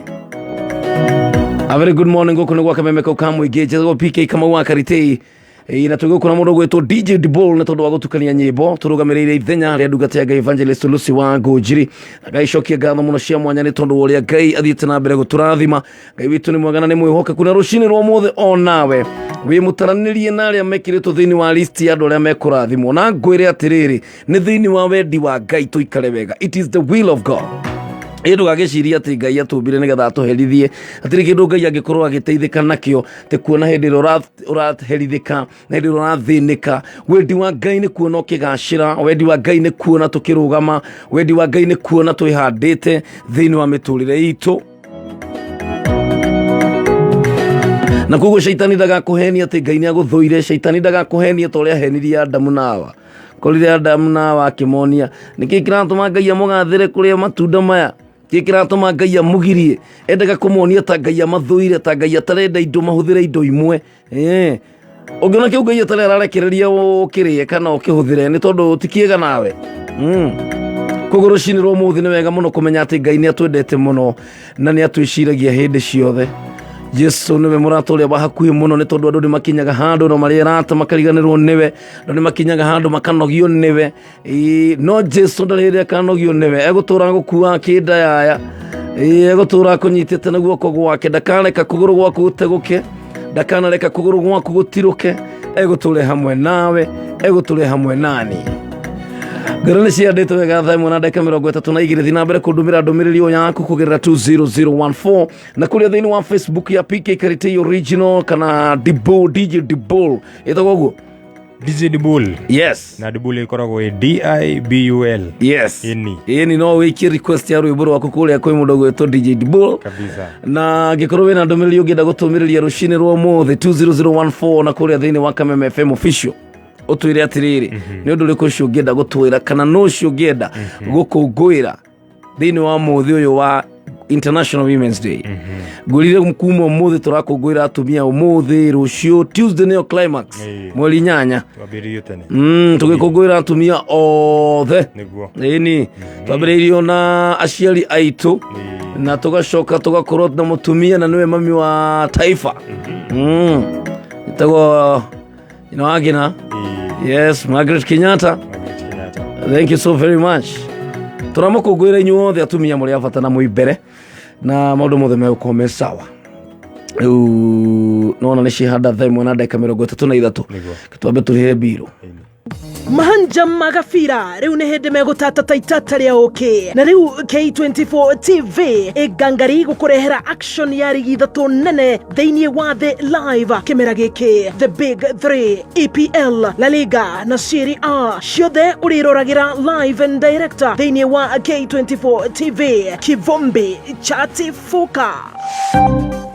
S2: A very good morning guku ni gwa Kameme kau ka muingi njethagwo PK kama wa Karitei. Na tugukuna mundu gwetwo DJ Dibull na tondu wa gutukania nyimbo turugamirire ithenya ria ndungata ya Ngai Evangelist Lucy wa Ngũnjiri. Ngai cokia ngatho muno cia mwanya ni tondu uria Ngai athiite na mbere guturathima. Ngai witu ni mwega na ni mwihoka kuna rucini rwa mothe onawe wi mutaranirie na aria mekiritwo thiini wa list ya andu aria mekurathimwo na ngwire atiriri ni thiini wa wendi wa Ngai tuikare wega. It is the will of God. Ĩndũ gagĩciria atĩ Ngai atũmbire nĩgetha atũherithie atĩrĩ kĩndũ Ngai angĩkorwo agĩteithĩka nakĩo te kuona hĩndĩ ĩrĩa ũraherithĩka na hĩndĩ ĩrĩa ũrathĩnĩka. Wendi wa Ngai nĩ kuona ũkĩgacĩra, wendi wa Ngai nĩ kuona tũkĩrũgama, wendi wa Ngai nĩ kuona twĩhandĩte thĩinĩ wa mĩtũrĩre itũ. Na koguo shaitani ndagakũhenia atĩ Ngai nĩagũthũire, shaitani ndagakũhenia ta ũrĩa ahenirie Adamu na Hawa. Korire Adamu na Hawa akĩmonia nĩkĩ kĩratũma Ngai amũgathĩre kũrĩa matunda maya, kĩ kĩratũma Ngai amũgirie, endaga kũmonia ta Ngai amathũire, ta Ngai atarenda indo mahũthĩre indo imwe. Ũngĩona kĩu Ngai atarĩ ararekereria ũkĩrĩe kana ũkĩhũthĩre nĩ tondũ ti kĩega nawe. Koguo rũcinĩ rwa ũmũthĩ nĩ wega mũno kũmenya atĩ Ngai nĩatwendete mũno na nĩatwĩciragia hĩndĩ ciothe. Jesu niwe mũrata ũrĩa wa hakuhĩ mũno nĩ tondũ andũ nĩmakinyaga handũ no marĩ arata makariganĩrwo nĩwe, andũ nĩmakinyaga handũ makanogio nĩwe. No Jesu ndarĩ hĩndĩ akanogio nĩwe, egũtũra gũkua kĩnda yaya, egũtũra kũnyitĩte na guoko gwake, ndakareka kũgũrũ gwaku gũtegũke, ndakanareka kũgũrũ gwaku gũtirũke, egũtũre hamwe nawe, egũtũre hamwe nani. Ngoro nĩ ciandĩtwo wega thaa ĩmwe na ndagĩka 32 thiĩ na mbere kũndũmĩra ndũmĩrĩri o yaku kũgerera 20014 na kũrĩa thĩinĩ wa Facebook ya PK Karitei Original kana Dibull, DJ Dibull ĩtagwo ũguo
S3: DJ Dibull.
S2: Yes.
S3: Na Dibull ĩkoragwo DIBUL.
S2: Yes. Ĩni no wĩkie request ya rwĩmbo rwaku kũrĩa kwĩ mũndũ gwĩtwo DJ Dibull.
S3: Kabisa.
S2: Na angĩkorwo wĩna ndũmĩrĩri ũngĩenda gũtũmĩrĩria rũcinĩ rwa ũmũthĩ 20014 na kũrĩa thĩinĩ wa Kameme FM official utwire atiriri ni undu riko cio ngenda gutwira kana no cio ngenda gukungwira thiini wa muthi uyu wa International Women's Day. Ngurire mkumo umuthi turakungwira atumia umuthi rucio Tuesday neo climax mweri 8
S3: twambiririo tene
S2: tugikungwira atumia othe ni twambiririo na aciari aitu na tugacoka tugakorwo na mutumia na niwe mami wa taifa itago agina yes Margaret Kenyatta. Thank you so very much. Turamukungwira inyuothe atumia muri abata na muibere na maundu mothe megukome sawa. Nona ni shihada thaa 1:33 kitwambe turihe biro
S5: mahanja magafira riu ni hindi megutata taitata ria oke na riu K24 TV igangari gukurehera action ya rigi thatu nene theinie wa the live kimera giki the big 3 EPL La Liga na Serie A ciothe uriroragira live and director theinie wa K24 TV kivombi chati fuka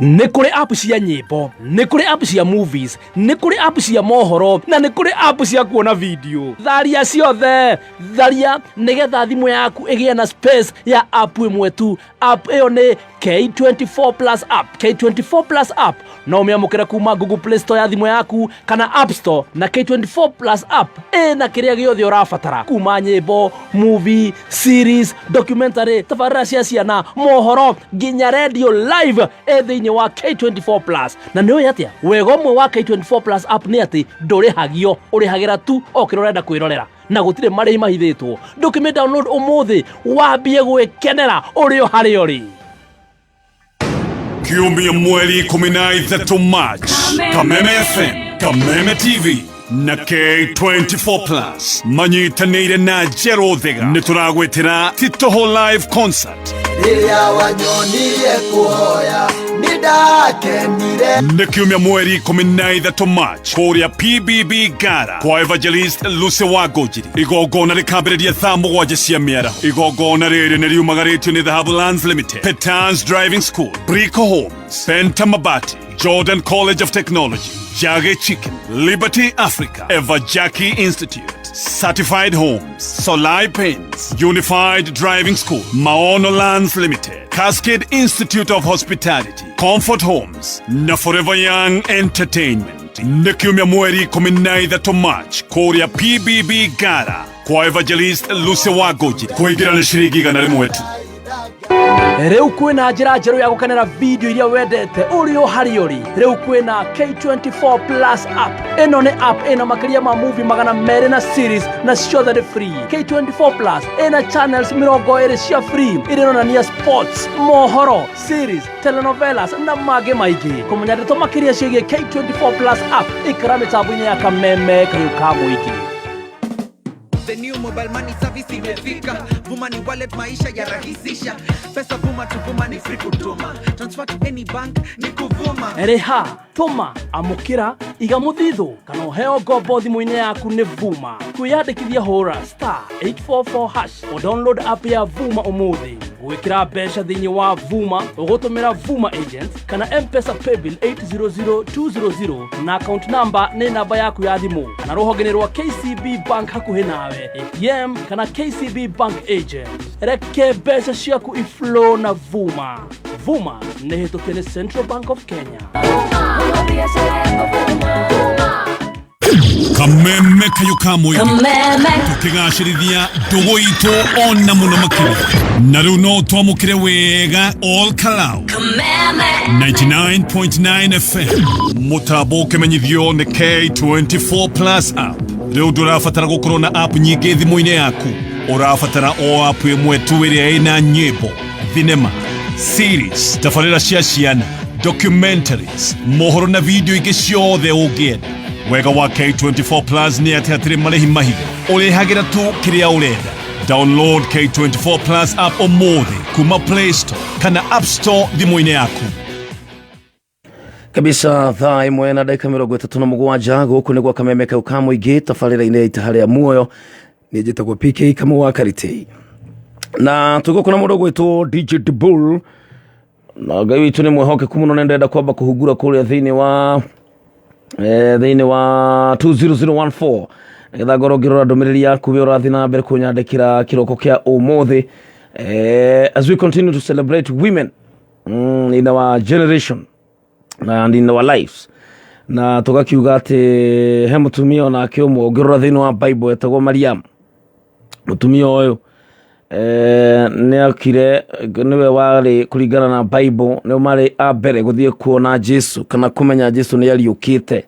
S6: nä kå rä app cia nyimbo nä kå rä app cia movies nä kå rä app cia mohoro na nä kå rä app cia kuona video tharia ciothe tharia nigetha thimu yaku ĩgĩe na space ya app ĩmwe tu app ĩyo nĩ K24 Plus app K24 Plus app no ũmĩamũkĩre kuma Google Play Store ya thimu yaku kana App Store na K24 Plus app ĩna kĩrĩa gĩothe ũrabatara kuma nyimbo movie series documentary tabarĩra cia ciana mohoro nginya radio live thĩinĩ wa K24 Plus na nĩũĩ atĩa wega ũmwe wa K24 Plus app nĩ atĩ ndũrĩhagio ũrĩhagĩra tu o kĩrĩa ũrenda kwĩrorera na gũtirĩ marĩhi mahithĩtwo ndũkĩmĩ download ũmũthĩ wambie gwĩkenera ũrĩ o harĩa ũrĩ
S8: Kiumia mweri 13 March Kameme FM Kameme TV na K24 Plus manyitanĩire na Jero Thega nĩtũragwĩtĩra Itaha live concert
S4: Iria wanyonirie kuhoya nidakenire
S8: nĩ kiumia mweri 13 March kũrĩa PBB Gara kwa Evangelist Lucy Wangũnjiri igongona rĩkambĩrĩria thaa 7 cia mĩaraho igongona rĩrĩ nĩ riumagarĩtio nĩ Dhahabu Lands Limited Petans Driving School Brico Homes Penta Mabati Jordan College of Technology Jage Chicken Liberty Africa Eva Jackie Institute Certified Homes Solai Paints Unified Driving School Maono Lands Limited Cascade Institute of Hospitality Comfort Homes na Forever Young Entertainment Nikiumia mweri 13 March kũrĩa PBB Gara kwa Evangelist Lucy Wangũnjiri kũingĩra nĩ ciringi 100 tu
S6: Rĩu kwĩna njĩra njerũ ya gũkenera video iria wendete ũrĩ o harĩa ũrĩ rĩu kwĩna K24 Plus app ĩno nĩ app ĩna makĩria ma movie 200 na series na ciothe nĩ free K24 Plus ĩna channels 20 cia free ironania sports mohoro series telenovelas na mangĩ maingĩ kũmenya ndeto makĩria ciĩgiĩ K24 Plus app ikara mĩtambo-inĩ ya Kameme kayũ ka mũingĩ
S7: The new mobile money service imefika. Vuma ni wallet, maisha ya rahisisha. Pesa Vuma tu Vuma ni free kutuma. Transfer to any bank ni kuvuma.
S6: Ereha, tuma, amukira, iga muthithu. Kana uheo ngombo thimu-inĩ yaku nĩ Vuma. Kwĩyandĩkithia hũra *844# o download app ya Vuma ũmũthĩ. Gwĩkĩra mbeca thĩinĩ wa Vuma, ũgũtũmĩra Vuma agent kana M-Pesa Paybill 800200 na account number nĩ namba yaku ya thimũ. Kana rũhonge rwa KCB Bank hakuhĩ nawe. ATM kana KCB Bank agent. Reke mbeca ciaku iflow na Vuma. Vuma nĩ hĩtũkio nĩ Central Bank of Kenya.
S8: Kameme kayũ ka mũingĩ tũkĩgacĩrithia ndũgũ itũ ona mũno makĩria na rĩu no twamũkĩre wega all kalau 99.9 FM mũtambo ũkĩmenyithio nĩ K24 Plus app rĩu ndũrabatara gũkorwo na app nyingĩ thimũ-inĩ yaku ũrabatara o app ĩmwe tu ĩrĩa ĩna nyĩmbo thinema series tabarĩra cia ciana documentaries mohoro na video ingĩ ciothe ũngĩenda wega wa K24 Plus nĩ atĩ hatirĩ marĩhi mahiga ũrĩhagĩra tu kĩrĩa ũrenda download K24 Plus app ũmũthĩ kuma Play Store kana App Store thimũ-inĩ yaku
S2: kabisa thaa 1:37 gũkũ nĩ gwa Kameme kayũ ka mũingĩ tabarĩra-inĩ ya Itaha Ria Muoyo nĩ njĩtagwo PK Kamau wa Karitei na tũgũkũ na mũndũ gwĩtwo DJ Bull na Ngai witũ nĩ mwĩhokeku mũno nĩndenda kwamba kũhungura kũrĩa thĩinĩ wa 20014 nĩgetha ngorwo ngĩrora ndũmĩrĩri yaku we ũrathiĩ na mbere kũnyandĩkĩra kĩroko kĩa ũmũthĩ as we continue to celebrate women in our generation and in our lives. Na tugakiuga ati he mutumia ona akiumwo ngirora thiini wa Bible etagwo Mariam. Mutumia uyu ne akire niwe wari kuringana na Bible ne mari abere guthie kuona Jesu kana kumenya Jesu ni ariukite.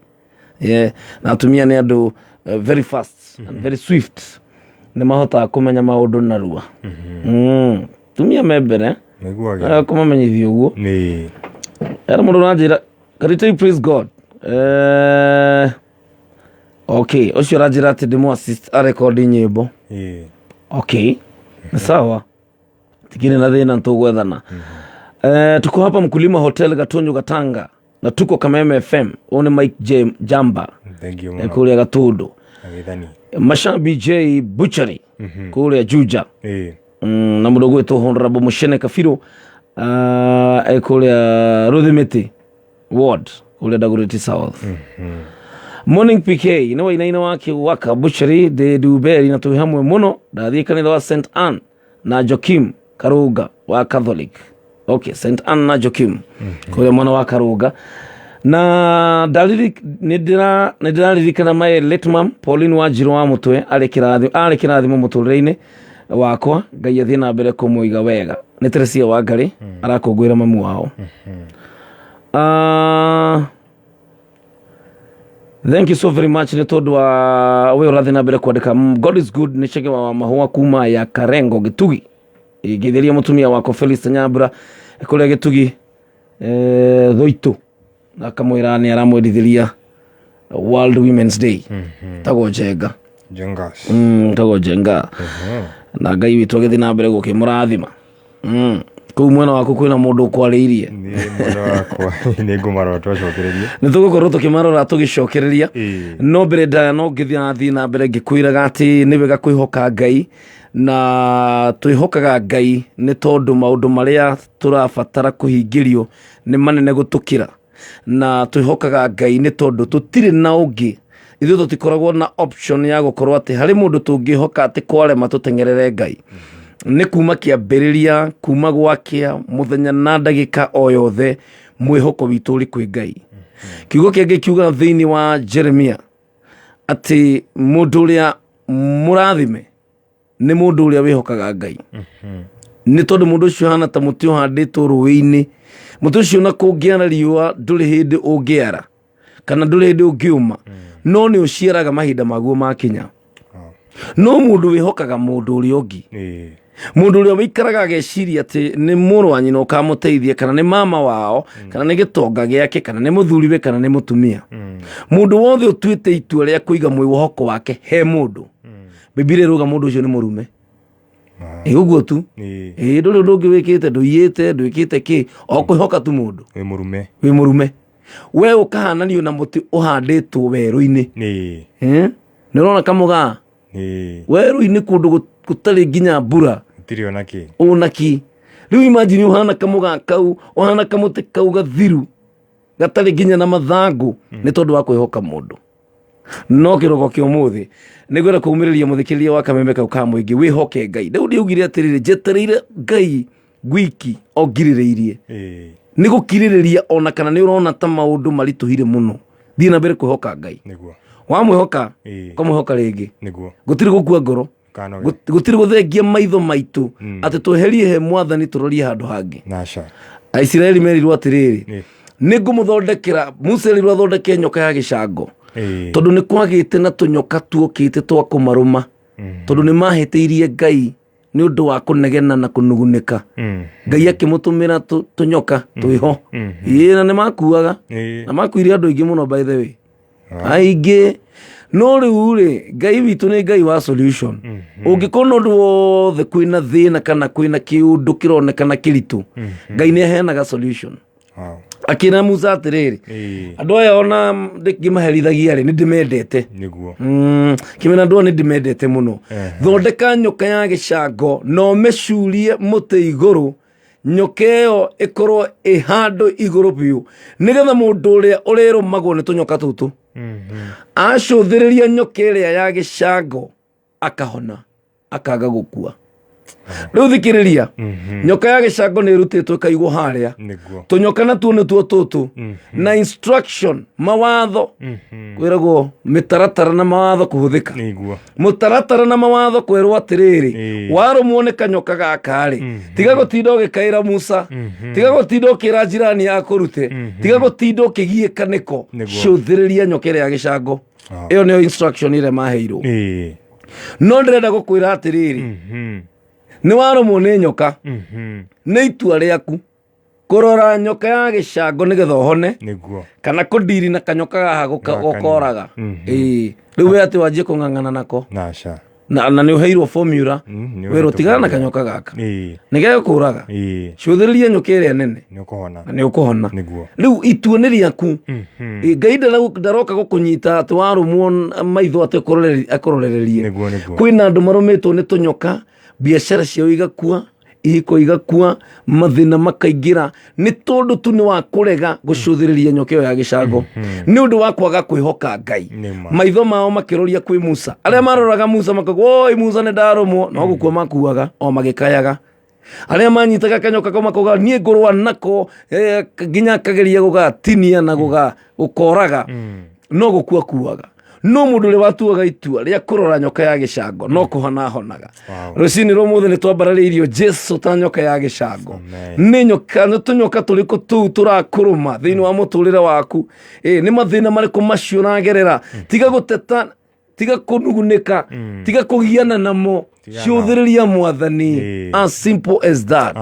S2: Na atumia ni andu very fast and very swift. Ne mahota kumenya maundu narua. Tumia mebere
S3: niguaga
S2: kumamenyithio uguo
S3: ni
S2: era mundu ranjira Karitei, praise God. Okay, ucio ranjira ati ndimu assist a record nyimbo. Okay, sawa, tikire na thina ntugwethana. Tuko hapa Mkulima Hotel Gatonyo Gatanga na tuko Kameme FM. One Mike Jamba kule Gatundu, Mashambi J Butchery kule Juja, na mudogo wetu Honorable Mushene Kafiro kule Rudhimiti Ward kule Dagoretti South. Morning PK ina wake waka Butchery de Duberi na tuhamwe muno ndathie kanitha wa St Anne na Joakim Karuga wa Catholic. Okay, St Anne na Joakim kule mwana wa Karuga. Na dalili nidiraririkana my late mom Pauline Wanjiru wa mutwe ari kirathi muturire-ini wakwa Ngai athie na mbere kumuiga wega. Ni Teresia wa Ngari arakungwira mamu wao. Thank you so very much. Ni tondu wa we urathi na mbere kwandika God is good. Ni cheke wa mahua kuma ya Karengo Gitugi igitheria mutumia wako Felix Nyambura kule Gitugi Thoito akamwira ni aramwendithiria World Women's Day tago jenga tago jenga na Ngai witu agithi na mbere gukimurathima kuu mwena waku kwina mundu kwariirie
S3: ni mwena wakwa ni ngumaro twacokereria
S2: ni tugukorwo tukimarora tugicokereria no mbere no ngithia na mbere ngikwiraga ati ni wega kwihoka Ngai na twihokaga Ngai ni tondu maundu maria turabatara kuhingirio ni manene gutukira na twihokaga Ngai ni tondu tutire na ungi ithu tutikoragwo na option ya gukorwo ati hari mundu tungihoka ati kware matutengerere Ngai ni kuma kiambiriria kuma gwakia muthenya na ndagika o yothe mwihoko witu uri kwi Ngai. Kiugo kienge kiuga thiini wa Jeremia ati mundu uria murathime ni mundu uria wihokaga Ngai. Ni tondu mundu ucio hana ta muti uhanditwo ruwi-ini, muti ucio na kungiara riua nduri hindi ungiara kana nduri hindi ungiuma no ni uciaraga mahinda maguo makinya. No mundu wihokaga mundu uria ungi mundu uria wikaraga ageciria ati ni muru wa nyina ukamuteithia kana ni mama wao kana ni gitonga giake kana ni muthuriwe kana ni mutumia. Mundu wothe utuite itua ria kuiga mwihoko wake he mundu Biblia iruga mundu ucio ni murume. Uguo tu nduri ndungi wikite nduiyite ndwikite ki o kwihoka tu mundu wi murume we ukahananio na muti uhanditwo weru-ini ni urona kamuga weru-ini kundu gutari nginya mbura
S3: gutiri
S2: onaki riu imagine uhana kamuga kau uhana kamuti kau gathiru gatari nginya na mathangu ni tondu wa kwihoka mundu. No kiroko ki umuthi nigwira kuumiriria muthikiriria wa Kameme kau ka muingi wihoke Ngai. Daudi augire atiriri jetereire Ngai gwiki ogiririirie ni gukiririria ona kana ni urona ta maundu marituhire muno thii na mbere kwihoka Ngai niguo wa mwihoka kumwihoka ringi niguo gutiri gukua ngoro gutiri guthengia maitho maitu ati tweherie he mwathani turorie handu hangi nasha. Aisiraeli merirwo atiriri ni ngumuthondekera Musa erirwo athondeke nyoka ya gicango tondu ni kwagite na tunyoka tuokite twa kumaruma tondu ni mahiteirie Ngai ni undu wa kunegena na kunugunika. Ngai akimutumira tunyoka twiho na ni makuaga na makuirie andu aingi muno by the way aingi. No riu ri Ngai witu ni Ngai wa solution. Ungikona undu wothe kwina thina kana kwina kiundu kironekana kiritu Ngai ni aheanaga solution. Akina Musa atiriri andu aya ona ndikimaherithagia ri ni ndimendete niguo kimena andu ni ndimendete muno. Thondeka nyoka ya gicango no mecurie muti iguru nyoka iyo ikorwo ihandu iguru biu nigetha mundu uria urirumagwo ni tunyoka tutu acuthiriria nyoka iria ya gicango akahona akaga gukua Riu thikiriria nyoka ya gicango ni rutitwe kaigwo haria tunyoka natuo nituo tutu na instruction mawatho kwiragwo mitaratara na mawatho kuhuthika mutaratara na mawatho kwirwo atiriri warumwo ni kanyoka gaka ri tiga gutinda ugikaira Musa tiga gutinda ukira jirani yakurute tiga gutinda ukigiika niko cuthiriria nyoka ya gicango iyo ni instruction ire maheirwo no ndirenda gukwira atiriri ni warumwo ni nyoka ni itua riaku kurora nyoka ya gicango nigetha uhone kana kudiri na kanyoka gaha gukoraga riu we ati wanjie kung'ang'ana nako na ni uheirwo formula wero tigana na kanyoka gaka nigetha kuraga cuthiriria nyoka iria nene ni ukuhona riu itua ni riaku Ngai ndaroka gukunyita ati warumwo maitho ati akororererie kwina andu marumitwo ni tunyoka biashara ciao igakua ihiko igakua mathina makaingira ni tondu tu ni wa kurega gucuthiriria nyoka ya gicango ni undu wa kwaga kwihoka Ngai maitho mao makiroria kwi Musa aria maroraga Musa makagwo oi Musa ni ndarumwo no gukua makuaga o magikayaga aria manyitaga kanyoka ko makoga nie ngurwa nako nginya kageria gugatinia na gukoraga no gukua kuaga no mundu ri watuaga itua ria kurora nyoka ya gicango no kuhona honaga rucini rumuthe ni twambarariirio Jesu ta nyoka ya gicango ni nyoka no tunyoka turiko tu turakuruma thiini wa muturire waku ni mathina mariko macio nagerera tiga guteta tiga kunugunika tiga kugiana namo cuthiriria mwathani as simple as that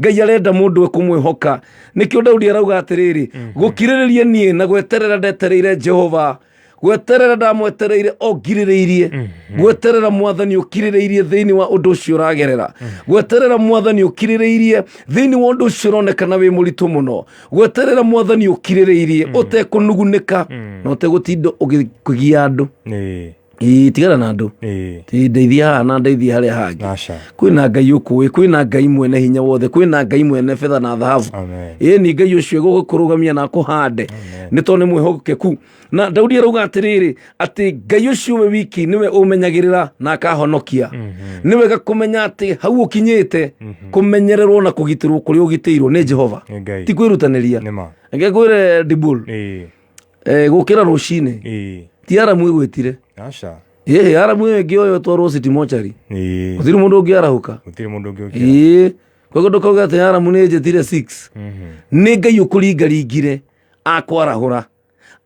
S2: Ngai arenda mundu ekumwihoka nikio Daudi arauga atiriri gukiririria nie na gweterera ndetereire Jehova gweterera ndamwetereire ogiririirie gweterera mwathani ukiririirie thiini wa undu ucio uragerera gweterera mwathani ukiririirie thiini wa undu ucio uronekana wi muritu muno gweterera mwathani ukiririirie utekunugunika na utegutinda ugigia andu tigana na andu ndeithia na ndeithia haria hangi kwina Ngai ukui kwina Ngai mwene hinya wothe kwina Ngai mwene fedha na dhahabu ni Ngai ucio gukurugamia na kuhande ni to ni mwihokeku na Daudi arauga atiriri ati Ngai ucio we wiki niwe umenyagirira na akahonokia niwe gakumenya ati hau ukinyite kumenyererwo na kugitirwo kuri ugitiirwo ni Jehova ti kwirutaniria ngegwire dibul gukira rucini ti aramu igwitire aramu ngioyo twarwo city mochari gutiri mundu ungiarahuka koguo ndukauga ati aramu ni njitire 6 ni Ngai ukuringaringire akwarahura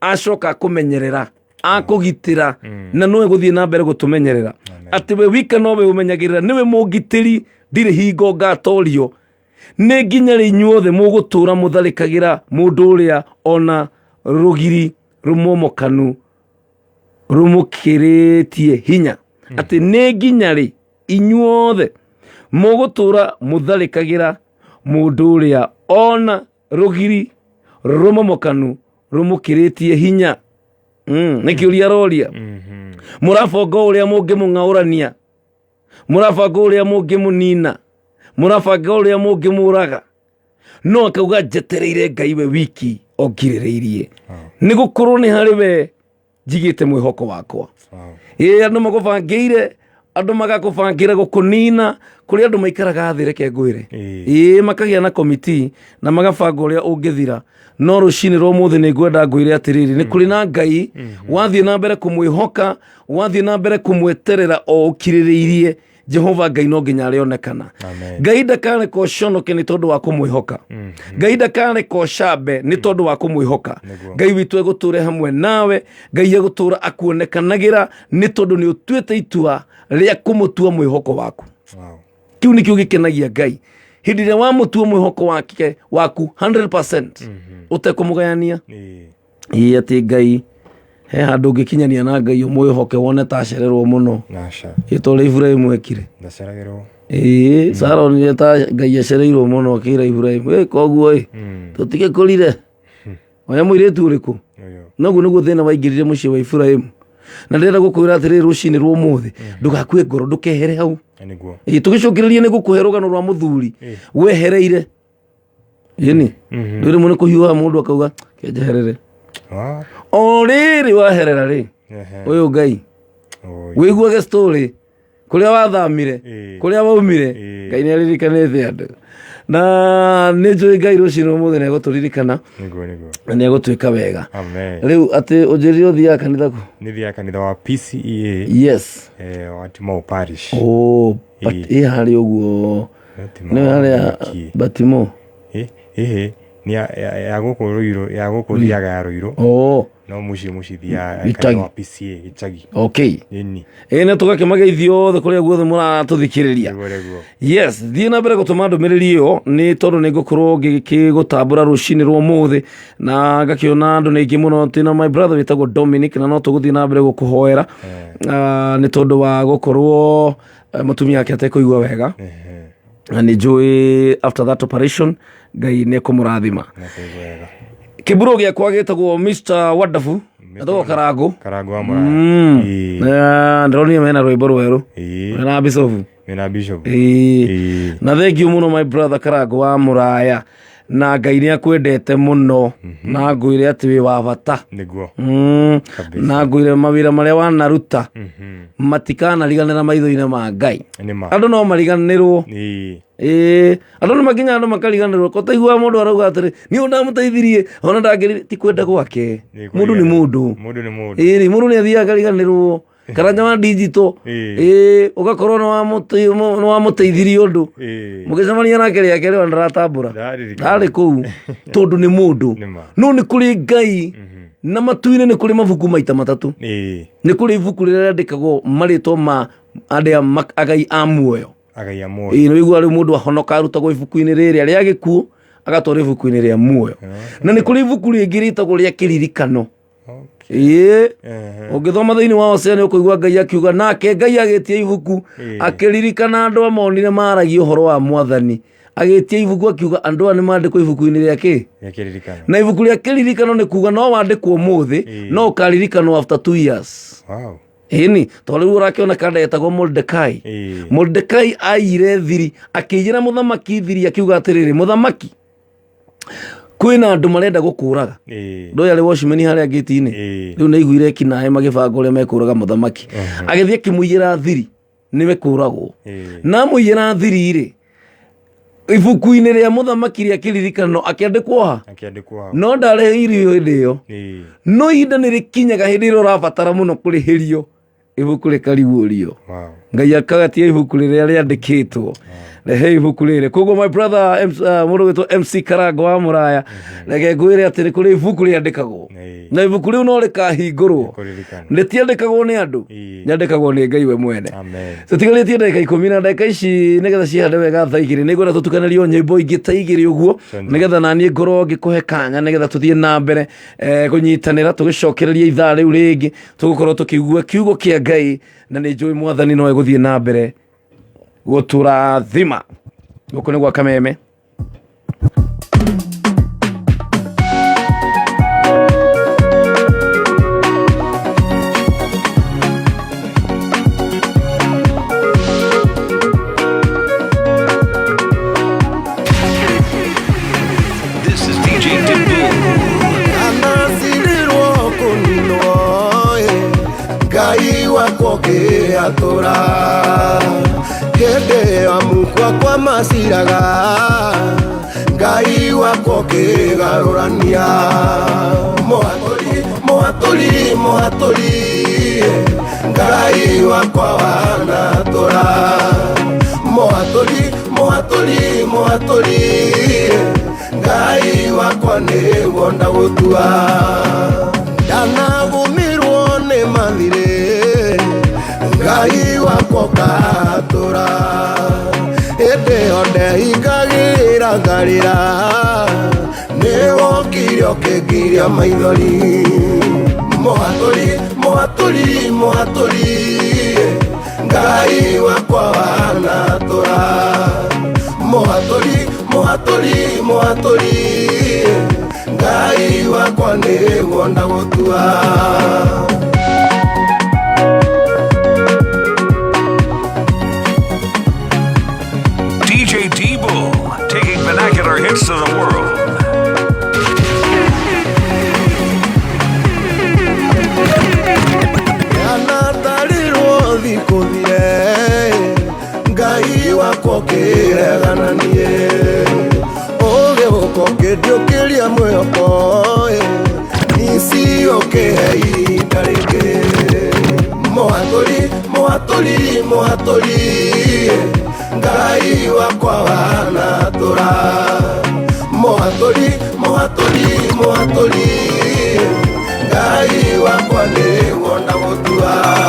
S2: acoka kumenyerera akugitira na noe guthie na mbere gutumenyerera ati we wika nowe umenyagirira niwe mugitiri ndiri hingo ngatorio ni nginya ri inyuothe mugutura mutharikagira mundu uria ona rugiri rumomokanu rumukiritie hinya ati ni nginya ri inyuothe mugutura mutharikagira mundu uria ona rugiri rumomokanu rumukiritie hinya nikiuria roria murabanga uria mungimung'aurania murabanga uria mungimunina murabanga uria mungimuraga no akauga njetereire Ngai we wiki ogiririirie ni gukorwo ni hari we njigite mwihoko wakwa andu magubangire andu magakubangira gukunina kuri andu maikaraga thire ke ngwire makagia na committee na magabanga uria ungithira no rucini rumuthe ni ngwenda ngwire atiriri ni kuri na Ngai wathie na mbere kumwihoka wathie na mbere kumweterera o ukiririirie Jehova Ngai no nginya arionekana Ngai ndakane ko conoke ni tondu wa kumwihoka Ngai ndakane ko cambe ni tondu wa kumwihoka Ngai witu eguture hamwe nawe Ngai egutura akuonekanagira ni tondu ni utuete itua ria kumutua mwihoko waku kiu ni kiu gikenagia Ngai hindi ria wa mutua mwihoko waku 100% utekumugayania ati Ngai he handu ungikinyania na Ngai umwihoke wone ta cererwo muno itore Ibrahimu ekire ndaceragirwo Sara ni ta Ngai acereirwo muno akira Ibrahimu koguo tutige kurire oya muiretu uriku noguo niguo thina waingirire mucii wa Ibrahimu na ndenda gukwira atiri rucini rwo muthe ndugakue ngoro ndukehere hau tugicukiririe ni gukuhe rugano rwa muthuri wehereire yini nduri muno kuhiwa mundu akauga kenjeherere o riri waherera ri uyu Ngai wiguage story kuria wathamire kuria waumire Ngai nĩ aririkanĩte andũ na nĩ njũĩ Ngai rũciinĩ ũmũthĩ nĩ egũtũririkana na nĩ egũtwĩka wega. Rĩu atĩ ũnjĩrire ũthiaga kanitha kũ?
S3: Nĩ thiaga kanitha wa PCEA
S2: yes
S3: wa Timau Parish.
S2: Ĩ harĩa ũguo nĩ harĩa Batimo
S3: ni ya gũkũ Ruiru ya gũkũ thiaga ya Ruiru no muciĩ thiaga kanitha wa PCA Gĩchagi.
S2: Nĩ tũgakĩmageithio othe kũrĩa guothe mũratũthikĩrĩria. Yes, thiĩ na mbere gũtũma ndũmĩrĩri ĩyo nĩ tondũ nĩ ngũkorwo ngĩgũtambũra rũcinĩ rwa ũmũthĩ na ngakĩona andũ nĩ aingĩ mũno tena my brother wĩtagwo Dominic na no tũgũthiĩ na mbere gũkũhoera nĩ tondũ wa gũkorwo mũtumia wake atekũigua wega na nĩ njũĩ after that operation Ngai nĩ kũmũrathima. Kĩburo gĩakwa gĩtagwo Mr. Wonderful Ndagwo Karangu
S3: wa Mũraya.
S2: Ndĩronire mena rwĩmbo rwerũ mena Bishop na thengiũ mũno my brother Karangu wa Mũraya na Ngai nĩ akwendete mũno na ngwĩre atĩ wĩ wa bata na ngwĩre mawĩra marĩa wanaruta matikanariganĩra maitho-inĩ ma Ngai. Andũ no mariganĩrwo andũ nĩ makinya andũ makariganĩrwo kũtaigua mũndũ arauga atĩrĩ niĩ ndamũteithirie ona ndangĩrĩ ti kwenda gwake. Mũndũ nĩ mũndũ mũndũ nĩ athiaga akariganĩrwo karanja wa digital ũgakorwo nĩ wamũteithirie ũndũ mũgĩcemania nake rĩake rĩo ndaratambũra ndarĩ kũu tondũ nĩ mũndũ no nĩ kũrĩ Ngai na matu-inĩ nĩ kũrĩ mabuku maita matatũ. Nĩ kũrĩ ibuku rĩrĩa rĩandĩkagwo marĩtwa ma agai a muoyo nĩ wĩigua rĩu mũndũ ahonoka arutagwo ibuku-inĩ rĩrĩa rĩa gĩkuũ agatwarwo ibuku-inĩ rĩa muoyo na nĩ kũrĩ ibuku rĩngĩ rĩtagwo rĩa kĩririkano. Ũngĩthoma thĩinĩ wa Hosea nĩ ũkũigua Ngai akiuga nake Ngai agĩtia ibuku akĩririkana andũ amonire maragia ũhoro wa Mwathani agĩtia ibuku akiuga andũ aya nĩ mandĩkwo ibuku-inĩ rĩa kĩ na ibuku rĩa kĩririkano nĩ kuga no wandĩkwo ũmũthĩ no ũkaririkanwo after 2 years. Ĩni tondũ rĩu ũrakĩona kanda yetagwo Mordekai. Mordekai aire thiri akĩigĩra mũthamaki thiri akiuga atĩrĩrĩ mũthamaki kwĩna andũ marenda gũkũraga ndoya rĩ watchman harĩa gate-inĩ rĩu nĩ aiguire kinaĩ magĩbanga ũrĩa mekũraga mũthamaki agĩthiĩ akĩmũigĩra thiri nĩwe kũragwo na mũigĩra thiri rĩ ibuku-inĩ rĩa mũthamaki rĩa kĩririkano akĩandĩkwo ha no ndarehirio hĩndĩ ĩyo no ihinda nĩ rĩkinyaga hĩndĩ ĩrĩa ũrabatara mũno kũrĩhĩrio ibuku rĩkarigũrio Ngai akagatia ibuku rĩrĩa rĩandĩkĩtwo rehe ibuku rĩrĩ. Koguo my brother mũndũ wĩtwo MC Karangu wa Mũraya reke ngwĩre atĩ nĩ kũrĩ ibuku rĩandĩkagwo na ibuku rĩu no rĩkahingũrwo rĩtiandĩkagwo nĩ andũ rĩandĩkagwo nĩ Ngai we mwene. Tũtigarĩtie ndagĩka 10 na ndagĩka ici nĩgetha cihande wega thaa igĩrĩ nĩngwenda tũtukanĩrio nyĩmbo ingĩ ta igĩrĩ ũguo nĩgetha naniĩ ngorwo ngĩkũhe kanya nĩgetha tũthiĩ na mbere kũnyitanĩra tũgĩcokereria ithaa rĩu rĩngĩ tũgũkorwo tũkĩigua kiugo kĩa Ngai na nĩ njũĩ Mwathani no egũthiĩ na mbere gũtũrathima. Gũkũ nĩ gwa Kameme.
S9: This is DJ Anasirirwo kunino Ngai wako kĩatũra hĩndĩ ya mukwa kwa maciraga Ngai wako kĩgarũrania mũhatũri Ngai wakwa wanatũra mũhatũri Ngai wakwa nĩguo ndagũtua ndanagũmirwo nĩ mathirĩ Ngai wakwa katũra hĩndĩ yothe hingagĩrĩra ngarĩra nĩwokire ũkĩngiria maithori mũhatũri Ngai wakwa wanatũra mũhatũri Ngai wakwa nĩguo ndagũtua. DJ D-Bull, taking vernacular hits to the world. Yanatarirwo thikũthire
S4: Mohatoli Ngai wakwa wanatura Mohatoli Ngai wakwa ni wona wotua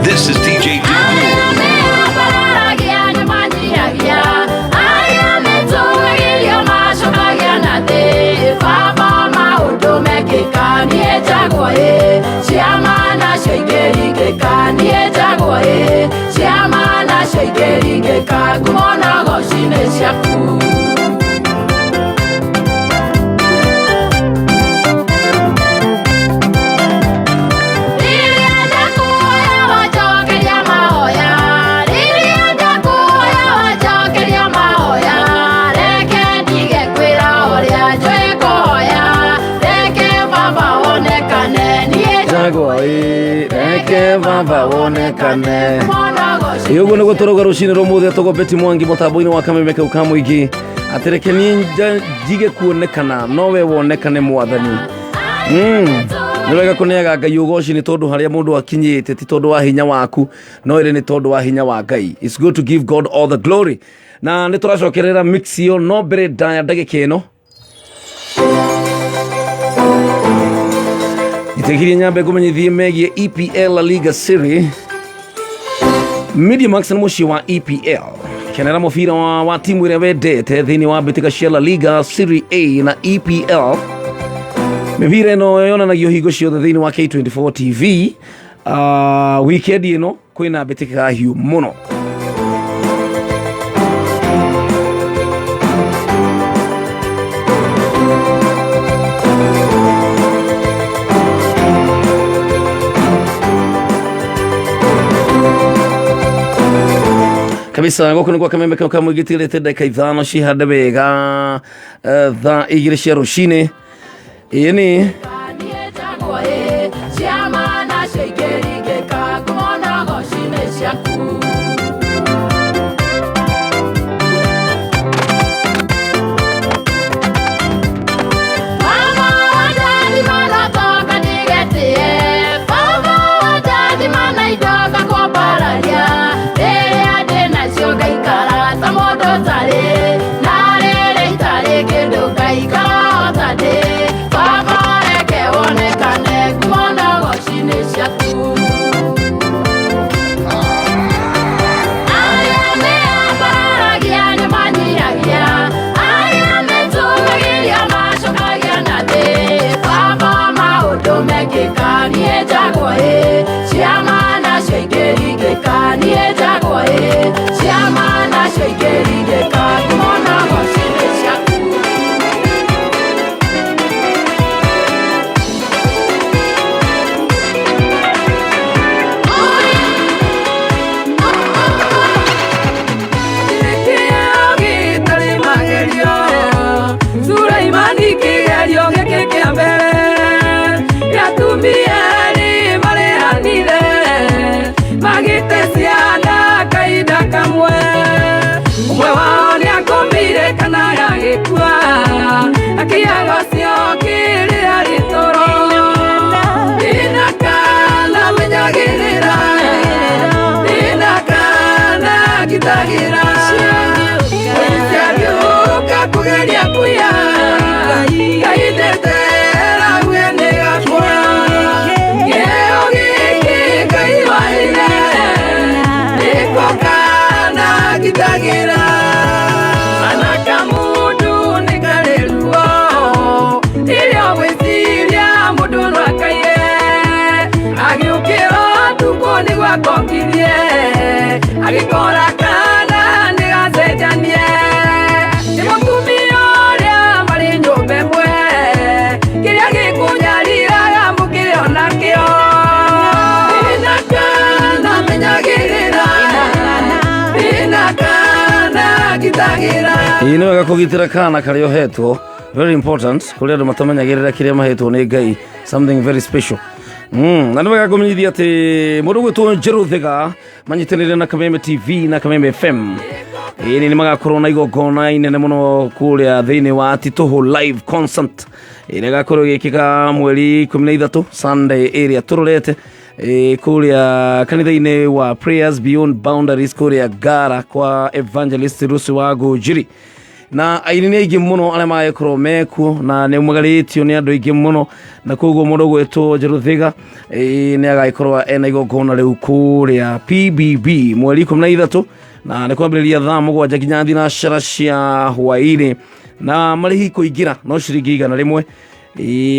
S9: This is DJ
S2: Baba wonekane Yogo niguo turoga rucini rumuthe tugo Beti Mwangi mutambo-ini wa Kameme kau ka muingi atireke ni njige kuonekana nowe wonekane mwathani ni wega kuneaga Ngai ugoci ni tondu haria mundu akinyite ti tondu wa hinya waku no ire ni tondu wa hinya wa Ngai. It's good to give God all the glory. Na ni turacokerera mix yo no mbere ndaya ndagika ino Itekirie nyambe kumenyithie megie EPL La Liga Serie Media Max na mushi wa EPL kenera mufira wa timu ire wendete thini wa bitika cia La Liga Serie A na EPL mivira ino yonanagio hingo ciothe thini wa K24 TV weekend ino kwina bitika hiu muno kabisa goko niko Kameme kau ka muigitirete ndagika ithano cihande wega thaa igiri cia rucini ini
S1: Baba
S2: Ino gakugitira kana kario hetwo very important kuri andu matamenyagirira kiria mahetwo ni Ngai something very special. Na nĩ wega kũmenyithia atĩ mũndũ gwĩtwo Njerũ Thĩga manyitanĩire na Kameme TV na Kameme FM nĩ magakorwo na igongona inene mũno kũrĩa thĩinĩ wa Itaha live concert ĩrĩa ĩgakorwo ĩgĩkĩka mweri 13 Sunday area tũrorete kũrĩa kanitha-inĩ wa Prayers Beyond Boundaries kũrĩa Ngara kwa Evangelist Luciwago Njiri. Na aini nĩ aingĩ mũno arĩa magĩkorwo mekuo na nĩ umagaritio nĩ andũ aingĩ mũno na koguo mũndũ gwĩtwo Njerũ Thĩga nĩ agagĩkorwo ena igongona rĩu kũrĩa PBB mweri 13 na nĩ kwambĩrĩria thaa 7 nginya thinacara cia hwaĩ-inĩ na marĩhi kũingĩra no ciringi 100.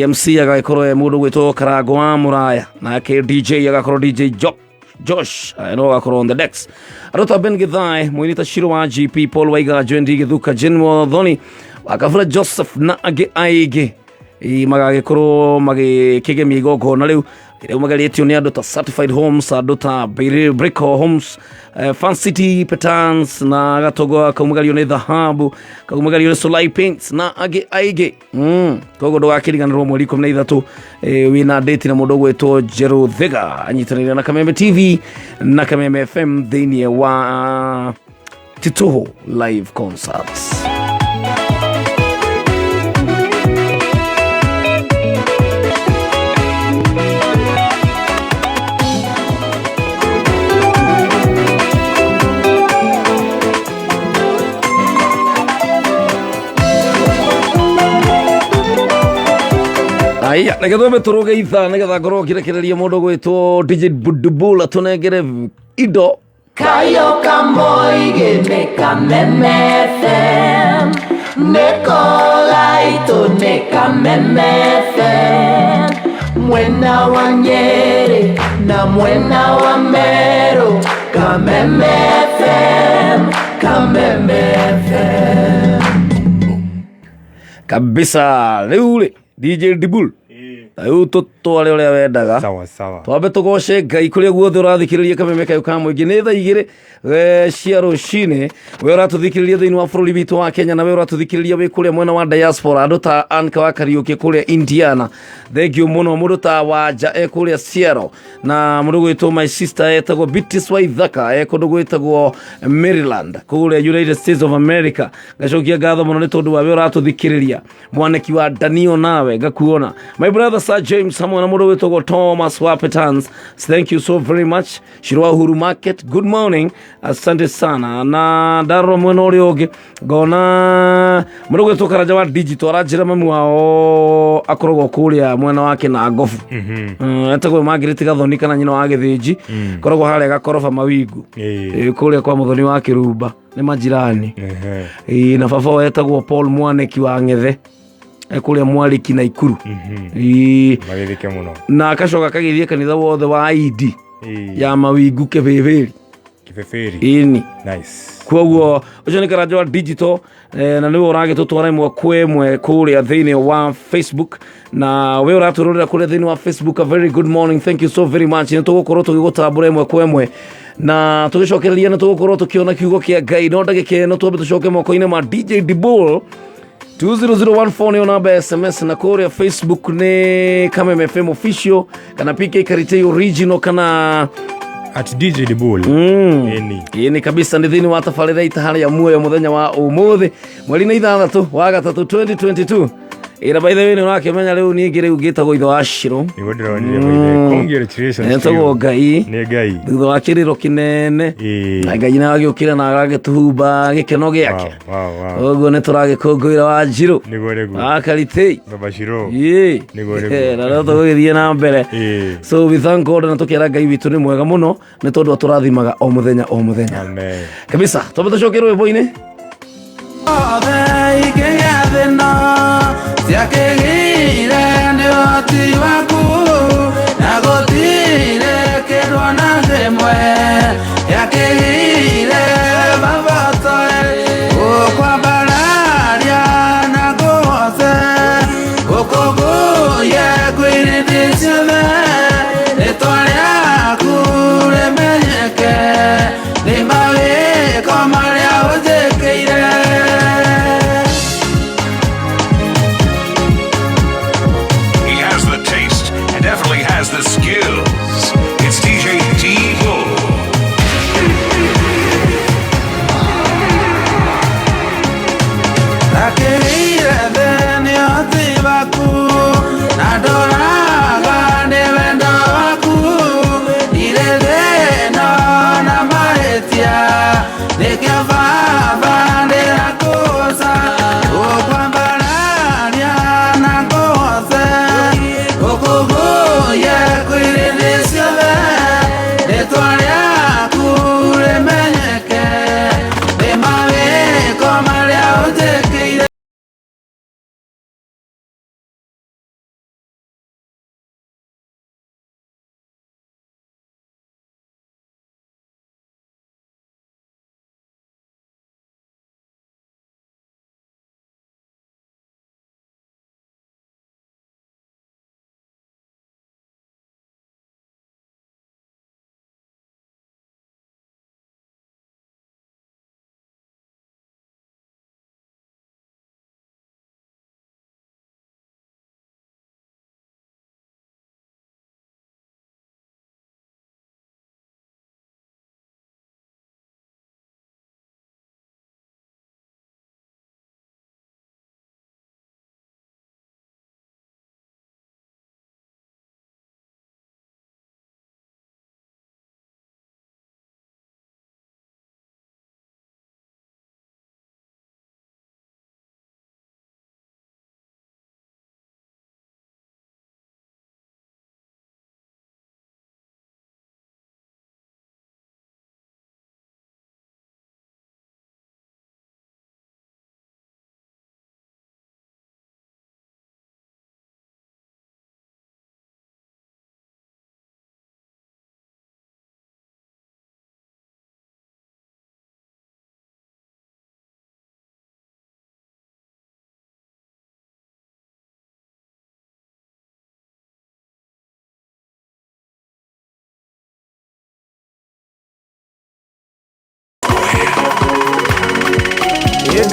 S2: MC agagĩkorwo mũndũ gwĩtwo Karango wa Mũraya nake DJ agakorwo DJ Josh no gakorwo on the decks. Arota Ben Githai Mwinita Shiro wa GP Paul Waiga Jwendi Githuka Jenmo Dhoni wakafura Joseph na aige magagĩkorwo magĩkĩgemia igongona rĩu ĩrĩa umagaritio nĩ andũ ta Certified Homes, andũ ta Brick Homes, Fan City Patterns na gatogo kaumagario nĩ Dhahabu, kaumagario nĩ Solai Paints na aige. Koguo ndũgakĩriganĩrwo mweri 13 wĩna date na mũndũ gwĩtwo Njerũ Thĩga anyitanĩire na Kameme TV na Kameme FM thĩinĩ wa Itaha live concerts. Aya, negetho turuge itha negetha ngorwo kirekereria mundu gwitwo DJ Budubula tunengere indo
S1: Kayo kamoige ne Kameme FM Neko gaito ne Kameme FM Mwena wa Nyeri na mwena wa Meru Kameme FM Kameme FM
S2: kabisa leule DJ Dibul ayu tutware uria wendaga
S3: sawa sawa
S2: twambe tugoce Ngai kuria guothe urathikiriria Kameme kayo ka muingi ni thaa 2 cia rucini we uratuthikiriria thiini wa bururi witu wa Kenya na we uratuthikiriria wi kuria mwena wa diaspora andu ta Anka wa Kariuki kuria Indiana thengio muno mundu ta Wanja kuria Seattle na mundu gwitwo my sister etagwo Bitis wa Ithaka kundu gwitagwo Maryland kuria United States of America gacokia ngatho muno ni tondu wa we uratuthikiriria mwaneki wa Danio nawe ngakuona my brother Sir James hamwe na mundu gwitagwo Thomas Wapetans thank you so very much Shirwa Huru Market good morning asante sana na ndaro mwena uri ungi ngona mundu gwitwo Karanja wa digital aranjira mamu wao akorogwo kuria mwena wake na ngofu etagwo Margaret Gathoni kana nyina wa Githĩnji korogwo haria gakorofa Mawingu kuria kwa muthoni wa Kirumba ni majirani na baba wetagwo Paul Mwaneki wa Ng'ethe kuria Mwariki na Ikuru
S3: magithike muno
S2: na akacoka kagithie kanitha wothe wa ID ya Mawingu Kibeberi ini
S3: nice
S2: koguo ucio ni Karanja wa digital na niwe uragitutwara imwe kwemwe kuria thiini wa Facebook na we uratururira kuria thiini wa Facebook a very good morning thank you so very much ni tugukorwo tugigutambura imwe kwemwe na tugicokereria na tugukorwo tukiona kiugo kia Ngai no ndagike ino twambe tucoke moko-ini ma DJ Dibul 20014 ni namba SMS na kuria Facebook ni Kameme FM official kana PK Karitei original kana
S3: at DJ Dibul
S2: ini kabisa ni thini wa tafarira Itaha Ria Muoyo muthenya wa umuthi mweri 6 wa gatatu 2022 ira by the way ni urakimenya riu ni ngire ugitagwo itho wa Shiro
S3: ni wondironire congratulations
S2: netago Ngai
S3: ni Ngai
S2: thutha wa kiriro kinene na Ngai na agiukira na agagituhumba gikeno giake oguo ni turagikungwira wa Njiro
S3: nigo regu
S2: Karitei
S3: baba Shiro
S2: nigo regu na ndo tugithie na mbere so we thank God na tukira Ngai witu ni mwega muno ni tondu aturathimaga o muthenya
S3: amen
S2: kabisa tobe tucokerwe boine
S1: Siakegire ndio ti waku na gotire kedwa na zemwe yakegire baba toe kwa bararia na gose okogo ya kwini diseme etoria kure menyeke ni mawe kama ya ojekeire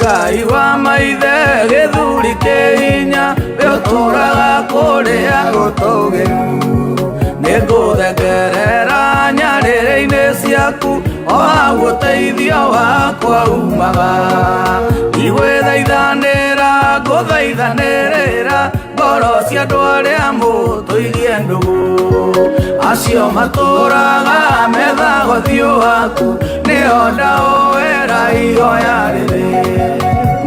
S2: Ngai wa maithe gĩthuri kĩhinya gĩtũraga kũrĩa gũtũgĩru nĩngũthekerera nyarĩrĩ-inĩ ciaku o hau ũteithio wakwa umaga igwĩthaithanĩra ngũthaithanĩrĩra ngoro cia andũ arĩa mũtũirie ndũgũ acio matũraga metha gũthiũ waku nĩo ndaũwĩra ihoya rĩrĩ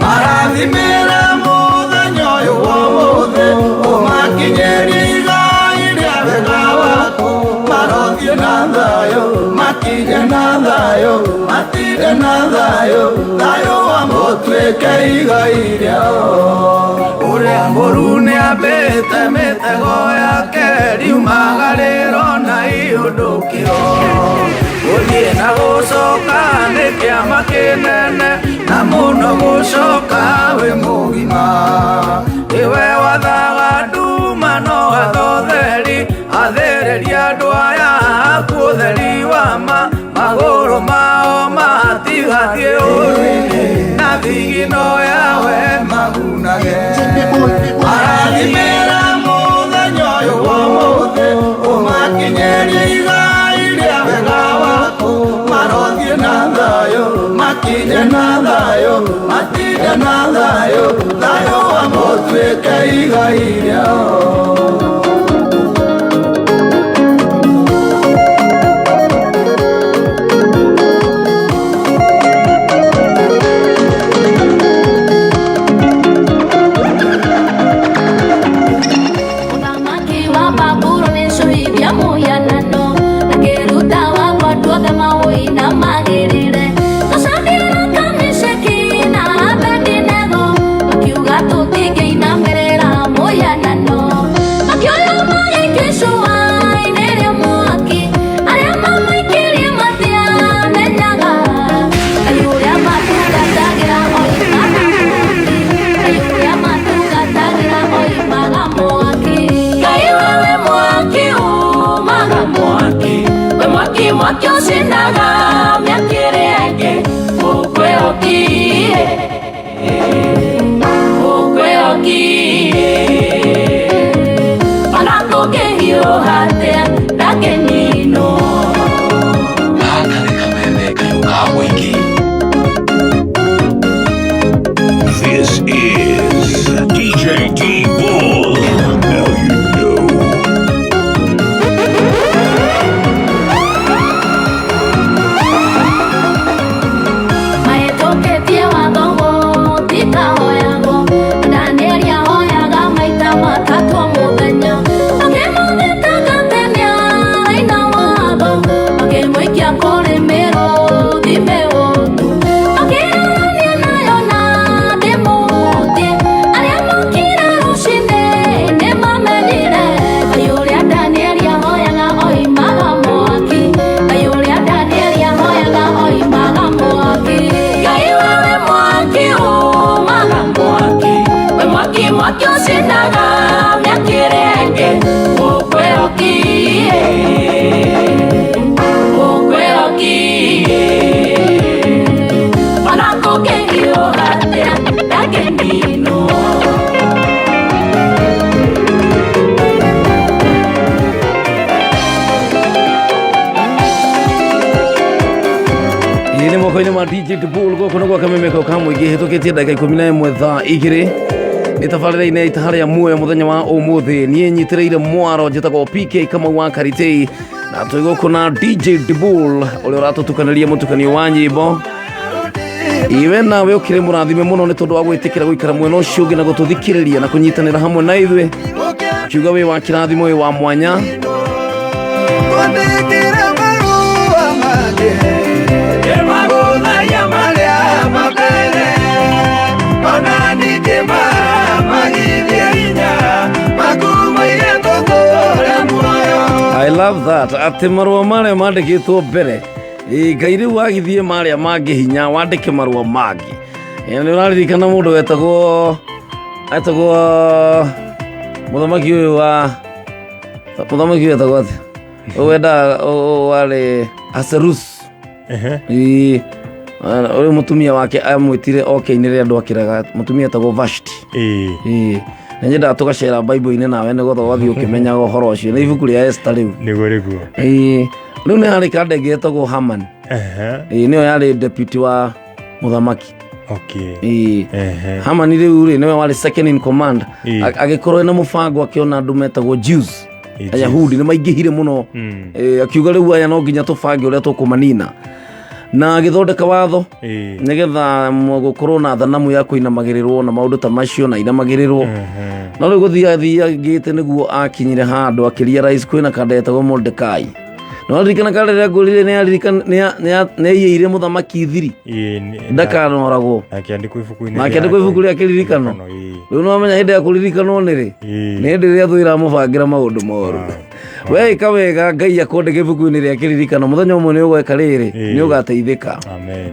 S2: marathimĩra mũthenya ũyũ wa ũmũthĩ ũmakinyĩrie igai rĩa wega waku marothiĩ na thayũ makinye na thayũ matige na thayũ thayũ wa mũtuĩke igai rĩao ũrĩa mũru nĩambĩte mĩtego yake riumagarĩro na ihũndũkĩro gũthiĩ na gũcoka nĩ kĩama kĩnene na mũno gũcoka wĩ mũgima iwe wathaga nduma no gathotheri athĩrĩria andũ aya aku ũtheri wa magũrũ mao matigathiĩ ũru-inĩ na thigino yawe magunage arathimĩra mũthenya ũyũ wa ũmũthĩ ũmakinyĩrie igai rĩa wega waku marothiĩ na thayũ makinye na thayũ matige na thayũ thayũ wa mũtuĩke igai rĩao
S9: This is DJ D-Bull. Now you know.
S2: moko-inĩ ma DJ D-Bull gũkũ nĩgwo Kameme kau ka mũingĩ hĩtũkĩtie ndagĩka 11 thaa 2 nĩ tabarĩra-inĩ Itaha Ria Muoyo mũthenya wa ũmũthĩ niĩ nyitĩrĩire mwaro njĩtagwo PK Kamau wa Karitei na tũĩ gũkũ na DJ D-Bull ũrĩa ũratũtukanĩria mũtukanio wa nyĩmbo iwe nawe ũkĩrĩ mũrathime mũno nĩ tondũ wa gwĩtĩkĩra gũikara mwena ũcio ũngĩ na gũtũthikĩrĩria na kũnyitanĩra hamwe na ithuĩ kiuga wĩ wa kĩrathimo wĩ wa mwanya I love that. Atĩ marũa marĩa mandĩkĩtwo mbere Ngai rĩu wagithie marĩa mangĩ hinya wandĩke marũa mangĩ nĩ ũraririkana mũndũ wetagwo mũthamaki ũyũ wetagwo atĩ wenda warĩ Aserus uri mutumia wake amwitire okay-inĩ rĩa andũ akĩraga mutumia etagwo Vashti. Na nyenda tugacera Bible-inĩ nawe nĩguo tũgathiĩ ũkĩmenyaga ũhoro ũcio. Nĩ ibuku rĩa Esther rĩu.
S3: Nĩguo rĩguo.
S2: Rĩu nĩ harĩ kandege etagwo Haman. Nĩyo yarĩ deputy wa mũthamaki. Haman rĩu rĩ nĩwe warĩ second in command. Agĩkorwo na mũbango akĩona andũ metagwo Jews. Ayahudi nĩ maingĩhire mũno. Akiuga rĩu aya no nginya tũbange ũrĩa tũkũmanina. Na agĩthondeka watho nĩgetha gũkorwo na thanamu ya kũinamagĩrĩrwo na maũndũ ta macio na inamagĩrĩrwo. No rĩu gũthiathigĩte nĩguo akinyire handũ akĩria rais kwĩna kanda etagwo Mordekai. No ririkana kanda rĩrĩa ngũrire nĩaiyĩire mũthamaki thiri ndakanoragwo akĩandĩkwo ibuku rĩa kĩririkano. Rĩu no amenya hĩndĩ ya kũririkanwo nĩrĩ nĩ hĩndĩ ĩrĩa thũ iramũbangĩra maũndũ moru. We ĩka wega Ngai akwandĩka ibuku-inĩ rĩa kĩririkano, mũthenya ũmwe nĩ ũgwĩka rĩrĩ nĩ ũgateithĩka.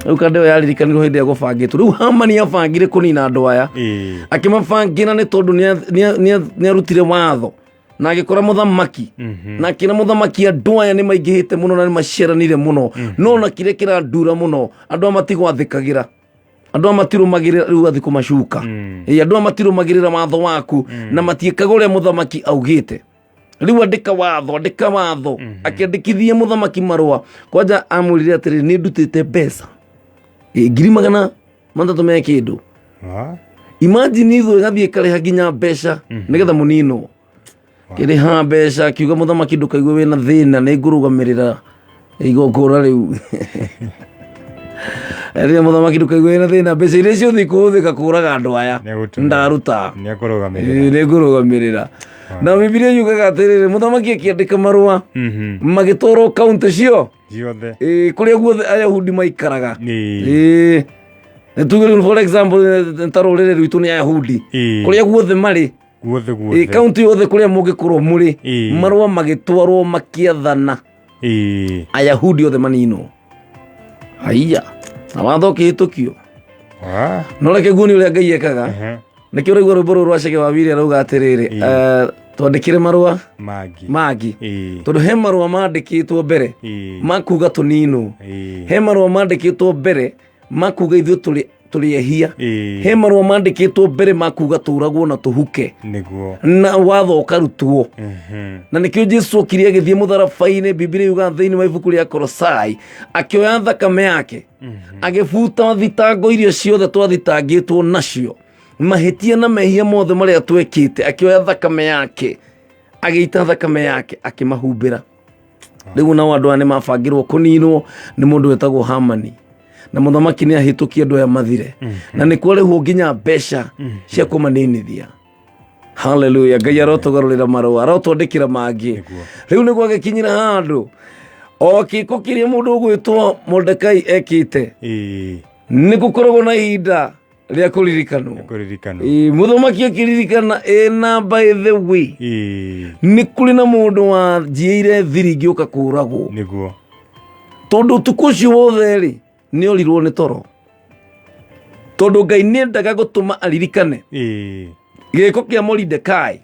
S2: Rĩu kanda ĩyo yaririkanirwo hĩndĩ ya gũbangĩtwo. Rĩu Hamani abangire kũnina andũ aya akĩmabangĩra nĩ tondũ nĩarutire watho na agĩkora mũthamaki na akĩra mũthamaki andũ aya nĩ maingĩhĩte mũno na nĩ maciaranire mũno, no na kĩrĩa kĩrandura mũno andũ matigwathĩkagĩra, andũ matirũmagĩrĩra rĩu athi kũmacuka. Andũ matirũmagĩrĩra watho waku na matiĩkaga ũrĩa mũthamaki augĩte. Rĩu andĩka watho akĩandĩkithia mũthamaki marũa. Kwanja amwĩrire atĩrĩ nĩ ndutĩte mbeca 300,000 me kĩndũ. Imagine ithuĩ gathiĩ karĩha nginya mbeca nĩgetha mũninwo. Kĩrĩha mbeca akiuga mũthamaki ndũkaigue wĩna thĩna nĩ ngũrũgamĩrĩra igongona rĩu. Rĩrĩa mũthamaki ndũkaigue wĩna thĩna mbeca iria ciothe ikũhũthĩka kũraga andũ aya ndaruta nĩ ngũrũgamĩrĩra. Na Bibilia yugaga atĩrĩrĩ mũthamaki akĩandĩka marũa magĩtwarwo kaunti cio kũrĩa guothe Ayahudi maikaraga. Nĩ tuge rĩu for example ta rũrĩrĩ rwitũ nĩ Ayahudi kũrĩa guothe marĩ kaunti yothe kũrĩa mũngĩkorwo mũrĩ marũa magĩtwarwo makĩathana Ayahudi othe maninwo. Haiya na watho ũkĩhĩtũkio. No reke guoni ũrĩa Ngai ekaga. Nĩkĩo ũraigua rwĩmbo rũrũ rwa Chege Wawiri arauga atĩrĩrĩ twandĩkĩre marũa mangĩ tondũ he marũa mandĩkĩtwo mbere makuga tũninwo, he marũa mandĩkĩtwo mbere makuga ithuĩ tũrĩ ehia, he marũa mandĩkĩtwo mbere makuga tũragwo na tũhuke na watho ũkarutwo. Na nĩkĩo Jesũ okire agĩthiĩ mũtharaba-inĩ, Bibilia yugaga thĩinĩ wa ibuku rĩa Kolosai, akĩoya thakame yake agĩbuta thitango irio ciothe twathitangĩtwo nacio, mahĩtia na mehia mothe marĩa twekĩte, akĩoya thakame yake agĩita thakame yake akĩmahumbĩra. Rĩu nao andũ aya nĩ mabangĩrwo kũninwo nĩ mũndũ wetagwo Hamani, na mũthamaki nĩ ahĩtũkia andũ aya mathire na nĩ kwarĩhwo nginya mbeca cia kũmaninithia. Haleluya. Ngai arotũgarũrĩra marũa, arotwandĩkĩra mangĩ. Rĩu nĩ gwagĩkinyira handũ o kĩĩko kĩrĩa mũndũ ũgwĩtwo Mordekai ekĩte nĩ gũkoragwo na ihinda rĩa kũririkanwo. Mũthamaki akĩririkana na by the way nĩ kũrĩ na mũndũ wanjiĩire thiri ngĩũka kũragwo, tondũ ũtukũ ũcio wothe rĩ nĩ orirwo nĩ toro, tondũ Ngai nĩ endaga gũtũma aririkane gĩĩko kĩa Mordekai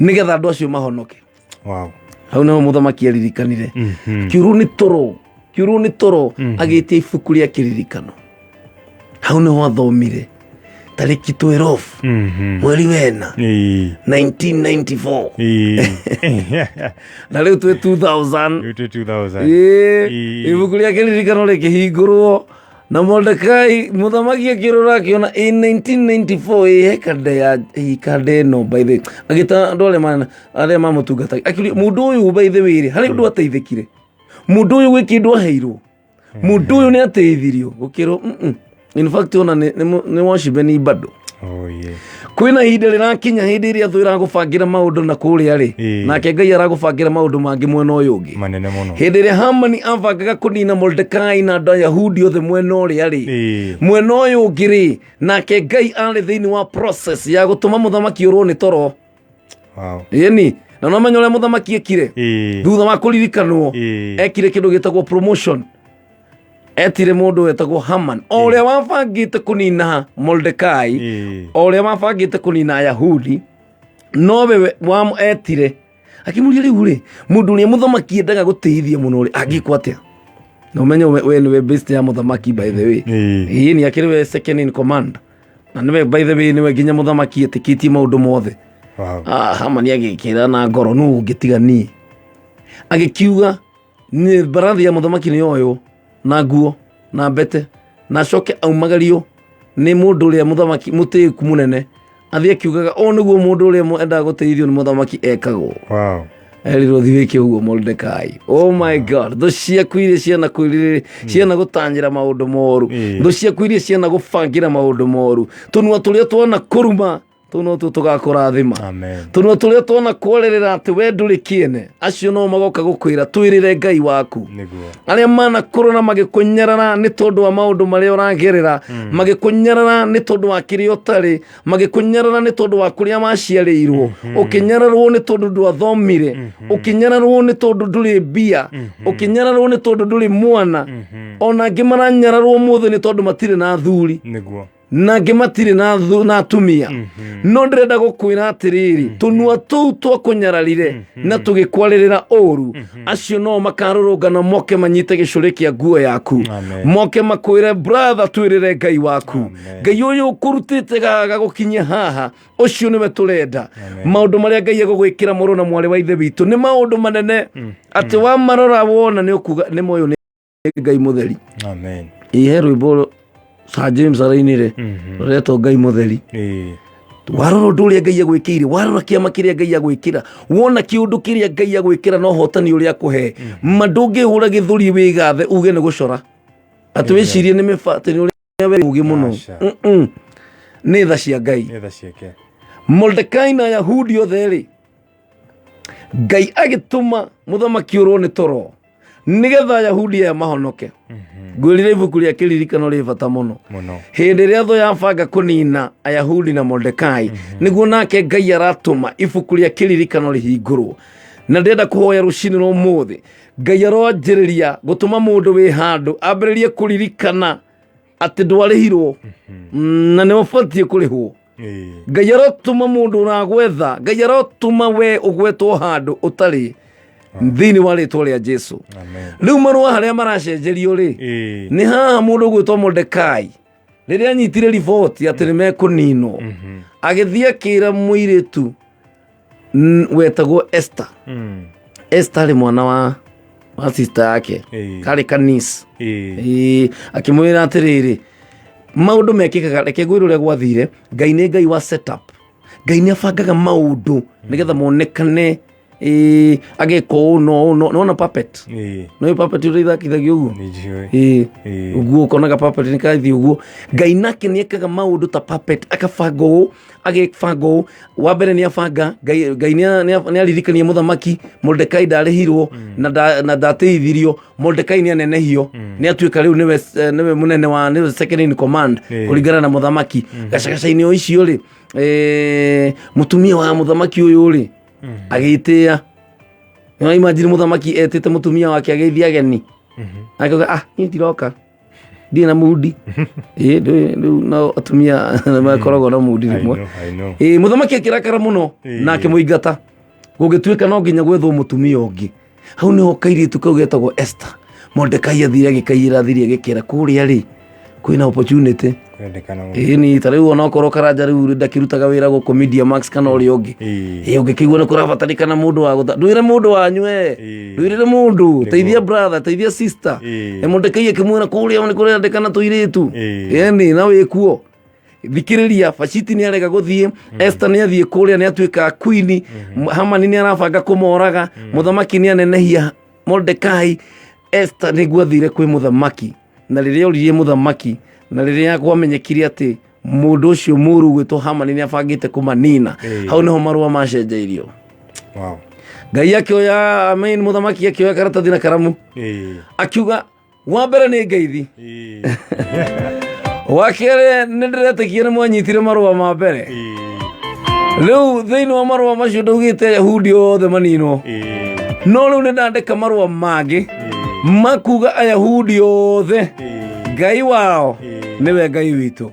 S2: nĩgetha andũ acio mahonoke. Hau nĩho mũthamaki aririkanire. Kiurwo nĩ toro agĩtia ibuku rĩa kĩririkano. Hau nĩho athomire tarĩki 12 mweri wena 1994 na rĩu twĩ 2000 ibuku rĩa kĩririkano rĩkĩhingũrwo na Mordekai mũthamaki akĩrora akĩona 1994 kanda ĩno by the way agĩta andũ arĩa mamũtungataga akĩũria mũndũ ũyũ by the way harĩ ũndũ ateithĩkire, mũndũ ũyũ gwĩ kĩndũ aheirwo, mũndũ ũyũ nĩ ateithirio gũkĩrwo in fact ona nĩ washibeni bado. Kwĩna ihinda rĩrakinya hĩndĩ ĩrĩa thũ ĩragũbangĩra maũndũ na kũrĩa rĩ nake Ngai aragũbangĩra maũndũ mangĩ mwena ũyũ ũngĩ manene mũno. Hĩndĩ ĩrĩa Hamani abangaga kũnina Mordekai na andũ Ayahudi othe mwena ũrĩa rĩ mwena ũyũ ũngĩ rĩ nake Ngai arĩ thĩinĩ wa process ya gũtũma mũthamaki ũrwo nĩ toro. Yeni na no menya ũrĩa mũthamaki ekire thutha wa kũririkanwo ekire kĩndũ gĩtagwo promotion. Etire mũndũ wetagwo Haman o ũrĩa wabangĩte kũnina Mordekai, o ũrĩa wabangĩte kũnina Ayahudi, nowe etire akĩmũria rĩu rĩ mũndũ ũrĩa mũthamaki endaga gũteithia mũno rĩ angĩkwo atĩa. no menye we niwe best ya muthamaki by the way hii ni akiriwe second in command na niwe by the way niwe ginya muthamaki etikitie maundu mothe hama ni agikira na ngoro nu ungitiganie agikiuga ni barathi ya muthamaki ni yoyo na nguo na mbete na coke aumagario ni mundu uria muthamaki mutiku munene athie kiugaga o niguo mundu uria enda guteithio ni muthamaki ekagwo erirwo thiweke uguo Mordekai. Oh my God, tho ciaku iria ciana kwirire ciana gutangira maundu moru, tho ciaku iria ciana gubangira maundu moru, tunua turia twona kuruma tuno tugakurathima tuno turia twona kworerera ati we nduri kiene acio no magoka gukwira twirire Ngai waku aria mana kurona magikunyarara ni tondu wa maundu maria uragerera magikunyarara ni tondu wa kirio tari magikunyarara ni tondu wa kuria maciarirwo ukinyararwo ni tondu ndwathomire ukinyararwo ni tondu nduri bia ukinyararwo ni tondu nduri mwana ona ngimaranyararwo muthe ni tondu matire na thuri niguo na ngimatire na atumia no ndirenda gukwira atiriri tunua tuu twakunyararire na tugikwarerera oru acio no makarurungana moke manyite gicuri kia nguo yaku moke makwire brother twirire Ngai waku Ngai uyu ukurutite gagukinya haha ucio niwe turenda maundu maria Ngai agugwikira muru na mwari wa ithe witu ni maundu manene ati wa marora wona ni ukuga ni moyo ni Ngai mutheri amen ihe rwimbo Sa James arainire reto Ngai mutheri waroro nduria Ngai agwikire warora kiama kiria Ngai agwikira wona kiundu kiria Ngai agwikira no hotani uria kuhe mandungi hura githuri wigathe uge ni gucora ati wicirie ni mifate ni uria we uge muno ni tha cia Ngai ni tha ciake Mordekai na Yahudi othe ri Ngai agituma muthamaki urwo ni toro nigetha Yahudi ya mahonoke gwirire ibuku ria kiririkano ri bata muno hindi ria tho yabanga kunina Ayahudi na Mordekai niguo nake Ngai aratuma ibuku ria kiririkano rihingurwo na ndenda kuhoya rucini no muthi Ngai aronjiriria gutuma mundu wi handu ambiririe kuririkana ati ndwarihirwo na ni ubatie kurihwo Ngai arotuma mundu uragwetha Ngai arotuma we ugwetwo handu utari thini wa ritwa ria Jesu riu marua haria maracenjerio ri ni haha mundu gwitwo Mordekai riria anyitire riboti ati ni mekuninwo agithie akira muiritu wetagwo Esther Esther ri mwana wa sister yake kari kanisa akimwira atiriri maundu mekikaga reke gwiro ria gwathire Ngai ni Ngai wa setup Ngai ni abangaga maundu nigetha monekane ageko no na puppet no puppet uri thakithagio uguo uguo konaga puppet ni kathi uguo Ngai nake ni ekaga maundu ta puppet akabango agebango wa mbere ni abanga Ngai ni aririkania muthamaki Mordekai ndarihirwo na ndateithirio Mordekai ni anenehio ni atuika riu niwe munene wa niwe second in command kuringana na muthamaki gacagacaini o icio ri mutumia wa muthamaki uyu ri agitia no imagine muthamaki etete mutumia wake ageithia ageni akaga ni tiroka ndina mudi no atumia makorogo na mudi rimwe muthamaki akirakara muno nake muingata gugituika no nginya gwetho mutumia ungi hau niho kairitu kau getagwo Esther Mordekai athire agikaira thirie gikira kuria ri kwina opportunity ni tariu ona okoro karanja riu ndakirutaga wira guku Media Max kana uri ungi ungikigwa ni kurabatarikana mundu wa gutha ndwire mundu wanywe ndwire mundu teithia brother teithia sister Mordekai akimwira kuria ni kurendekana tuiritu yani na wikuo thikiriria Vashiti ni arega guthie Esther ni athie kuria ni atuika queen Hamani ni arabanga kumoraga muthamaki ni anenehia Mordekai Esther ni gwathire kwi muthamaki na riria uririe muthamaki na riria gwamenyekire ati mundu ucio muru gwitwo Hamani ni abangite kumanina hau niho marua macenjeirio Ngai akioya amen muthamaki akioya karatathi na karamu akiuga wa mbere ni ngeithi wakere nindiretekia ni mwanyitire marua ma mbere riu thiini wa marua macio ndaugite Ayahudi othe manino no riu nindandika marua mangi makuga Ayahudi othe Ngai wao niwe Ngai witu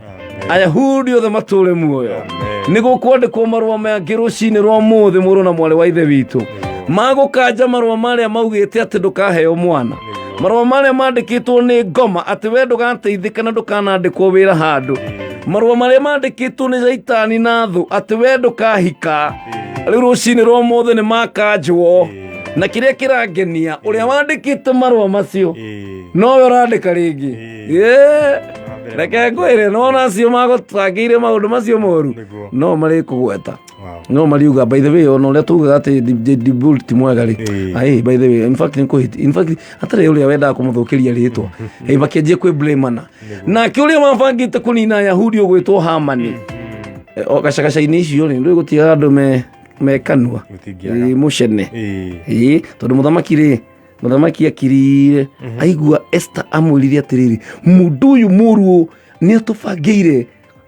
S2: Ayahudi othe mature muoyo nigo kwandikwo marua mangi rucini rwa muthi muru na mwari wa ithe witu magukanja marua maria maugite ati ndukaheo mwana marũa marĩa mandĩkĩtwo nĩ ngoma atĩ we ndũgateithĩka na ndũkanandĩkwo wĩra handũ, marũa marĩa mandĩkĩtwo nĩ caitani na thũ atĩ we ndũkahika, rĩu rũcinĩ rwa ũmũthĩ nĩ makanjwo. Na kĩrĩa kĩrangenia ũrĩa wandĩkĩte marũa macio nowe ũrandĩka rĩngĩ. Reke ngwĩre nona acio magũtangĩire maũndũ macio moru no marĩkũgweta, no mariuga by the way ona ũrĩa tugaga atĩ Dibul ti mwega rĩ. By the way in fact hatarĩ ũrĩa wendaga kũmũthũkĩria rĩtwa makĩanjia kwĩ blamana nake ũrĩa mabangĩte kũnina Ayahudi ũgwĩtwo Hamani gacagaca-inĩ icio rĩ ndũĩ gũtiga andũ mekanua mũcene tondũ mũthamaki akirire aigua Esther amwĩrire atĩrĩrĩ, mũndũ ũyũ mũrũ nĩ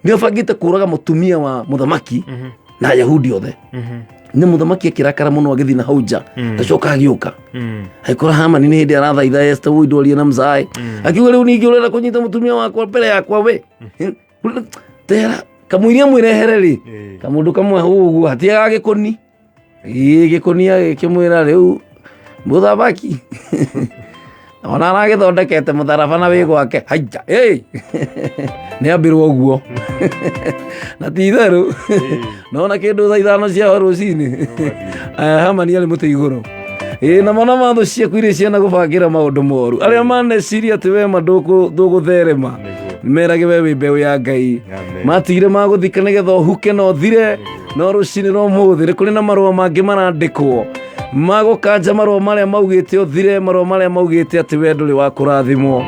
S2: atũbangĩte kũraga mũtumia wa mũthamaki na Ayahudi othe. Nĩ mũthamaki akĩrakara mũno agĩthiĩ na hau nja acoka agĩũka agĩkora Hamani nĩ hĩndĩ arathaitha Esther wĩndwarie na mzae akiuga rĩu ningĩ ũrenda kũnyita mũtumia wakwa mbere yakwa we tera kamũiria mwĩrehere rĩ kamũndũ kamwe ũguo hatiaga gĩkoni gĩkoni agĩkĩmwĩra rĩu mũthamaki ona aragĩthondekete mũtharaba na wĩ gwake haija nĩ ambĩrwo ũguo na ti itherũ nona kĩndũ thaa ithano cia rũcinĩ Hamani arĩ mũtĩ igũrũ na mana mathũ ciaku iria ciana gũbangĩra maũndũ moru arĩa maneciria atĩ we ndũgũtherema merage we wĩ mbeũ ya Ngai matigire magũthika nĩgetha ũhuke na ũthire no rũcinĩ rwa ũmũthĩ nĩ kũrĩ na marũa mangĩ marandĩkwo magũkanja marũa marĩa maugĩte ũthire, marũa marĩa maugĩte atĩ we ndũrĩ wa kũrathimwo.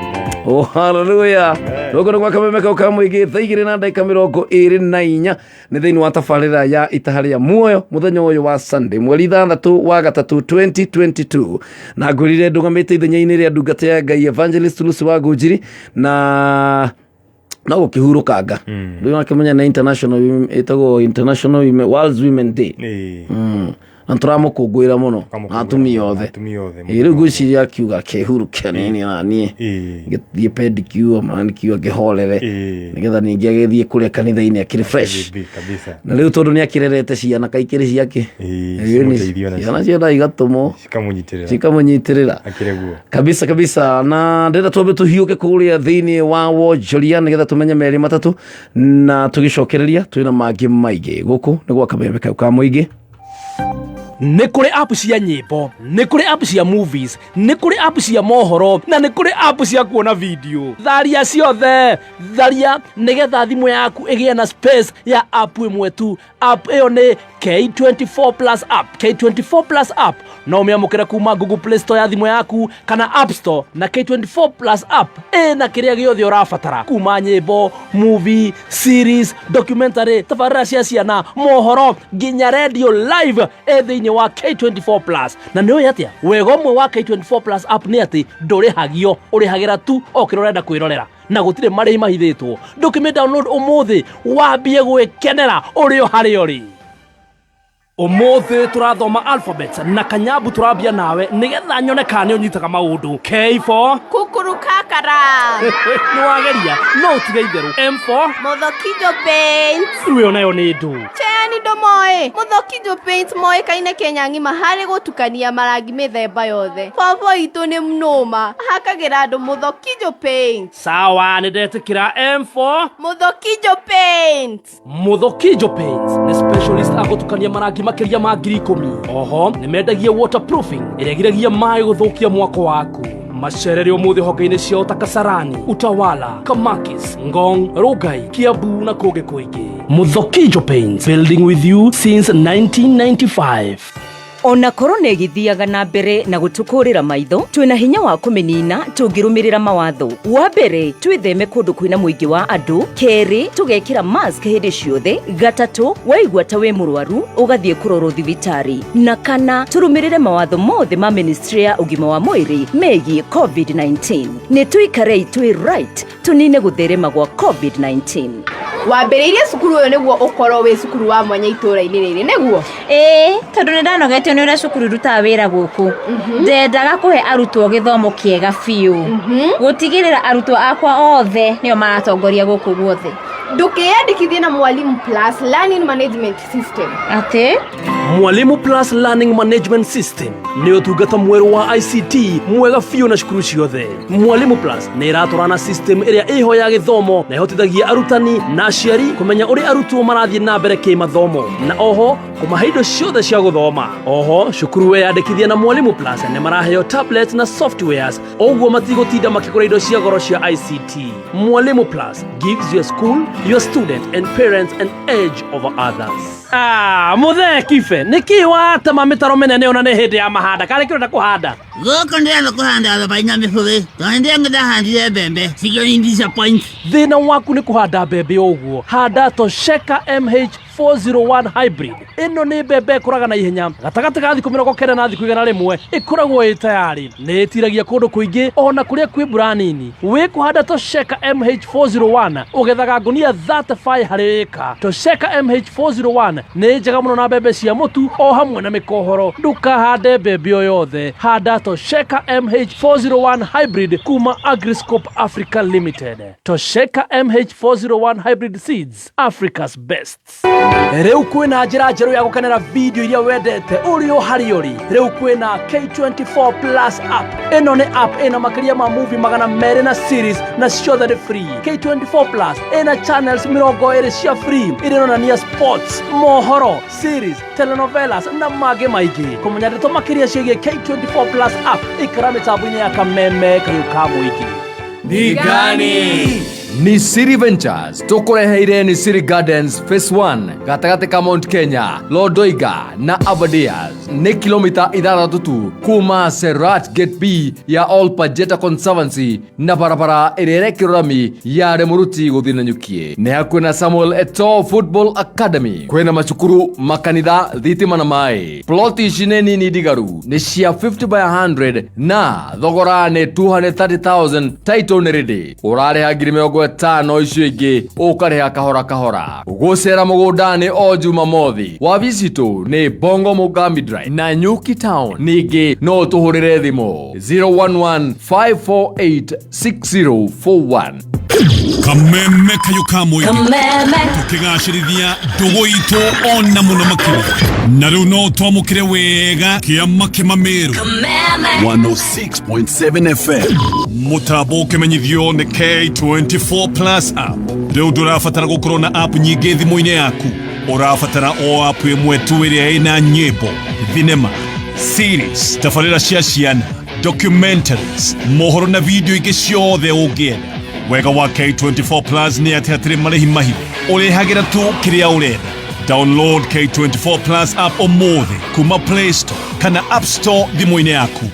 S2: Hallelujah. Rũgũ nĩ gwa Kameme kau ka mũingĩ thaa 2:24 nĩ thĩinĩ wa tabarĩra ya Itaha Ria Muoyo mũthenya ũyũ wa Sunday mweri 6 wa gatatu 2022 na ngũrire ndũgamĩte ithenya-inĩ rĩa ndungata ya Ngai Evangelist Lucy wa Ngũnjiri na no gũkĩhurũkanga rĩu nakĩmenya na International World Women Day na tũramũkũngũĩra mũno atumia othe rĩu ngwĩciria akiuga akĩhurũkia nini na niĩ gĩthiĩ pedicure manicure ngĩhorere nĩgetha ningĩ agĩthiĩ kũrĩa kanitha-inĩ akĩrĩ fresh na rĩu tondũ nĩ akĩrerete ciana kaingĩ ciake ciana cienda igatũmwo cikamũnyitĩrĩra kabisa na ndĩrenda twambe tũhiũke kũrĩa thĩinĩ wa wonjoria nĩgetha tũmenye merĩ matatũ na tũgĩcokereria twĩna mangĩ maingĩ gũkũ nĩ gwa Kameme kau ka mũingĩ.
S6: Nĩ kũrĩ app cia nyĩmbo, nĩ kũrĩ app cia movies, nĩ kũrĩ app cia mohoro na nĩ kũrĩ app cia kuona video. Tharia ciothe, tharia nĩgetha thimũ yaku ĩgĩe na space ya app ĩmwe tu. App ĩyo nĩ K24 Plus app. K24 Plus app no ũmĩamũkĩre kuma Google Play Store ya thimũ yaku kana App Store, na K24 Plus app ĩna kĩrĩa gĩothe ũrabatara kuma nyĩmbo, movie, series, documentary, tabarĩra cia ciana, mohoro nginya radio live thĩinĩ wa K24 Plus. Na nĩ ũĩ atĩa wega ũmwe wa K24 Plus app nĩ atĩ ndũrĩhagio, ũrĩhagĩra tu o kĩrĩa ũrenda kwĩrorera na gũtirĩ marĩhi mahithĩtwo. Ndũkĩmĩ download ũmũthĩ wambie gwĩkenera ũrĩ o harĩa ũrĩ. Ũmũthĩ tũrathoma alphabet na kanyambu tũrambia nawe nĩgetha nyone kana nĩ ũnyitaga maũndũ. K for
S10: kukurukakara
S6: nĩ wageria no ũtige itherũ. M for
S10: mũthokijo paint
S6: rĩu nayo nĩ ndũ
S10: cheni ndomoe mũthokijo paint moĩkaine Kenya ng'ima harĩ gũtukania marangi mĩthemba yothe. Baba itũ nĩ mnoma hakagĩra andũ mũthokijo paint.
S6: Sawa nĩ ndetĩkĩra. M for
S10: mũthokijo paint.
S6: Mũthokijo paint nĩ specialist agũtukania marangi makĩria ma 10,000. Oho nĩ mendagia waterproofing ĩrĩa ĩgiragia maĩ gũthũkia mwako waku. Macerere ũmũthĩ honge-inĩ ciao ta Kasarani, Utawala, Kamakis, Ngong, Rongai, Kiambu na kũngĩ kũingĩ. Mũthokijo Paints, building with you since 1995.
S11: Ona korwo nĩ gĩthiaga na mbere na gũtukũrĩra maitho, twĩna hinya wa kũmĩnina tũngĩrũmĩrĩra mawatho. Wa mbere, twĩtheme kũndũ kwĩna mũingĩ wa andũ. Kerĩ, tũgekĩra mask hĩndĩ ciothe. Gatatũ, waigua ta wĩ mũrwaru, ũgathiĩ kũrorwo thibitarĩ. Na kana, tũrũmĩrĩre mawatho mothe ma ministry ya ũgima wa mwĩrĩ megiĩ COVID-19. Nĩ tũikarei twĩ right, tũnine gũtherema gwa COVID-19.
S10: Wambĩrĩirie cukuru ũyũ nĩguo ũkorwo wĩ cukuru wa mwanya itũũra-inĩ rĩrĩ nĩguo?
S12: Tondũ nĩ ndanogetio nĩ ũrĩa cukuru irutaga wĩra gũkũ. Ndendaga kũhe arutwo gĩthomo kĩega biũ. Gũtigĩrĩra arutwo akwa othe nĩo maratongoria gũkũ guothe.
S10: Ndũkĩyandĩkithie na Mwalimu Plus Learning Management System.
S12: Atĩ?
S6: Mwalimu Plus Learning Management System nĩ ũtungata mwerũ wa ICT mwega fiũ na cukuru ciothe. Mwalimu Plus nĩ ĩratwarana system ĩrĩa ĩho ya gĩthomo na ĩhotithagia arutani na aciari kũmenya ũrĩa arutwo marathiĩ na mbere kĩmathomo na oho kũmahe indo ciothe cia gũthoma. Oho cukuru weyandĩkithia na Mwalimu Plus nĩ maraheo tablets na softwares, ũguo matigũtinda makĩgũra indo cia goro cia ICT. Mwalimu Plus gives your school, your student and parents an edge over others. Muthe kife niki watema mitaro minene ona ni hindi ya mahanda kare kirenda kuhanda
S14: goko ndenda kuhanda abaina mifuge twende ngadahandire bembe sigyo ni disappoint.
S6: Thina waku ni kuhanda bembe uguo handa Tosheka MH401 hybrid. Ino ni bembe kuraga na ihenya gatagati ga thiku 90 na thiku 100 ikuragwo itayari ni itiragia kundu kuingi ona kuria kwi mbura nini. Wi kuhanda Tosheka MH401 ugethaga ngunia 35 harĩ ĩka. Tosheka MH401 ni njega muno na bembe cia mutu o hamwe na mikohoro. Ndukahande bembe o yothe, handa Tosheka MH401 hybrid kuma Agriscope Africa Limited. Tosheka MH401 hybrid seeds, Africa's best. Rĩu kwĩna njĩra njerũ ya gũkenera video iria wendete ũrĩ o harĩ ũrĩ. Rĩu kwĩna K24 Plus app. Ĩno nĩ app ĩna makĩria ma movie 200 na series na ciothe nĩ free. K24 Plus ĩna channels 20 cia free ironania sports, mohoro, series, telenovelas na mangĩ maingĩ. Kũmenya ndeto makĩria ciĩgiĩ K24 Plus app ikara mĩtambo-inĩ ya Kameme kayũ ka mũingĩ.
S15: Ni gani? Ni City Ventures tukureheire ni City Gardens Phase 1 gatagati ka Mount Kenya, Lodoiga na Aberdares. Ni kilomita 6 tu kuma Serat Gate B ya All Pajeta Conservancy na barabara irere kirami ya Remuruti guthina nyukie. Ni hakwena Samuel Eto'o Football Academy. Kwena machukuru, makanitha, thitima na mai. Ploti shineni ni digaru ni cia 50 by 100 na thogora ni 230,000. Title ni ready. Urare hagiri meogo tano icio ingi ukareha kahora kahora. Gucera mugundani o Jumamothi. Wabici ni Bongo Mugambi Drive na Nyuki Town. Ningi no tuhurire thimo 011-548-6041.
S8: Kameme kayo kamwe tukigashirithia ndugu itu ona muno makiri na riu no twamukire wega kiama kimamiru
S9: 106.7 FM
S8: mutabo kimenyithio ni K24 Plus app. Riu ndurabatara gukorwo na app nyingi thimu-ini yaku, urabatara o app imwe tu iria ina nyimbo, thinema, series, tabarĩra cia ciana, documentaries, mohoro na video ingĩ ciothe ũngĩenda. Wega wa K24 Plus ni ati hatirĩ marĩhi mahiũ, ũrĩhagĩra tu kĩrĩa ũrenda. Download K24 Plus app ũmũthĩ kuma Play Store kana App Store thimũ-inĩ yaku.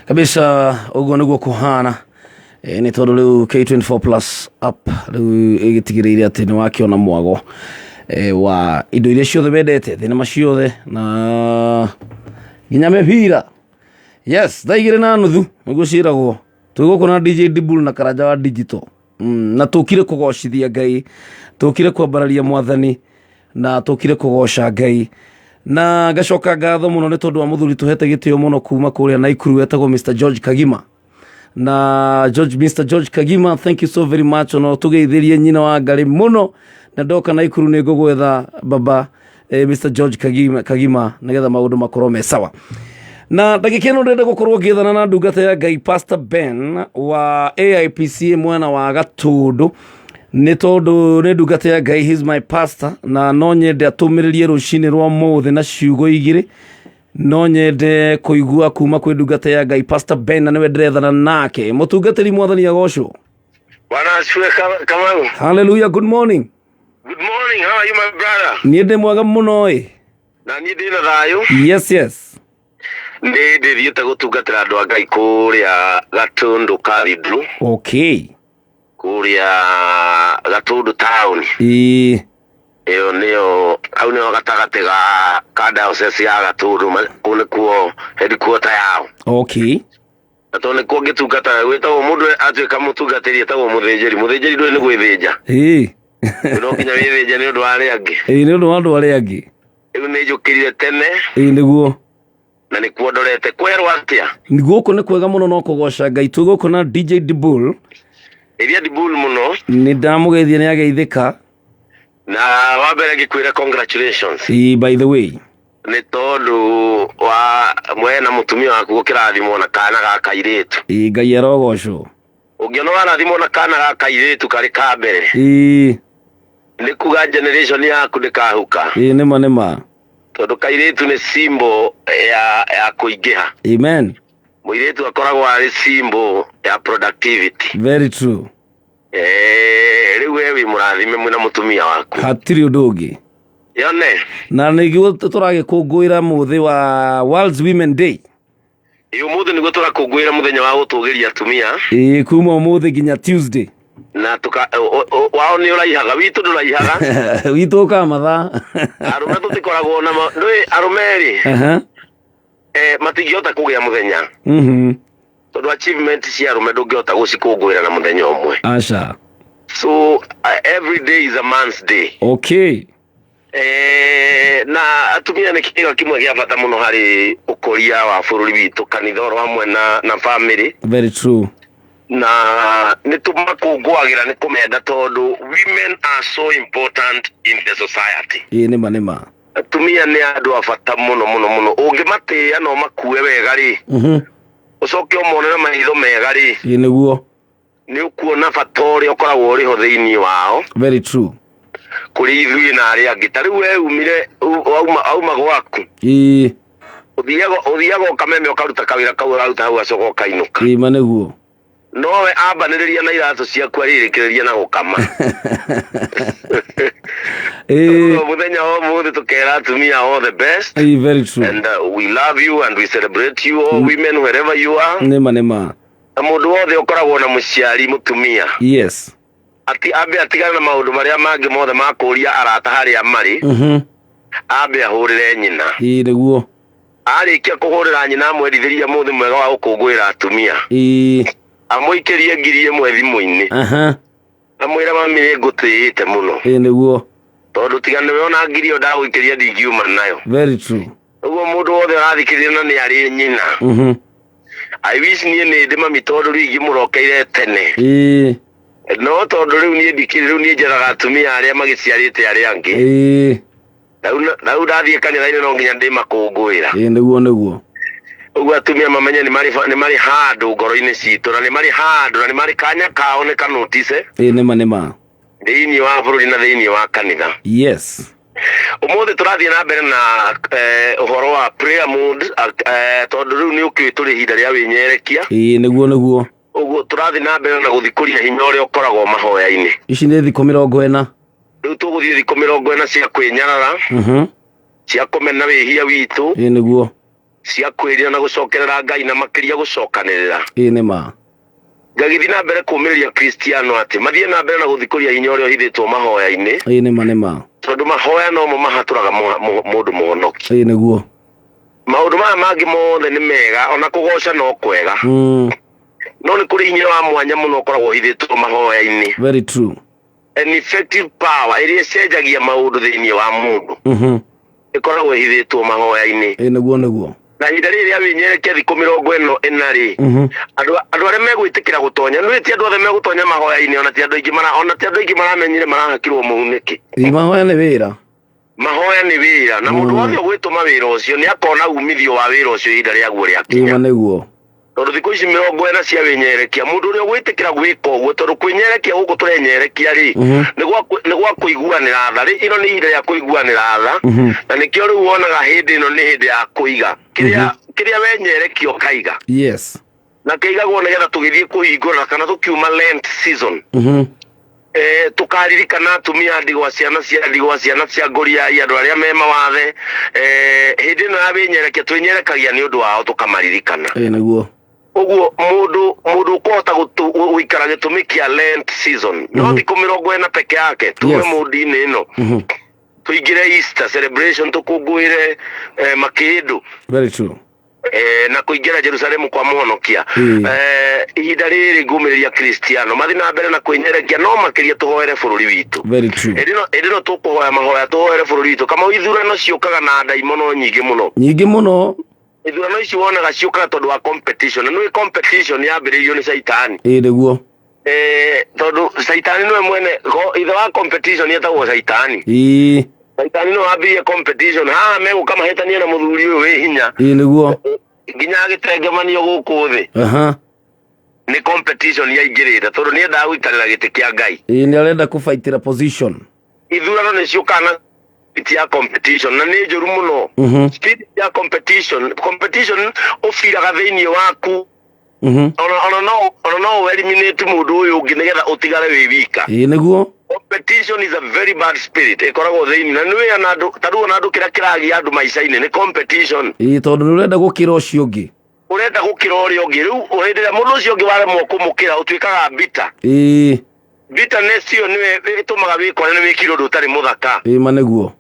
S2: Kabisa uguo niguo kuhana ni tondu riu K24 Plus app riu igitigiriire ati ni wakiona mwago wa indo iria ciothe wendete thinema ciothe na nginya mĩbira. Yes, thaigire na nuthu niguo ciragwo tugukona DJ Dibul na Karanja wa digital na tukire kugocithia Ngai, tukire kwambararia Mwathani na tukire kugoca Ngai na gacoka ngatho muno ni tondu wa muthuri tuhete gitio muno kuma kuria Naikuru etagwo Mr. George Kagima na Mr. George Kagima, thank you so very much. Ono tugeithirie nyina wa Ngai muno na ndoka Naikuru ni ngugwetha baba Mr. George Kagima nigetha maundu makorwo me sawa. Na ndagĩka ĩno ndĩrenda gũkorwo ngĩethana na ndungata ya Ngai Pastor Ben wa AIPC mwena wa Gatundu nĩ tondũ nĩ ndungata ya Ngai, he's my pastor, na no nyende atũmĩrĩrie rũcinĩ rwa mũthĩ na ciugo igĩrĩ. No nyende kũigua kuma kwĩ ndungata ya Ngai Pastor Ben na nĩwe ndĩrethana nake. Mũtungatĩri Mwathani agocwo.
S16: Bwana asifiwe Kamau.
S2: Hallelujah, good morning.
S16: Good morning, how are you my brother?
S2: Niĩ ndĩ mwega mũno ĩ.
S16: Na niĩ ndĩ na thayũ.
S2: Yes.
S16: Nĩ ndĩthiĩte gũtungatĩra andũ a Ngai kũrĩa Gatundu Cathedral.
S2: Okay.
S16: Kũrĩa Gatundu town.
S2: Ĩĩ.
S16: Ĩyo nĩyo hau nĩho gatagatĩ ga diocese ya Gatundu, kũu nĩkuo headquarter yao.
S2: Okay.
S16: Na tondũ nĩkuo ngĩtungata gwĩtagwo mũndũ atuĩka mũtungatĩri etagwo mũthĩnjĩri. Mũthĩnjĩri ndũĩ nĩ gwĩthĩnja.
S2: Ĩĩ.
S16: No nginya wĩthĩnja nĩ ũndũ wa arĩa angĩ.
S2: Ĩĩ nĩ ũndũ wa andũ arĩa angĩ.
S16: Rĩu nĩ njũkĩrire tene.
S2: Ĩĩ nĩguo.
S16: Na nĩkuo ndorete kwerwo atĩa.
S2: Gũkũ nĩ kwega mũno no kũgoca Ngai. Tũgũkũ na DJ Dibul.
S16: Ĩria Dibul mũno.
S2: Nĩ ndamũgeithia nĩ ageithĩka.
S16: na wabere gikwira congratulations.
S2: By the way
S16: ni tondu wa mwena mutumia waku gukirathimo na kana ga kairitu.
S2: Ngai arogocwo.
S16: Ungiona warathimo na kana ga kairitu kari ka mbere. Ni kuga generation yaku ndikahuka.
S2: Nima.
S16: Tondu kairitu ni symbol ya kuingiha.
S2: Amen.
S16: Muiritu akoragwo ari symbol ya productivity.
S2: Very true.
S16: Riu wewe murathime mwina mutumia waku.
S2: Hatiri undu ungi.
S16: Yone.
S2: Na niguo turagikungwira muthi wa World Women Day.
S16: Iyo muthi niguo turakungwira muthenya wa gutugiria atumia.
S2: Kuma muthi ginya Tuesday.
S16: Na tuka wao ni uraihaga witu nduraihaga.
S2: Witu ka matha.
S16: Arume tutikoragwo na ndui arumeri. Matingihota kugia muthenya. Tondu achievement cia arume ndungihota gucikungwira na muthenya umwe.
S2: Asha.
S16: So every day is a man's day.
S2: Okay.
S16: Na atumia ni kiga kimwe gia bata muno hari ukoria wa bururi witu kanitha ro hamwe na family.
S2: Very true.
S16: Na nitumakungwagira ni kumenda tondu women are so important in the society.
S2: Nima.
S16: Atumia ni andu abata muno ungimatia no makue wega ri. Ucoke umonera maitho mega ri.
S2: Niguo.
S16: Ni ukuona batori okoragwo uri ho thiini wao.
S2: Very true.
S16: Kuri ithui na ari angi tari we umire auma gwaku. Uthiago Kameme ukaruta kawira kau uruta hau acoka kainuka.
S2: Niguo.
S16: Nowe ambaniriria na iratu ciaku aririkiriria na gukama. Muthenya wa muthi tukera atumia all the best.
S2: Very true.
S16: And we love you and we celebrate you all women wherever you are.
S2: Nima.
S16: Na mundu wothe ukoragwo na muciari mutumia.
S2: Yes.
S16: Abe atigana na maundu maria mangi mothe makuria arata haria mari. Abe ahurire nyina.
S2: Niguo.
S16: Arikia kuhurira nyina mwerithiria muthi mwega wa gukungwira atumia. Amuikirie ngiri imwe thimu-ini. Amwira mami ni ngutiite muno.
S2: Niguo.
S16: Tondu tigana wona ngiri yo ndaguikiria ndingiuma nayo.
S2: Very true.
S16: Uguo mundu wothe arathikiriria na ni ari nyina. I wish ni ndi mami tondu rigi murokeire tene. No tondu riu ni ndikiriru ni njaraga atumia aria magiciarite aria angi. Rau ndathie kanitha-ini no nginya ndi makungwira.
S2: Niguo.
S16: Uguo atumia mamenye ni mari handu ngoro-ini citu na ni mari handu na ni mari kanya kao ni kanotise.
S2: Nima.
S16: Thiini wa bururi na thiini wa kanitha.
S2: Yes.
S16: Umuthi turathie na mbere na uhoro wa prayer mood tondu riu ni ukituri hinda ria winyerekia.
S2: Niguo.
S16: Uguo turathie na mbere na guthikuria hinya uria ukoragwo mahoya-ini.
S2: Ici ni thikũ 40.
S16: Riu tuguthie thikũ 40 cia kwinyarara. Cia kumena wihia witu.
S2: Niguo.
S16: Cia kwirira na gucokerera Ngai na makiria gucokanirira.
S2: Nima.
S16: Ngagithi na mbere kumiriria Kristiano ati mathie na mbere na guthikuria hinya uria uhithitwo mahoya-ini.
S2: Nima.
S16: Tondu mahoya no mo mahaturaga mundu muhonoki.
S2: Niguo.
S16: Maundu maya mangi mothe ni mega ona kugoca no kwega. No ni kuri hinya wa mwanya muno ukoragwo uhithitwo mahoya-ini.
S2: Very true.
S16: An effective power iria cenjagia maundu thiini wa mundu. Ikoragwo ihithitwo mahoya-ini.
S2: Niguo.
S16: Na hinda riria winyerekia thikũ 40 ri. Andu aria megwitikira gutonya no ti andu othe megutonya mahoya-ini ona ti andu aingi maramenyire marahakirwo muhuniki.
S2: Mahoya ni wira.
S16: Mahoya ni wira na mundu wothe ugwituma wira ucio ni akona umithio wa wira ucio hinda ria guo ria kinya.
S2: Niguo.
S16: Tondu thikũ ici 40 cia winyerekia mundu uria ugwitikira gwika uguo tondu kwinyerekia guku turenyerekia ri ni gwa kuiguanira tha ri ino ni hinda ya kuiguanira tha na nikio riu wonaga hindi ino ni hindi ya kuiga kiria wenyerekio kaiga.
S2: Yes.
S16: Na kaigagwo nigetha tugithie kuhingura kana tukiuma Lent season. Tukaririkana atumia ndigwa ciana cia ngoria andu aria me mawathe hindi ino ya winyerekia twinyerekagia ni undu wao tukamaririkana.
S2: Niguo.
S16: Uguo mundu ukota guikara gitumi kia Lent season no thikũ 40 peke yake tuwe mudi-ini ino tuingire Easter celebration tukungwire makindu.
S2: Very true.
S16: Na kuingira Jerusalemu kwa muhonokia. Ihinda riri ngumiriria Kristiano mathi na mbere na kwinyerekia no makiria tuhoere bururi witu.
S2: Very true.
S16: Edino tukuhoya mahoya tuhoere bururi witu kama ithurano ciukaga na ndaimono nyingi muno. Ithurano ici wonaga ciukaga tondu wa competition. No competition yambiriirio ni Saitani.
S2: Niguo.
S16: tondu saitani no mwene ithe wa competition yetagwo saitani. Saitani no ambie competition mego kama hetania na muthuri uyu we hinya.
S2: Niguo.
S16: Nginya agitengemanio guku thi. Ni competition yaingirite tondu ni enda gwikarira giti kia Ngai.
S2: Ni arenda kufaitira position.
S16: Ithurano ni ciukana ya competition na ni njuru muno. Spirit ya competition ufiraga thiini waku. Ona no eliminate mundu uyu ungi nigetha utigare wi wika.
S2: Niguo.
S16: Competition is a very bad spirit. Ikoragwo thiini na niwe andu taruo na andu kiragia andu maica-ini ni competition.
S2: Tondu ni urenda gukira ucio ungi.
S16: Urenda gukira urio ungi riu urenda mundu ucio ungi waremwo kumukira utwikaga bita. Bitterness iyo niwe itumaga wikore ni wikiro ndu utari muthaka.
S2: Maneguo.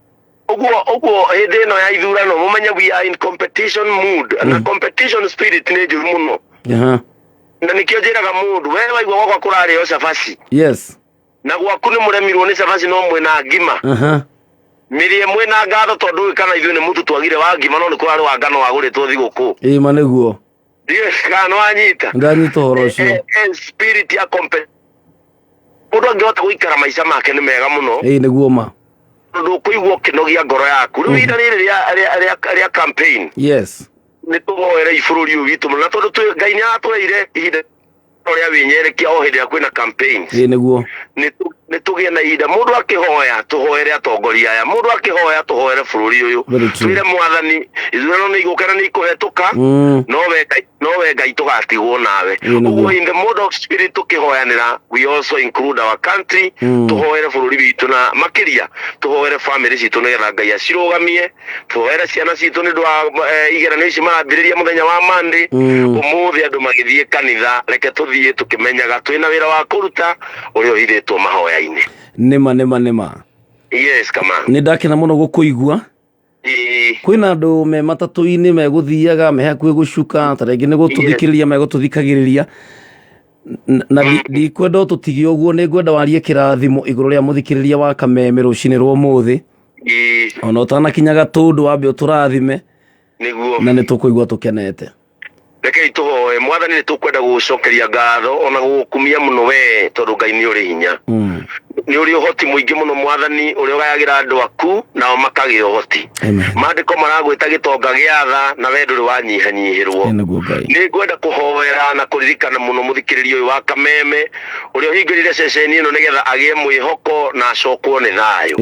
S16: Uguo hindi ino ya ithurano mumenye we are in competition mood na competition spirit ni njuru muno. Na nikio njiraga mundu we waigua gwakwa kurari o cabaci.
S2: Yes.
S16: Na gwaku ni muremirwo ni cabaci no mwena ngima. Mirie mwena ngatho tondu kana ithuĩ ni mutu twagire wa ngima no ni kurari wa ngano waguritwo thiguku.
S2: Maneguo.
S16: Yes, kana anyita.
S2: Ndanyita horo ucio.
S16: Spirit ya competition. Mundu angihota guikara maica make ni mega muno.
S2: Niguo ma.
S16: Ndu kuigua kinogia ngoro yaku. Riu ida riri ria campaign.
S2: Yes.
S16: Ni tuhoere ibururi uyu witu na tondu Ngai ni atweire ihinda ria winyerekia o hindi ya kwina campaign.
S2: Niguo.
S16: Ni tugie na ihinda mundu akihoya tuhoere atongoria aya mundu akihoya tuhoere bururi uyu twire mwathani ithurano ni igukana ni ikuhetuka no we Ngai tugatigwo nawe. Uguo in the mode of spirit tukihoyanira we also include our country tuhoere bururi witu na makiria tuhoere family citu nigetha Ngai acirugamie tuhoere ciana citu ni ndu igeranio ici marambiriria muthenya wa Monday umuthi andu magithie kanitha reke tuthie tukimenyaga twina wira wa kuruta urio hithetwo mahoya-ini.
S2: Nima.
S16: Yes, kama.
S2: Ni ndakena muno gukuigua. Kwina andu me matatu-ini meguthiaga me hakuhi gucuka tarengi ni gututhikiriria megututhikagiriria na ndikwenda tutige uguo ni ngwenda warie kirathimo iguru ria muthikiriria wa Kameme rucini rwa muthi. Ona utanakinyaga tundu wambe uturathime. Niguo. Na ni tukuigua tukenete.
S16: Reke ituhoe mwathani ni tukwenda gucokeria ngatho ona gukumia muno we tondu Ngai ni uri hinya. Ni uri uhoti muingi muno mwathani uri ugayagira andu aku nao makagira uhoti. Maandiko maragwita gitonga gia tha na we nduri wanyihanyihirwo. Ni ngwenda kuhoera na kuririkana muno muthikiriria uyu wa Kameme uri uhingirire ceceni ino nigetha agie mwihoko na acokwo ni thayo.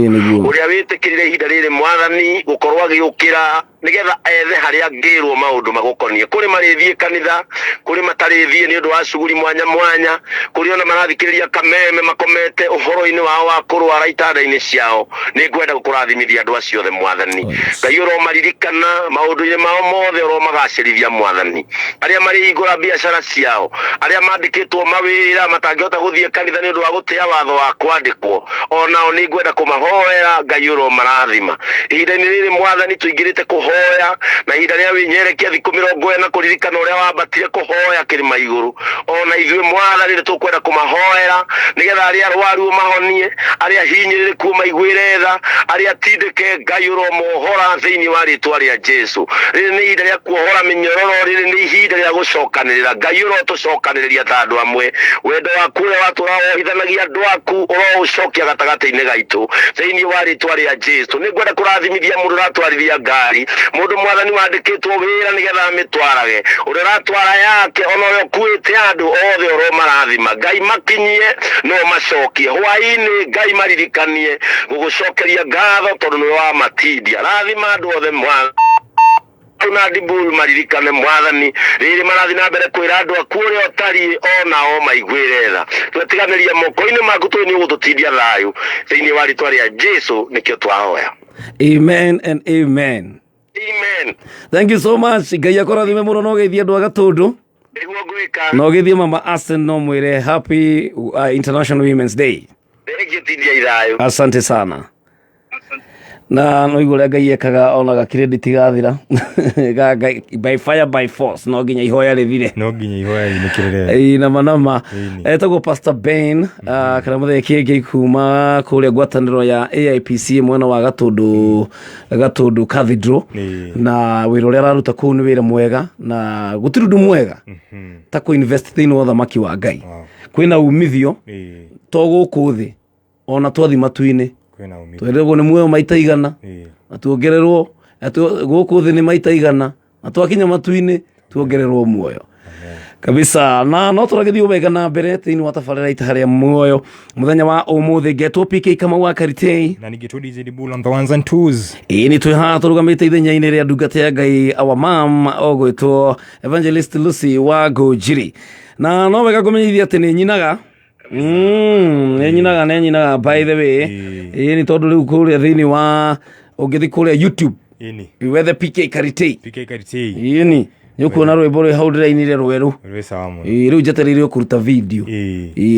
S16: Uri witikirire ihinda riri mwathani gukorwo agiukira nigetha ethe haria ngirwo maundu magukonie kuri marithie kanitha kuri matarithie ni undu wa cuguri mwanya kuri ona marathikiriria Kameme makomete uhoro-ini wao wa kurwara itanda-ini ciao ni ngwenda gukurathimithia andu acio othe mwathani. Ngai uromaririkana maundu-ini mao mothe uromagacirithia mwathani. Aria mari hingura biacara ciao aria mandikitwo mawira matangihota guthie kanitha ni undu wa gutia watho wa kwandikwo onao ni ngwenda kumahoera Ngai uromarathima. Ihinda-ini riri mwathani tuingirite kuhoya na ihinda ria winyerekia thiku 40 kuririkana uria wambatire kuhoya kirima iguru ona ithuĩ mwathani ni tukwenda kumahoera nigetha aria arwaru mahonie aria hinyĩrĩrĩku maiguĩre tha aria tindĩke Ngai ũromohora thĩinĩ wa rĩtwa rĩa Jesu. Rĩrĩ nĩ ihinda rĩa kuohora mĩnyororo, rĩrĩ nĩ ihinda rĩa gũcokanĩrĩra. Ngai ũrotũcokanĩrĩria ta andũ amwe. Wendo waku ũrĩa watũrawohithanagia andũ aku ũroũcokia gatagatĩ-inĩ gaitũ thĩinĩ wa rĩtwa rĩa Jesu. Nĩ ngwenda kũrathimithia mũndũ ũratwarithia ngari, mũndũ mwathani wandĩkĩtwo wĩra nĩgetha amĩtwarage, ũrĩa ũratwara yake ona ũrĩa ũkuĩte andũ othe ũromarathima. Ngai makinyie no macokie hwaĩ-inĩ, Ngai maririkanie gũgũcokeria ngatho tondũ nĩ wamatindia. Rathima andũ othe mwathani na ndiburu maririkane mwathani rĩrĩ marathi na mbere kwĩra andũ aku ũrĩa ũtariĩ onao maiguĩre tha. Twetiganĩria moko-inĩ maku tũĩ nĩ ũgũtũtindia thayũ thĩinĩ wa rĩtwa rĩa Jesu nĩkĩo twahoya.
S2: Amen and amen.
S16: Amen.
S2: Thank you so much. Ngai akũrathime mũno no geithie andũ a Gatũndũ. No geithie mama Asen no mwĩre happy International Women's Day. Asante sana. Na no igũrĩa Ngai ekaga ona ga credit gathira by fire by force no nginya ihoya rĩthire,
S3: no nginya ihoya rĩnĩkĩrĩre
S2: nama etagwo Pastor Ben kana mũtheki kĩngĩ kuma kũrĩa ngwatanĩro ya AIPC mwena wa Gatũndũ Cathedral, na wĩra ũrĩa araruta kũu nĩ wĩra mwega na gũtirĩ ũndũ mwega ta kũ invest thĩinĩ wa ũthamaki wa Ngai. kwina umithio to guku thi ona twathi matu-ini twererwo ni muoyo maita igana na tuongererwo guku thi ni maita igana na twakinya matu-ini tuongererwo muoyo kabisa na no turagithio wega na mbere thiini wa tabarĩra Itaha Ria Muoyo muthenya wa umuthi ngetwo PK Kamau wa Karitei
S3: na ngetwo DJ Dibul on the ones and twos
S2: ni twi haha turugamite ithenya-ini ria ndungata ya Ngai our mom ogwitwo Evangelist Lucy wa Gojiri na no wega kumenyithia ati ni nyinaga ni nyinaga by the way ni tondu riu kuria thiini wa ungithi kuria YouTube wethe PK Karitei ni Yukuona rwimbo rwe hau ndirainire rweru riu njetereire kuruta video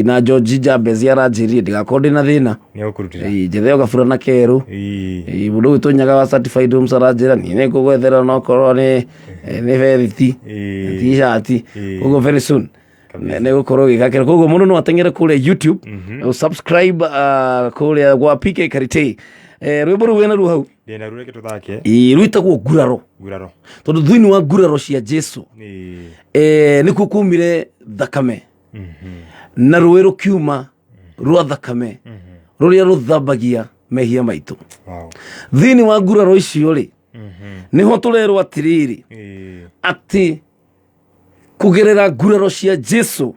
S2: na George Jabez aranjirie ndigakorwo ndina thina
S3: ni ukurutira
S2: njethe ogabura na keru mundu witunyaga wa certified homes aranjira ni nikugwethera no korwo ni verity t-shirt ugo very soon ne gukorwo gikakera koguo mundu no atengere kuria YouTube subscribe kuria gwa PK Karitei rwimbo rwe na ru hau
S3: ndena rureke tuthake
S2: rwitagwo nguraro tondu thiini wa nguraro cia Jesu nikuo kumire thakame na rũĩ rũkiuma rwa thakame rũrĩa rũthambagia mehia maitũ thiini wa nguraro icio rĩ niho tũrerwo atiriri ati kugerera nguraro cia Jesu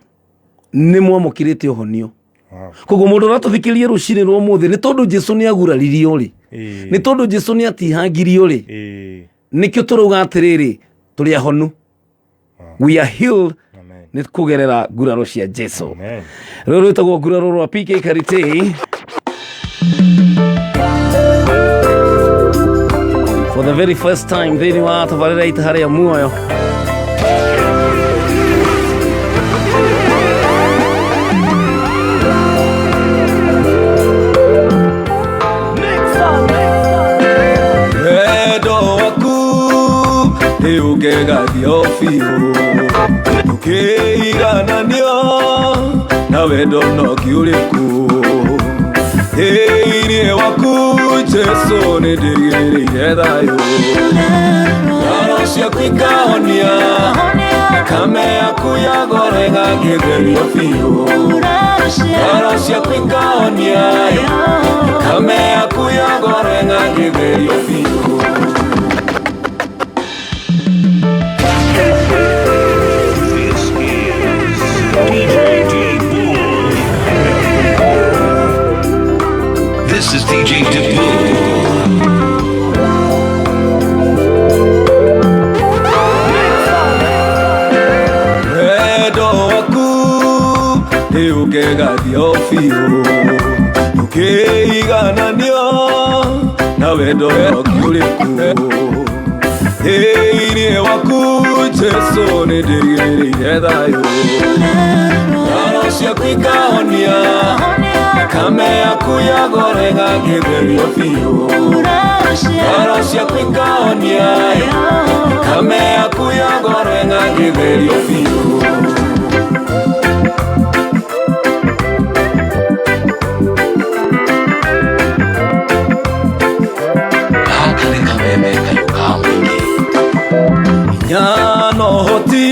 S2: nĩ mwamũkĩrĩte ũhonio koguo mũndũ ũratũthikĩrĩria rũcinĩ rwa ũmũthĩ nĩ tondũ Jesu nĩ aguraririo rĩ nĩ tondũ Jesu nĩ atihangirio rĩ nikio turauga atiriri turi ahonu we are healed nĩ kugerera nguraro cia Jesu rĩu rwĩtagwo nguraro rwa PK Karitei for the very first time thiini wa tabarĩra Itaha Ria Muoyo ukegathio biũ ũkĩigananio na wendo no kiũrĩku thĩinĩ waku Jesu nĩ ndĩgĩrĩire thayũ ngoro ciaku ikahonia thakame yaku ya gore ĩgagĩtherio biũ ngoro ciaku ikahonia thakame yaku ya gore ĩgagĩtherio biũ
S9: This is DJ Dibul.
S2: Wendo waku nĩ ũkegathio biũ ũkĩigananio na wendo no kiũrĩku thĩinĩ waku Jesu nĩ ndĩgĩrĩire thayũ ngoro ciaku ikahonia thakame yaku ya gore ĩgagĩtherio biũ ngoro ciaku ikahonia thakame yaku ya gore ĩgagĩtherio biũ
S1: gaka nĩ kameme kayũkaga mũingĩ
S2: nyano hoti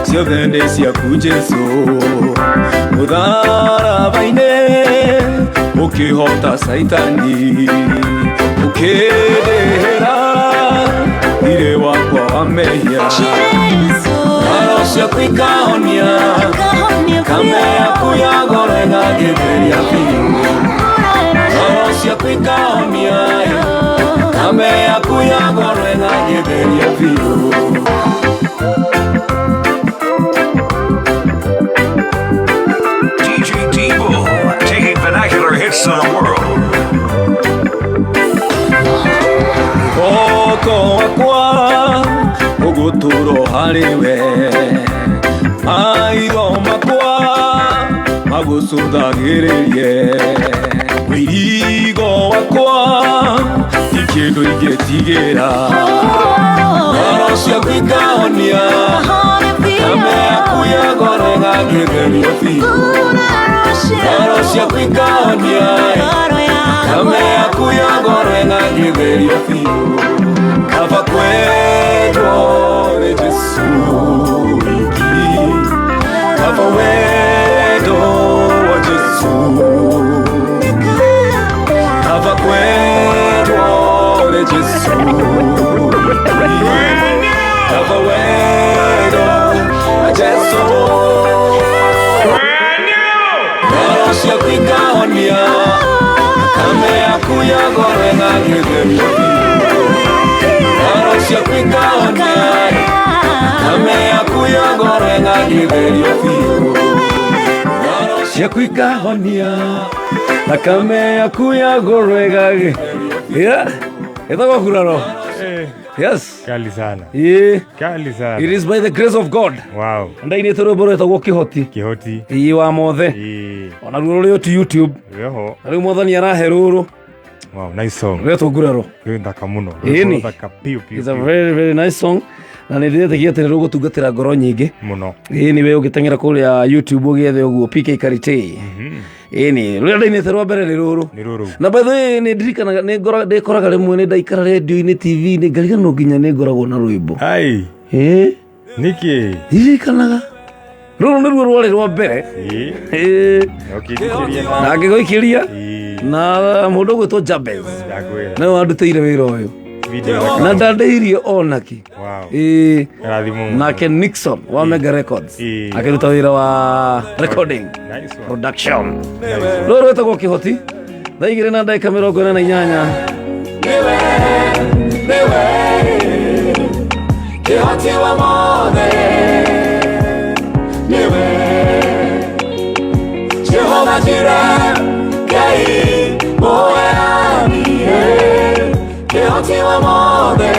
S2: ciothe nĩ ciaku Jesu mũtharaba-inĩ ũkĩhota Saitani ũkĩndĩhĩra thirĩ wakwa wa mehia ngoro ciaku ikahonia thakame yaku ya gore ĩgagĩtheria biũ ngoro ciaku ikahonia thakame yaku ya gore ĩgagĩtheria biũ
S9: taking vernacular hits of the world.
S2: Oko wakwa uguturo hariwe maitho makwa magucũthagĩrĩrie wĩirigo wakwa ti kĩndũ ingĩtigĩra ngoro ciaku ikahonia thakame yaku ya gore ĩgagĩtherio biũ ngoro ciaku ikahonia thakame yaku ya gore ĩgagĩtherio biũ kaba kwendwo nĩ Jesu wiki kaba
S1: gĩtherio ngoro ciaku ikahonia thakame yaku ya ngoro ĩgagĩtherio biũ ciaku ikahonia thakame yaku ya ngoro ĩgagĩtherio ĩtagwo kuraro. Yes.
S3: Kali sana.
S1: Yeah.
S3: Kali sana.
S1: It is by the grace of God.
S3: Wow.
S1: Ndaini toro etagwo kihoti.
S3: Kihoti.
S1: Ii wa mothe. Ona ruo rũrĩ tu YouTube.
S3: Yoho.
S1: Rĩu mwathani arahe rũrũ.
S3: Wow, nice song.
S1: Rwetwo nguraro.
S3: Rwĩ thaka mũno.
S1: Rwetwo
S3: thaka piu piu.
S1: It's a very very nice song. Na nĩ ndĩretagia atĩ nĩ rũgũtungatĩra ngoro nyingĩ
S3: mũno.
S1: Ĩĩ nĩwe ũgĩteng'era kũrĩa YouTube ũgĩethe ũguo PK Karitei. Ĩĩ nĩ rũrĩa ndainĩte rwa mbere nĩ rũrũ. Na by the way nĩ ndirikanaga ndĩkoraga rĩmwe nĩ ndaikara radio-inĩ TV-inĩ ngariganĩrwo nginya nĩ ngoragwo na rwĩmbo.
S3: Ai. Nĩkĩ?
S1: Ndirikanaga rũrũ nĩruo rwarĩ rwa mbere. Na ngĩgũikĩria na mũndũ ũgwĩtwo Jabez nĩwe wandutĩire wĩra ũyũ na ndandĩhirie onaki. Nake Nixon wa Mega Records akĩruta wĩra wa recording production. Rũrũ rwĩtagwo kĩhoti thaa 2:48. Kihoti wa mothe niwe Jehova Jireh Ngai moyanie Kihoti wa mothe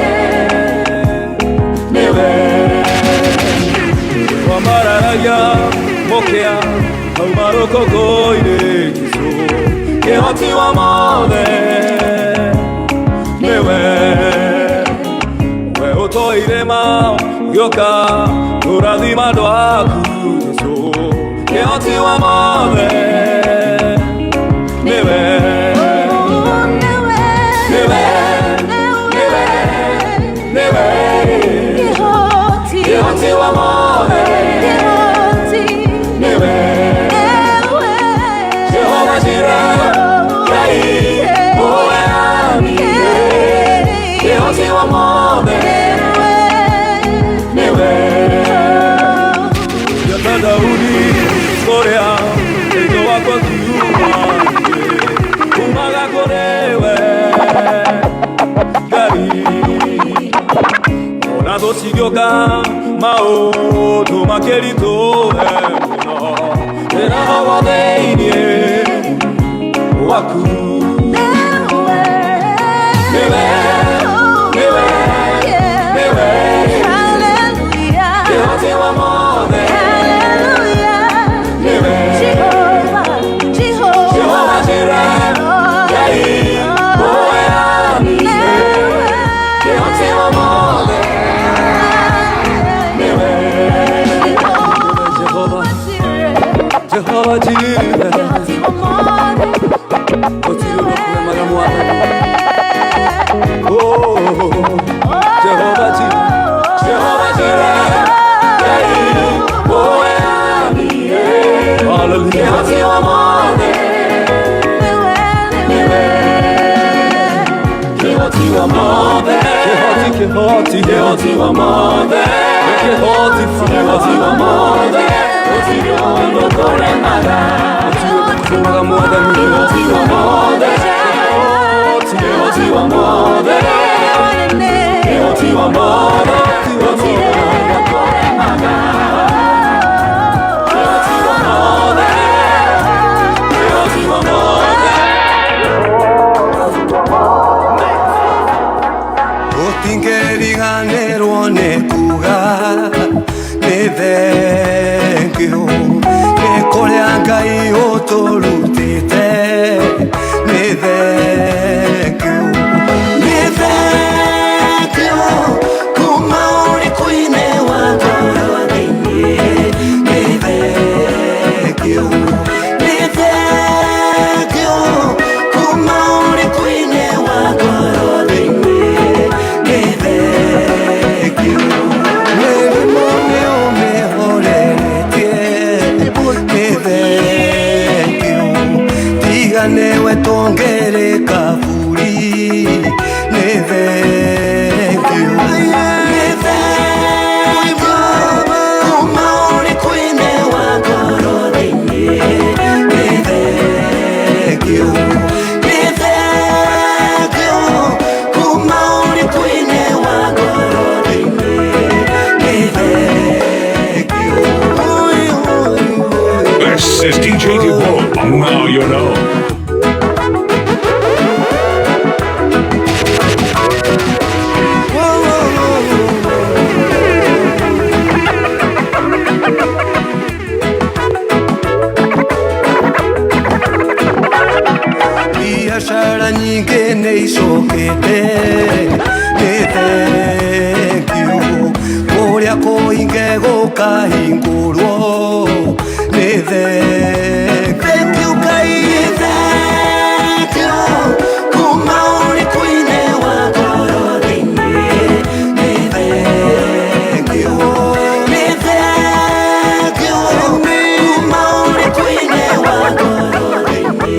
S1: niwe wamararagia mokea aumarokoko-inĩ Jesũ Kihoti wa mothe niwe utoirema gioka urathima ndwaku Jesũ Kihoti wa mothe niwe Kihoti wa mothe niwe Jehova Jireh Ngai moyanie Kihoti wa mothe Daudi korea ndo wako kiuma kumaga korewe gari ona dosigioka mao to makerito no era hawainie waku Kihoti wa mothe Jehova Jireh Ngai moyanie Kihoti wa mothe Jehova Jireh Jehova Jireh Kihoti wa mothe Kihoti wa mothe Kihoti wa mothe Kihoti wa mothe Kihoti koremaga kumaga mothe Kihoti wa mothe Kihoti wa mothe Kihoti wa mothe Kihoti koremaga
S4: Utingeriganĩrwo nĩ kuga nĩ thengio nĩ kũrĩa Ngai ũtũrutĩte nĩ thengio kuma ũrĩkũ-inĩ wa ngoro thĩinĩ nĩ thengio kuma ũrĩkũ-inĩ wa ngoro thĩinĩ nĩ thengio mĩrimũ nĩ ũmĩhoretie nĩ thengio
S8: you know.
S4: Biashara nyingi nĩicokete nĩ thank you kũrĩa kũingĩ gũkahingũrwo nĩ thank you Ngai thank you kuma ũrĩkũ-inĩ wa ngoro thĩinĩ nĩ thank you nĩ thank you kuma ũrĩkũ-inĩ wa ngoro thĩinĩ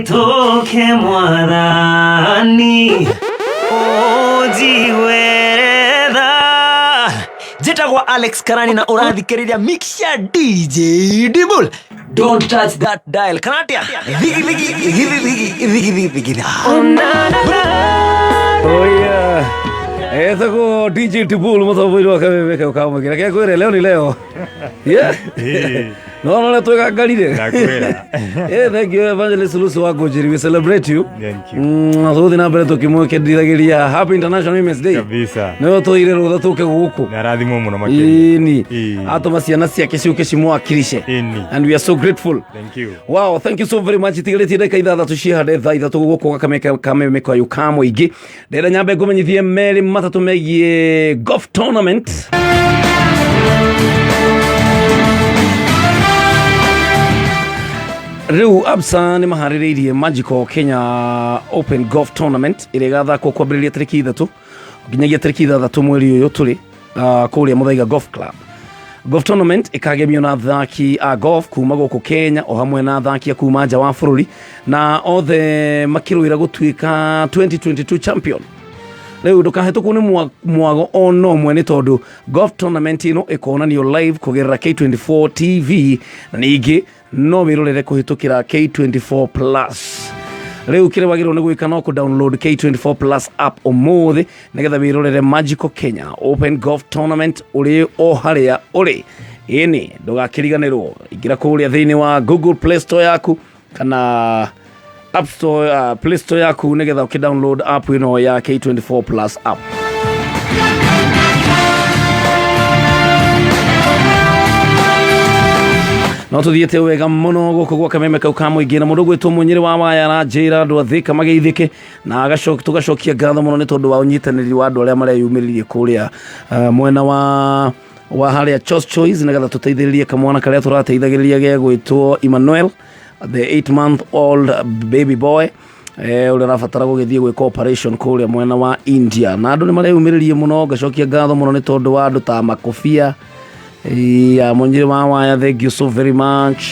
S17: toke mwathani ojigwerera njĩtagwo Alex Karani na ũrathikĩrĩria mix ya DJ Dibble. Don't touch that dial. Kanatia thigi
S2: oh yeah. Ethako DJ Dibble mũtongoria wa Kameme kaukamũkĩra kĩa kwĩra leo ni leo. Yeah. No, tuweka galile. Thank you, Evangelist Luso wako jiri. We celebrate you.
S3: Thank you.
S2: Nathudi na mbere tukimweke ndidagiria Happy International Women's Day.
S3: Kabisa.
S2: Neo toire rutha tuke guku.
S3: Narathimo muno makiri.
S2: Ini. Atoma ciana ciake ciuke cimwakirishe.
S3: Ini.
S2: And we are so grateful.
S3: Thank you.
S2: Wow, thank you so very much. Tigireti ndeka ithathatu cihande thaa ithatu guku Kameme kwa yuka muingi. Ndenda nyambe ngumenyithie meri matatu megie golf tournament. Riu Absa ni maharĩrĩirie Magical Kenya Open Golf Tournament ĩrĩa ĩgathakwo kwambĩrĩria tarĩki ithatu nginyagia tarĩki ithathatũ mweri ũyũ tũrĩ kũrĩa Muthaiga Golf Club. Golf Tournament ĩkagemio na athaki a golf kuma gũkũ Kenya o hamwe na athaki a kuma nja wa bũrũri na othe makĩrũĩra gũtuĩka 2022 champion. Riu ndũkahetũkwo nĩ mwago ono ũmwe nĩ tondũ golf tournament ĩno ĩkonanio live kũgerera K24 TV na ningĩ no wĩrorere kũhĩtũkĩra K24 Plus. Riu kĩrĩa wagĩrĩirwo nĩ gwĩka no kũ-download K24 Plus app ũmũthĩ nĩgetha wĩrorere Magical Kenya Open Golf Tournament ũrĩ o harĩa ũrĩ. Ĩni ndũgakĩriganĩrwo, ingĩra kũrĩa thĩinĩ wa Google Play Store yaku kana App Store, Play Store yaku nĩgetha ũkĩ-download app ĩno ya K24 Plus app. No tuthiĩte wega mũno gũkũ gwa Kameme kau ka mũingĩ na mũndũ gwĩtwo Mũnyĩrĩ wa Waya na njĩra andũ athĩka magĩithĩke na tũgacokia ngatho mũno nĩ tondũ wa ũnyitanĩri wa andũ arĩa mareyumĩririe kũrĩa mwena wa harĩa Choice nĩgetha tũteithĩrĩrie kamwana karĩa tũrateithagĩrĩria gĩa gwĩtwo Emmanuel, the 8-month-old baby boy ũrĩa arabatara gũgĩthiĩ gwĩka operation kũrĩa mwena wa India na andũ nĩ mareyumĩririe mũno. Ngacokia ngatho mũno nĩ tondũ wa andũ ta Makofia ya Mũnyĩrĩ wa Waya, thank you so very much.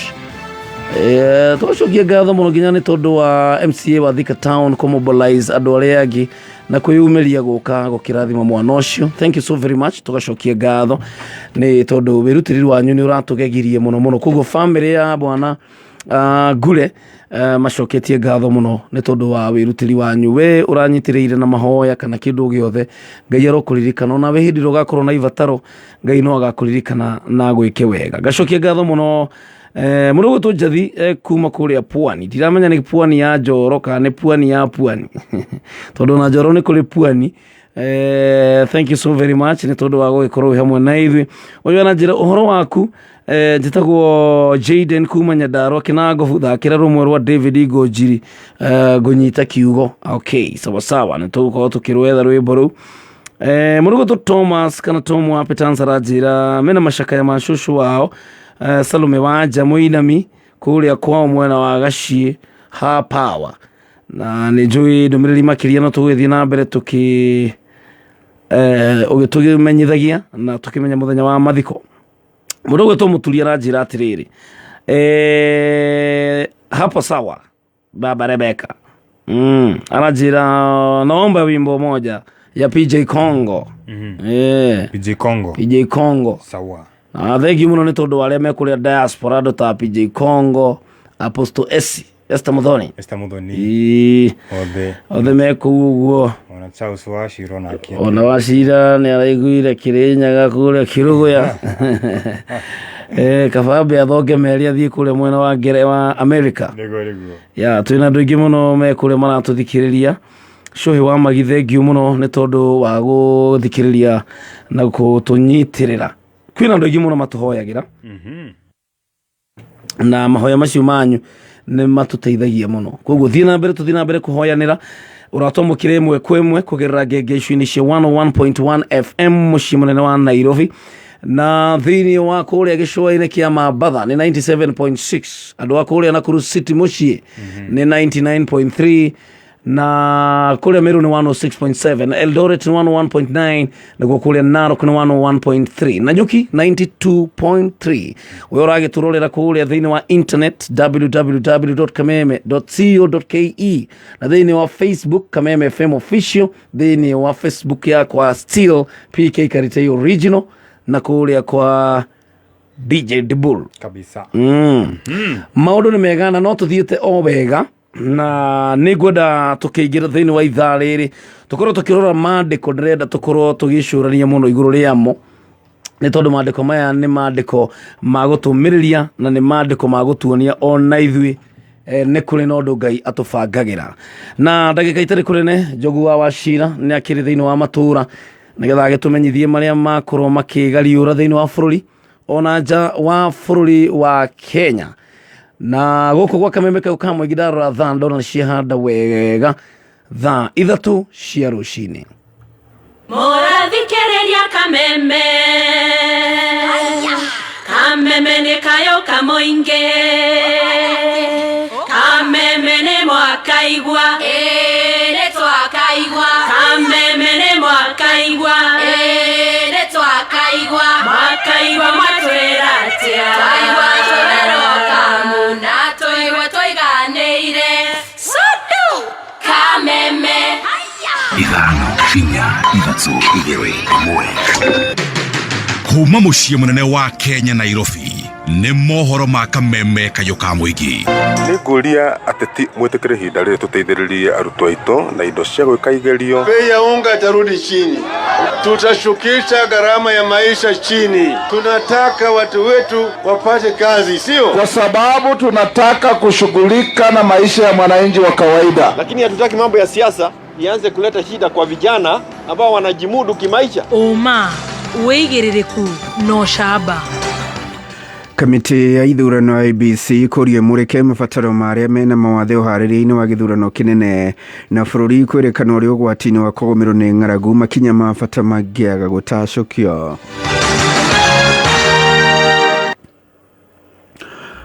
S2: Tũgacokia ngatho mũno nginya nĩ tondũ wa MCA wa Thika Town kũmobilize andũ arĩa angĩ na kwĩyumĩria gũka gũkĩrathima mwana ũcio. Thank you so very much. Tũgacokia ngatho nĩ tondũ wĩrutĩri wanyu nĩ ũratũgegirie mũno mũno. Koguo family ya bwana Ngure macoketie ngatho mũno nĩ tondũ wa wĩrutĩri wanyu. We ũranyitĩrĩire na mahoya kana kĩndũ gĩothe, Ngai arokũririkana ona we hĩndĩ ũgakorwo na ibataro, Ngai no agakũririkana na gwĩke wega. Ngacokia ngatho mũno mũndũ gwĩtwo Njathi kuma kũrĩa Pwani. Ndiramenya nĩ Pwani ya Njoro kana nĩ Pwani ya Pwani tondũ na Njoro nĩ kũrĩ Pwani. Thank you so very much nĩ tondũ wa gũgĩkorwo hamwe na ithuĩ. Ũyũ na njĩra ũhoro waku njĩtagwo Jaden kuma Nyandarua Kinango thakĩra rũmwe rwa David Ngũnjiri ngũnyita kiugo. Okay, sawa sawa nĩ tũgũkorwo tũkĩrwetha rwĩmbo rũu. Mũndũ gwĩtwo Thomas kana Tom wa Petanza ranjĩra mena macakaya ma cũcũ wao Salome Wanja Mũinami kũrĩa kwao mwena wa Gaciĩ ha Power na nĩ njũĩ ndũmĩrĩri makĩria no tũgĩthiĩ na mbere tũkĩmenyithagia na tũkĩmenya mũthenya wa mathiko. Mundu gwetwo Muturia na njira atiriri hapo sawa baba Rebeka anajira naomba wimbo moja ya PJ Congo. PJ Congo
S3: sawa.
S2: Thank you muno ni tondu wale mekuria diaspora ndo ta PJ Congo Apostle Esther Muthoni othe mekuguo
S3: ona Charles Washiro na kia
S2: ona Washira ni araiguire Kirinyaga kuria Kiruguya kababe athoge meri athie kule mwena wa ngere wa America ya twina ndu ingi muno mekure maratuthikiriria shohi wa magithengiu muno ni tondu wa guthikiriria na gutunyitirira kwina ndu ingi muno matuhoyagira na mahoya macio manyu ni matuteithagia muno koguo thie na mbere kuhoyanira uratomukire imwe kwemwe kugerera ngengecu-ini cia 101.1 FM mucii munene wa Nairobi na thini wa kuria gicua-ini kia Mambatha ni 97.6 andu a kuria Nakuru City mucii ni 99.3 na kuria Meru ni 106.7 Eldoret ni 101.9 na kuria Narok ni 101.3 na Nyuki 92.3 we uragiturorera kuria thini wa internet www.kameme.co.ke na thini wa Facebook Kameme FM official thini wa Facebook ya kwa Still PK Karitei original na kuria kwa DJ Dibul
S3: kabisa.
S2: Maundu ni megana no tuthiete o wega na nigwenda tukiingira thini wa ithaa riri tukorwo tukirora maandiko ndirenda tukorwo tugicurania muno iguru riamo ni tondu maandiko maya ni maandiko magutumiriria na ni maandiko magutuonia ona ithui ni kuri no ndu Ngai atubangagira na ndagika itari kurene Njogu wa Wachira ni akiri thini wa matura nigetha agitumenyithie maria makorwo makigariura thini wa bururi ona nja wa bururi wa Kenya na guku gwa Kameme kau kamwe ngidarora thaa ndona ciahanda wega thaa 3 cia rucini.
S13: Mũrathikĩrĩria Kameme Kameme nĩ kayo kamoinge Kameme nĩ mwakaigua nĩ twakaigua Kameme nĩ mwakaigua nĩ twakaigua mwakaigua matwĩra atĩa twaigua tũreroka mũna tũigua tũiganĩire Sudu Kameme
S9: Ithano kinya ithatũ igĩrĩ ĩmwe
S8: kuma muciĩ munene wa Kenya Nairobi nĩ mohoro ma Kameme kayo ka mũingĩ.
S18: Nĩngũria ateti mwĩtĩkĩre ihinda rĩrĩ tũteithĩrĩrie arutwo aitũ na indo cia gwĩka igerio.
S19: Bei ya unga itarudi chini, tutashukisha gharama ya maisha chini. Tunataka watu wetu wapate kazi, sio
S20: kwa sababu tunataka kushughulika na maisha ya mwananchi wa kawaida,
S19: lakini hatutaki mambo ya siasa ianze kuleta shida kwa vijana ambao wanajimudu kimaisha.
S5: Uigĩrĩrĩku no camba.
S21: Kamiti ya ithurano IBC kuria mureke mabataro maria mena mawathe uharĩria-inĩ wa gĩthurano kĩnene na bũrũri kwĩrĩkana ũrĩ ũgwati-inĩ wa kũgũmĩrwo nĩ ng'aragu makinya ma bata mangĩaga gũtacũkio.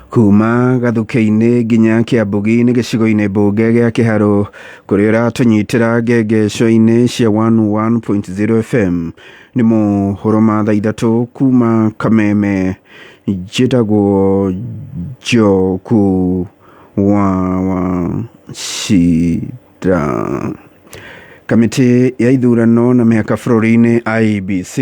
S21: Kuma gathuke-inĩ nginya Kĩambogi nĩ gĩcigo-inĩ mbunge gĩa Kĩharũ kũrĩa ũratũnyitĩra ngengeco-inĩ cia 101.0 FM nĩ mohoro ma thaa 3 kuma Kameme. Njĩtagwo Njogu wa Wachira. Kamiti ya ithurano na mĩhaka bũrũri-inĩ IBC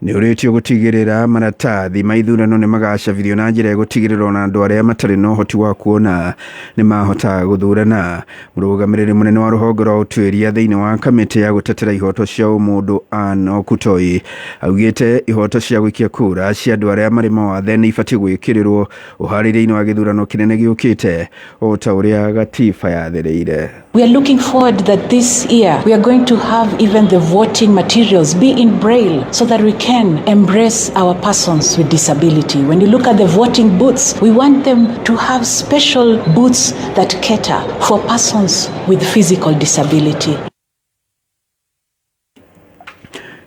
S21: nĩ ũrĩtio gũtigĩrĩra maratathi ma ithurano nĩ magacabithio na njĩra ya gũtigĩrĩra ona andũ arĩa matarĩ na ũhoti wa kuona nĩ mahota gũthurana. Mũrũgamĩrĩri mũnene wa rũhonge rwa ũtuĩria thĩinĩ wa kamĩtĩ ya gũtetera ihoto cia ũmũndũ Anne Okutoi augĩte ihoto cia gũikia kura cia andũ arĩa marĩ mawathe nĩ ibatiĩ gwĩkĩrĩrwo ũharĩria-inĩ wa gĩthurano kĩnene gĩũkĩte o ta ũrĩa gatiba yathĩrĩire.
S22: We are looking forward that this year we are going to have even the voting materials be in Braille so that we can embrace our persons with disability. When you look at the voting booths, we want them to have special booths that cater for persons with physical disability.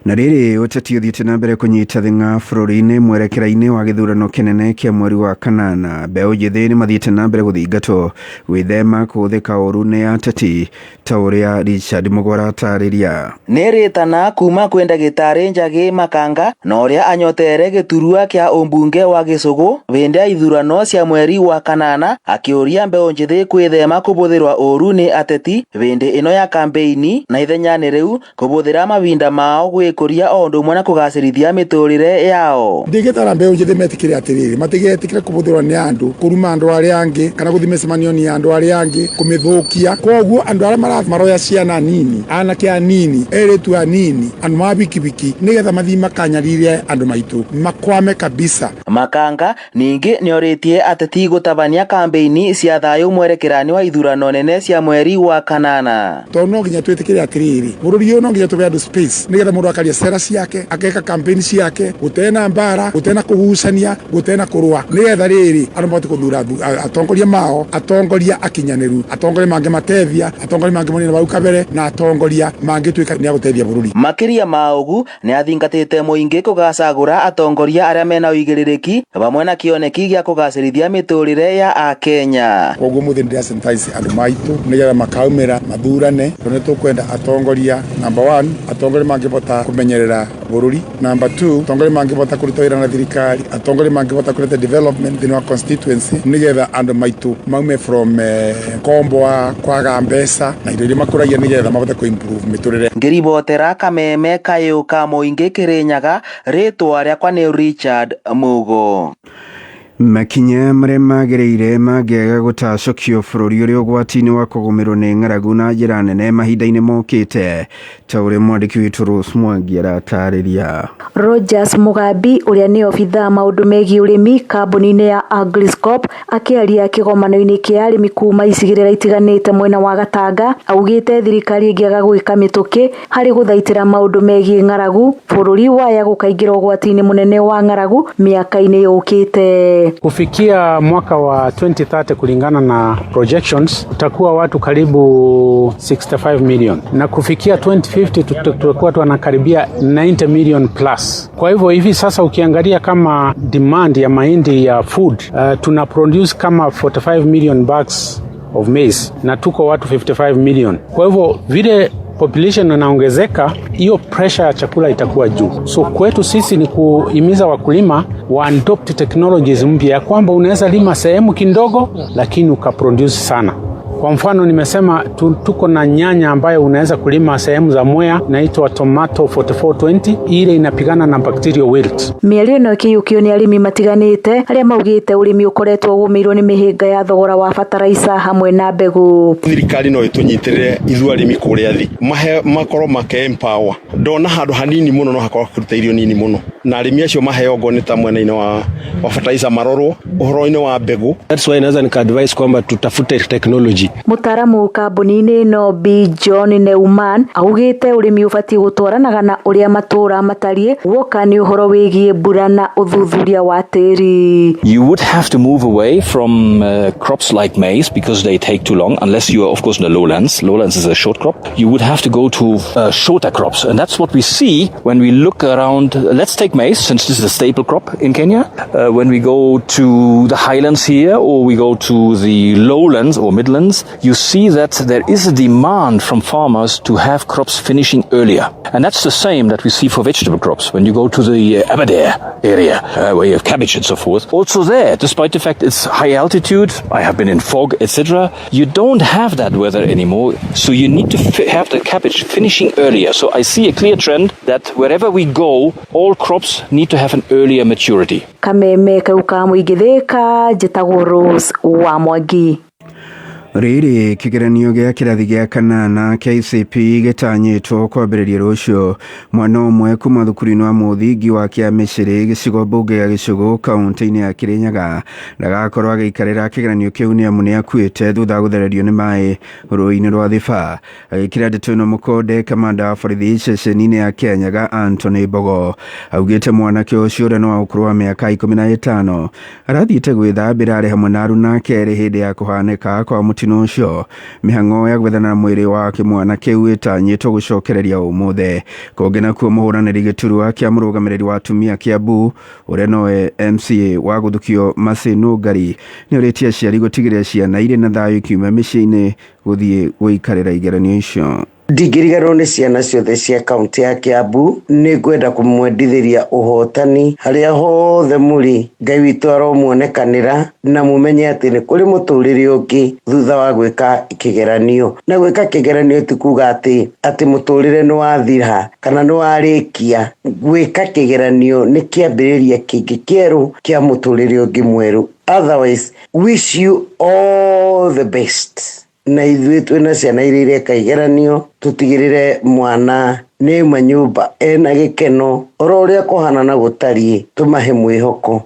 S21: Na rĩrĩ ũteti ũthiĩte na mbere kũnyita thing'a bũrũri-inĩ mwerekera-inĩ wa gĩthurano kĩnene kĩa mweri wa kanana. Mbeũ njĩthĩ nĩ mathiĩte na mbere gũthingatwo gwĩthema kũhũthĩka ũũru nĩ ateti ta ũrĩa Richard Mugora atarĩria.
S7: Nĩ rĩtana kuma kwĩ ndagĩtarĩ Njagi Makanga na ũrĩa anyotere gĩturua kĩa ũmbunge wa Gĩcũgũ hĩndĩ ya ithurano cia mweri wa kanana, akĩũria mbeũ njĩthĩ gwĩthema kũhũthĩrwa ũũru nĩ ateti hĩndĩ ĩno ya kampeini na ithenya-inĩ rĩu kũhũthĩra mavinda mao gwĩkũria o ũndũ ũmwe na kũgacĩrithia mĩtũrĩre yao.
S11: Ndĩgĩtara mbeũ njĩthĩ metikĩre atĩrĩrĩ, matigetĩkĩre kũhũthĩrwa nĩ andũ kũruma andũ arĩa angĩ kana gũthie mĩcemanio nĩ andũ arĩa angĩ kũmĩthũkia. Koguo andũ arĩa maroya ciana nini, anake anini, erĩtu anini, andũ ma bikibiki nĩgetha mathii makanyarire andũ maitũ makwame kabisa.
S7: Makanga ningĩ nĩorĩtie ateti gũtabania kampeini cia thayũ mwerekerani wa ithurano nene cia mweri wa kanana.
S11: Tondũ no nginya twĩtĩkĩre atĩrĩrĩ, bũrũri ũyũ no nginya tũbe andũ space nĩgetha mũndũ akaria sera ciake, akeka kampeini ciake, gũtena mbara, gũtena kũgucania, gũtena kũrũa, nĩgetha rĩrĩ andũ mahote gũthura atongoria mao, atongoria akinyanĩru, atongoria mangĩmatethia, atongoria mangĩmonera bau kabere na atongoria mangĩtuĩka nĩ agũteithia bũrũri.
S7: Makĩria ma ũgu nĩ athingatĩte mũingĩ kũgacagũra atongoria arĩa mena ũigĩrĩrĩki hamwe na kĩoneki gĩa kũgacĩrithia mĩtũrĩre ya Akenya.
S11: Koguo mũthĩ ndĩrasensitize andũ maitũ nĩgetha makaumĩra mathurane, tondũ nĩ tũkwenda atongoria number 1, atongoria mangĩhota kũmenyerera bũrũri, number 2, atongoria mangĩhota kũruta wĩra na thirikari, atongoria mangĩhota kũreta development thĩinĩ wa constituency, nĩgetha andũ maitũ maume from komboa kwaga mbeca na indo iria makũragia nĩgetha mahote kũ-improve mĩtũrĩre.
S7: Ngĩribotera Kameme kayũ ka mũingĩ Kĩrĩnyaga, rĩtwa rĩakwa nĩ Richard Mugo.
S21: Makinya marĩa magĩrĩire mangĩaga gũtacũkio bũrũri ũrĩa ũgwati-inĩ wa kũgũmĩrwo nĩ ng'aragu na njĩra nene mahinda-inĩ mokĩte ta ũrĩa mwandĩki witũ Rose Mwangi aratarĩria.
S23: Rogers Mugambi ũrĩa nĩ obitha maũndũ megiĩ ũrĩmi kambuni-inĩ ya Agriscope akĩaria kĩgomano-inĩ kĩa arĩmi kuma icigĩrĩra itiganĩte mwena wa Gatanga, augĩte thirikari ĩngĩaga gwĩka mĩtũkĩ harĩ gũthaitĩra maũndũ megiĩ ng'aragu, bũrũri waya gũkaingĩra ũgwati-inĩ mũnene wa ng'aragu mĩaka-inĩ yũkĩte.
S24: Kufikia mwaka wa 2030 kulingana na projections tutakuwa watu karibu 65 million na kufikia 2050 tutakuwa tunakaribia 90 million plus. Kwa hivyo hivi sasa ukiangalia kama demand ya mahindi ya food tuna produce kama 45 million bags of maize na tuko watu 55 million. Kwa hivyo vile population inaongezeka, hiyo pressure ya chakula itakuwa juu. So kwetu sisi ni kuhimiza wakulima wa adopt technologies mpya ya kwamba unaweza lima sehemu kidogo lakini ukaproduce sana. Kwa mfano nimesema tuko na nyanya ambayo unaweza kulima sehemu za Mwea inaitwa tomato 4420, ile inapigana na bacterial wilt.
S23: Mĩario ĩno ĩkĩiyũkio nĩ arĩmi matiganĩte arĩa maugĩte ũrĩmi ũkoretwo ũgũmĩirwo nĩ mĩhĩnga ya thogora wa fertilizer hamwe na mbegũ.
S25: Thirikari no ĩtũnyitĩrĩre ithuĩ arĩmi kũrĩa thĩ, mahe makorwo make-empower. Ndona handũ hanini mũno no hakorwo kũruta irio nini mũno, na arĩmi acio maheo ngoni ta mwena-inĩ wa fertilizer marorwo ũhoro-inĩ wa mbegũ.
S26: That's why naweza nika-advise kwamba tutafute technology.
S23: Mũtaramu kambuni-inĩ ĩno B John Neumann augĩte ũrĩmi ũbatiĩ gũtwaranaga na ũrĩa matũra matariĩ, woka nĩ ũhoro wĩgiĩ mbura na ũthuthuria wa tĩri.
S27: You would have to move away from crops like maize because they take too long, unless you are of course in the lowlands. Lowlands is a short crop. You would have to go to shorter crops, and that's what we see when we look around. Let's take maize, since this is a staple crop in Kenya. When we go to the highlands here, or we go to the lowlands or midlands, you see that there is a demand from farmers to have crops finishing earlier. And that's the same that we see for vegetable crops. When you go to the Aberdare area, where you have cabbage and so forth, also there, despite the fact it's high altitude, I have been in fog, etc., you don't have that weather anymore. So you need to have the cabbage finishing earlier. So I see a clear trend that wherever we go, all crops need to have an earlier maturity.
S23: Kameme kau ka mũingĩ thĩka njĩtagwo Rose wa Mwangi.
S21: Rĩrĩ kĩgeranio gĩa kĩrathi gĩa kanana KCPE gĩtanyĩtwo kwambĩrĩria rũciũ. Mwana ũmwe kuma thukuru-inĩ wa mũthingi wa Kĩamĩcĩrĩ gĩcigo mbunge gĩa Gĩcũgũ kaunti-inĩ ya Kĩrĩnyaga ndagakorwo agĩikarĩra kĩgeranio kĩu nĩ amu nĩ akuĩte thutha wa gũthererio nĩ maĩ rũĩ-inĩ rwa Thiba. Agĩkĩra ndeto ĩno mũkonde kamanda wa borithi ceceni-inĩ ya Kĩanyaga Anthony Mbogo augĩte mwanake ũcio ũrĩa no wa ũkũrũ wa mĩaka 15 arathiĩte gwĩthambĩra arĩ hamwe na aruna ake erĩ hĩndĩ ya kũhanĩka kwa mutino ucio. Mihang'o ya gwethana mwiri wa kimwana kiu itanyitwo gucokereria umuthe. Kongena kuo muhuraniri giturua kia murugamiriri wa atumia Kiambu uria noe MCA wa guthukio Maseno Ngari ni uritie aciari gutigirira ciana iri na thayu kiuma micii-ini guthie guikarira igeranio icio.
S1: Ndigiriganwo nĩ ciana ciothe cia kaunti ya Kiambu nĩ ngwenda kũmwendithĩria ũhotani harĩa hothe mũrĩ. Ngai witũ aromuonekanĩra na mumenye atĩ nĩ kũrĩ mũtũrĩre ũngĩ thutha wa gwĩka kĩgeranio. Na gwĩka kĩgeranio ti kuuga atĩ mũtũrĩre nĩ wathira kana nĩ warĩkia. Gwĩka kĩgeranio nĩ kĩambĩrĩria kĩngĩ kĩerũ kĩa mũtũrĩre ũngĩ mwerũ. Otherwise, wish you all the best. Na ithuĩ twĩna ciana iria ireka igeranio tutigirire mwana nĩuma nyũmba ena gĩkeno oro ũrĩa kũhana na gũtariĩ tũmahe mwĩhoko.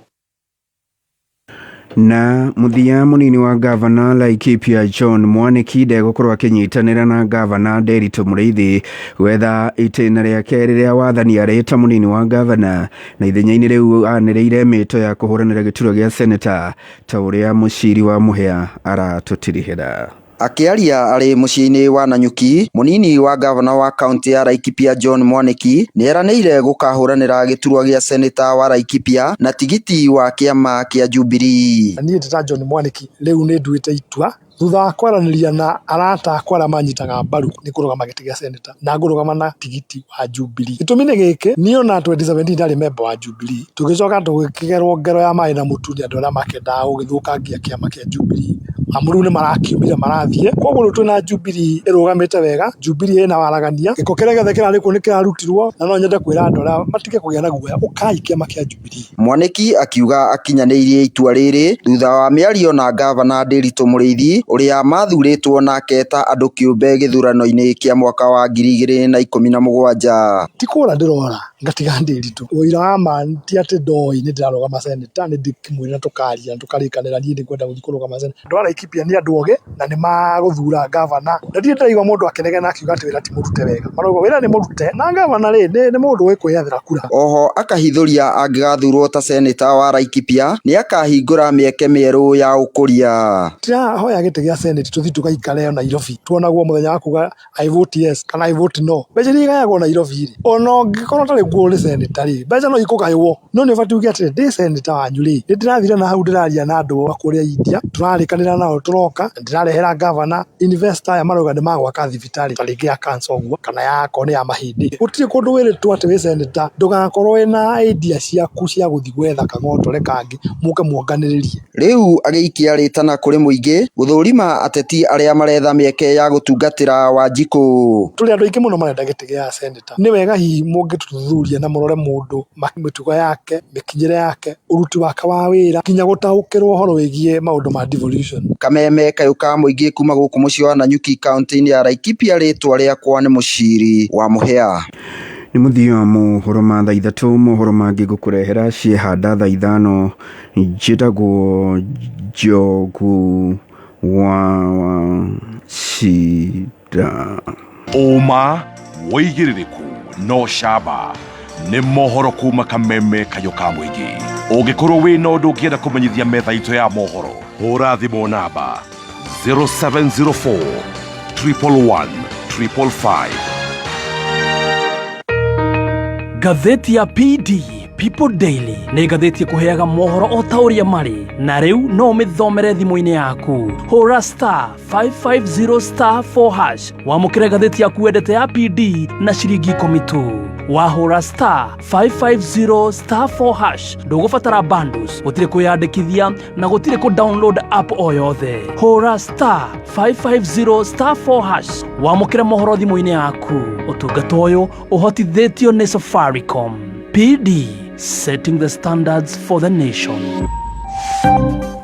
S21: Na muthia munini wa gavana Laikipia John Mwaniki ndegũkorwo akinyitanĩra na gavana Nderitu Mũrĩithi gwetha itĩna rĩake rĩrĩa wathani arĩ ta munini wa gavana, na ithenya-inĩ rĩu anĩrĩire mĩto ya kũhũranĩra gĩturwa gĩa seneta ta ũrĩa mũciri wa Mũhĩa aratũtirihĩra.
S6: Akiaria arĩ mũciĩ-inĩ wa Nanyuki, munini wa gavana wa kaunti ya Laikipia John Mwaniki nĩeranĩire gũkahũranĩra gĩturwa gĩa seneta wa Laikipia na tigiti wa kĩama kĩa Jubilee.
S10: Niĩ ndĩta John Mwaniki rĩu nĩ nduĩte itua thutha wa kwaranĩria na arata akwa arĩa manyitaga mbaru nĩ kũrũgama gĩtĩ gĩa seneta na ngũrũgama na tigiti wa Jubilee. Gĩtũmi nĩ gĩkĩ, niĩ ona 2017 ndarĩ member wa Jubilee, tũgĩcoka tũgĩkĩgerwo ngero ya maĩ na mũtu nĩ andũ arĩa makendaga gũgĩthũkangia kĩama kĩa Jubilee. Amuru nĩ marakiumire marathiĩ, koguo twĩna Jubilee ĩrũgamĩte wega, Jubilee ĩna waragania, gĩko kĩrĩa gĩothe kĩrarĩ kuo nĩ kĩrarutirwo, na no nyende kwĩra andũ arĩa matige kũgĩa na guoya, ũkai kĩama kĩa Jubilee.
S6: Mwaniki akiuga akinyanĩirie itua rĩrĩ thutha wa mĩario na gavana Nderitu Mũrĩithi ũrĩa mathurĩtwo nake ta andũ kĩũmbe gĩthurano-inĩ kĩa mwaka wa 2017.
S10: Ti kũra ndĩrora ngatiga Nderitu, ũira wa ma ti atĩ ndoĩ nĩ ndĩrarũgama seneta, nĩ ndĩkĩmwĩra na tũkaria tũkarĩkanĩra niĩ nĩ kwenda gũthiĩ kũrũgama seneta. Andũ a Laikipia nĩ andũ ogĩ na nĩ magũthura gavana, na ndirĩ ndaigua mũndũ akĩnegena akiuga atĩ wĩra ti mũrute wega. Marauga wĩra nĩ mũrute na gavana rĩ nĩ mũndũ ũĩ kwĩyethera kura.
S6: Oho akahithũria angĩgathurwo ta seneta wa Laikipia nĩ akahingũra mĩeke mĩerũ ya ũkũria.
S10: Ndĩrahoya gĩtĩ gĩa seneti tũthiĩ tũgaikare Nairobi, tuonagwo mũthenya wa kuga I vote yes kana I vote no. Mbeca nĩ igayagwo Nairobi rĩ, ona ũngĩkorwo tarĩ guo ũrĩ seneta rĩ, mbeca no ikũgaywo, no nĩ ũbatiĩ uge atĩrĩ ndĩ seneta wanyu rĩ, nĩ ndĩrathire na hau ndĩraria na andũ a kũrĩa India, tũrarĩkanĩra nao tũroka, ndĩrarehera gavana investor ya marauga nĩ magwaka thibitarĩ ta rĩngĩ ya cancer ũguo kana ya kone ya mahĩndĩ. Gũtirĩ kũndũ wĩrĩtwo atĩ wĩ seneta ndũgakorwo wĩna idea ciaku cia gũthiĩ gwetha kang'otore kangĩ mũke muonganĩrĩrie.
S6: Rĩu agĩikia rĩtana kũrĩ mũingĩ gũthũrima ateti arĩa maretha mĩeke ya gũtungatĩra Wanjikũ.
S10: Tũrĩ andũ aingĩ mũno marenda gĩtĩ gĩa seneta, nĩ wega hihi mũngĩtũthuthuria na mũrore mũndũ mĩtugo yake, mĩkinyĩre yake, ũruti wake wa wĩra, nginya gũtaũkĩrwo ũhoro wĩgiĩ maũndũ ma devolution.
S6: Kameme kayũ ka mũingĩ kuma gũkũ mũciĩ wa Nanyuki kaunti-inĩ ya Laikipia, rĩtwa rĩakwa nĩ mũciri wa Mũhĩa.
S21: Nĩ mũthia wa mohoro ma thaa ithatũ, mohoro mangĩ ngũkũrehera ciehanda thaa ithano. Njĩtagwo Njogu wa Cira.
S12: Ũma, wĩigĩrĩrĩku no camba nĩ mohoro kuma Kameme kayũ ka mũingĩ. Ũngĩkorwo wĩna ũndũ ũngĩenda kũmenyithia metha itũ ya mohoro, hũra thimũ namba 0704 111 555.
S14: Gatheti ya PD People Daily nĩ ngathĩti kũheaga mohoro o ta ũrĩa marĩ, na rĩu no ũmĩthomere thimũ-inĩ yaku. Hũra *550*4# wamũkĩre ngathĩti yaku wendete ya PD na ciringi 10 tu. Wahũra *550*4# ndũgũbatara bundles, gũtirĩ kwĩyandĩkithia na gũtirĩ kũ-download app o yothe. Hũra *550*4# wamũkĩre mohoro thimũ-inĩ yaku. Ũtungata ũyũ ũhotithĩtio nĩ Safaricom. PD, setting the standards for the nation.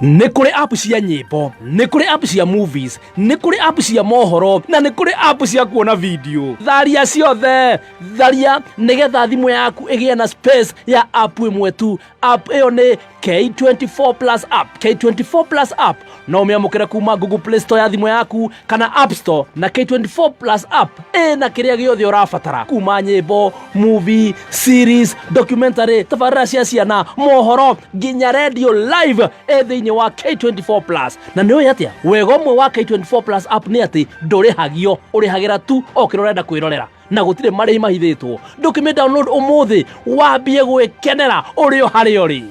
S14: Nĩ kũrĩ app cia nyĩmbo, nĩ kũrĩ app cia movies, nĩ kũrĩ app cia mohoro, na nĩ kũrĩ app cia kuona video. Tharia ciothe, tharia nĩgetha thimũ yaku ĩgĩe na space ya app ĩmwe tu. App ĩyo nĩ K24 Plus app. K24 Plus app no umeamukira kuma Google Play Store ya thimu yaku kana App Store, na K24 Plus app na kiria giothe urabatara kuma nyimbo, movie, series, documentary, tabarĩra cia ciana, mohoro nginya radio live thiini wa K24 Plus. Na nĩ ũĩ atĩa wega ũmwe wa K24 Plus app nĩ atĩ ndũrĩhagio, ũrĩhagĩra tu okĩra ũrenda kwĩrorera na gũtirĩ marĩhi mahithĩtwo. Ndũkĩmĩ download ũmũthĩ wambie gwĩkenera ũrĩ o harĩa ũrĩ.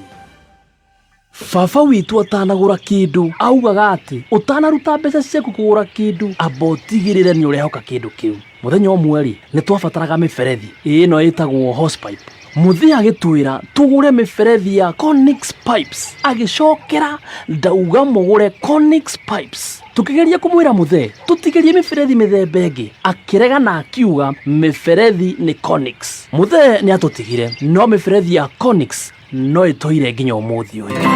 S14: Baba witũ atanagũra kĩndũ augaga atĩ ũtanaruta mbeca ciaku kũgũra kĩndũ amba ũtigĩrĩre nĩ ũrehoka kĩndũ kĩu. Mũthenya ũmwe rĩ nĩ twabataraga mĩberethi ĩno ĩtagwo hosepipe. Muthi agĩtwĩra tugũre mĩberethi ya Connix Pipes. Agĩcokera ndauga mũgũre Connix Pipes. Tukĩgeria kũmwĩra muthe tutigerie mĩberethi mĩthemba ĩngĩ, akĩrega na akiuga mĩberethi nĩ Connix. Muthe nĩ atũtigire no mĩberethi ya Connix no ĩtoire nginya ũmũthĩ ũyũ.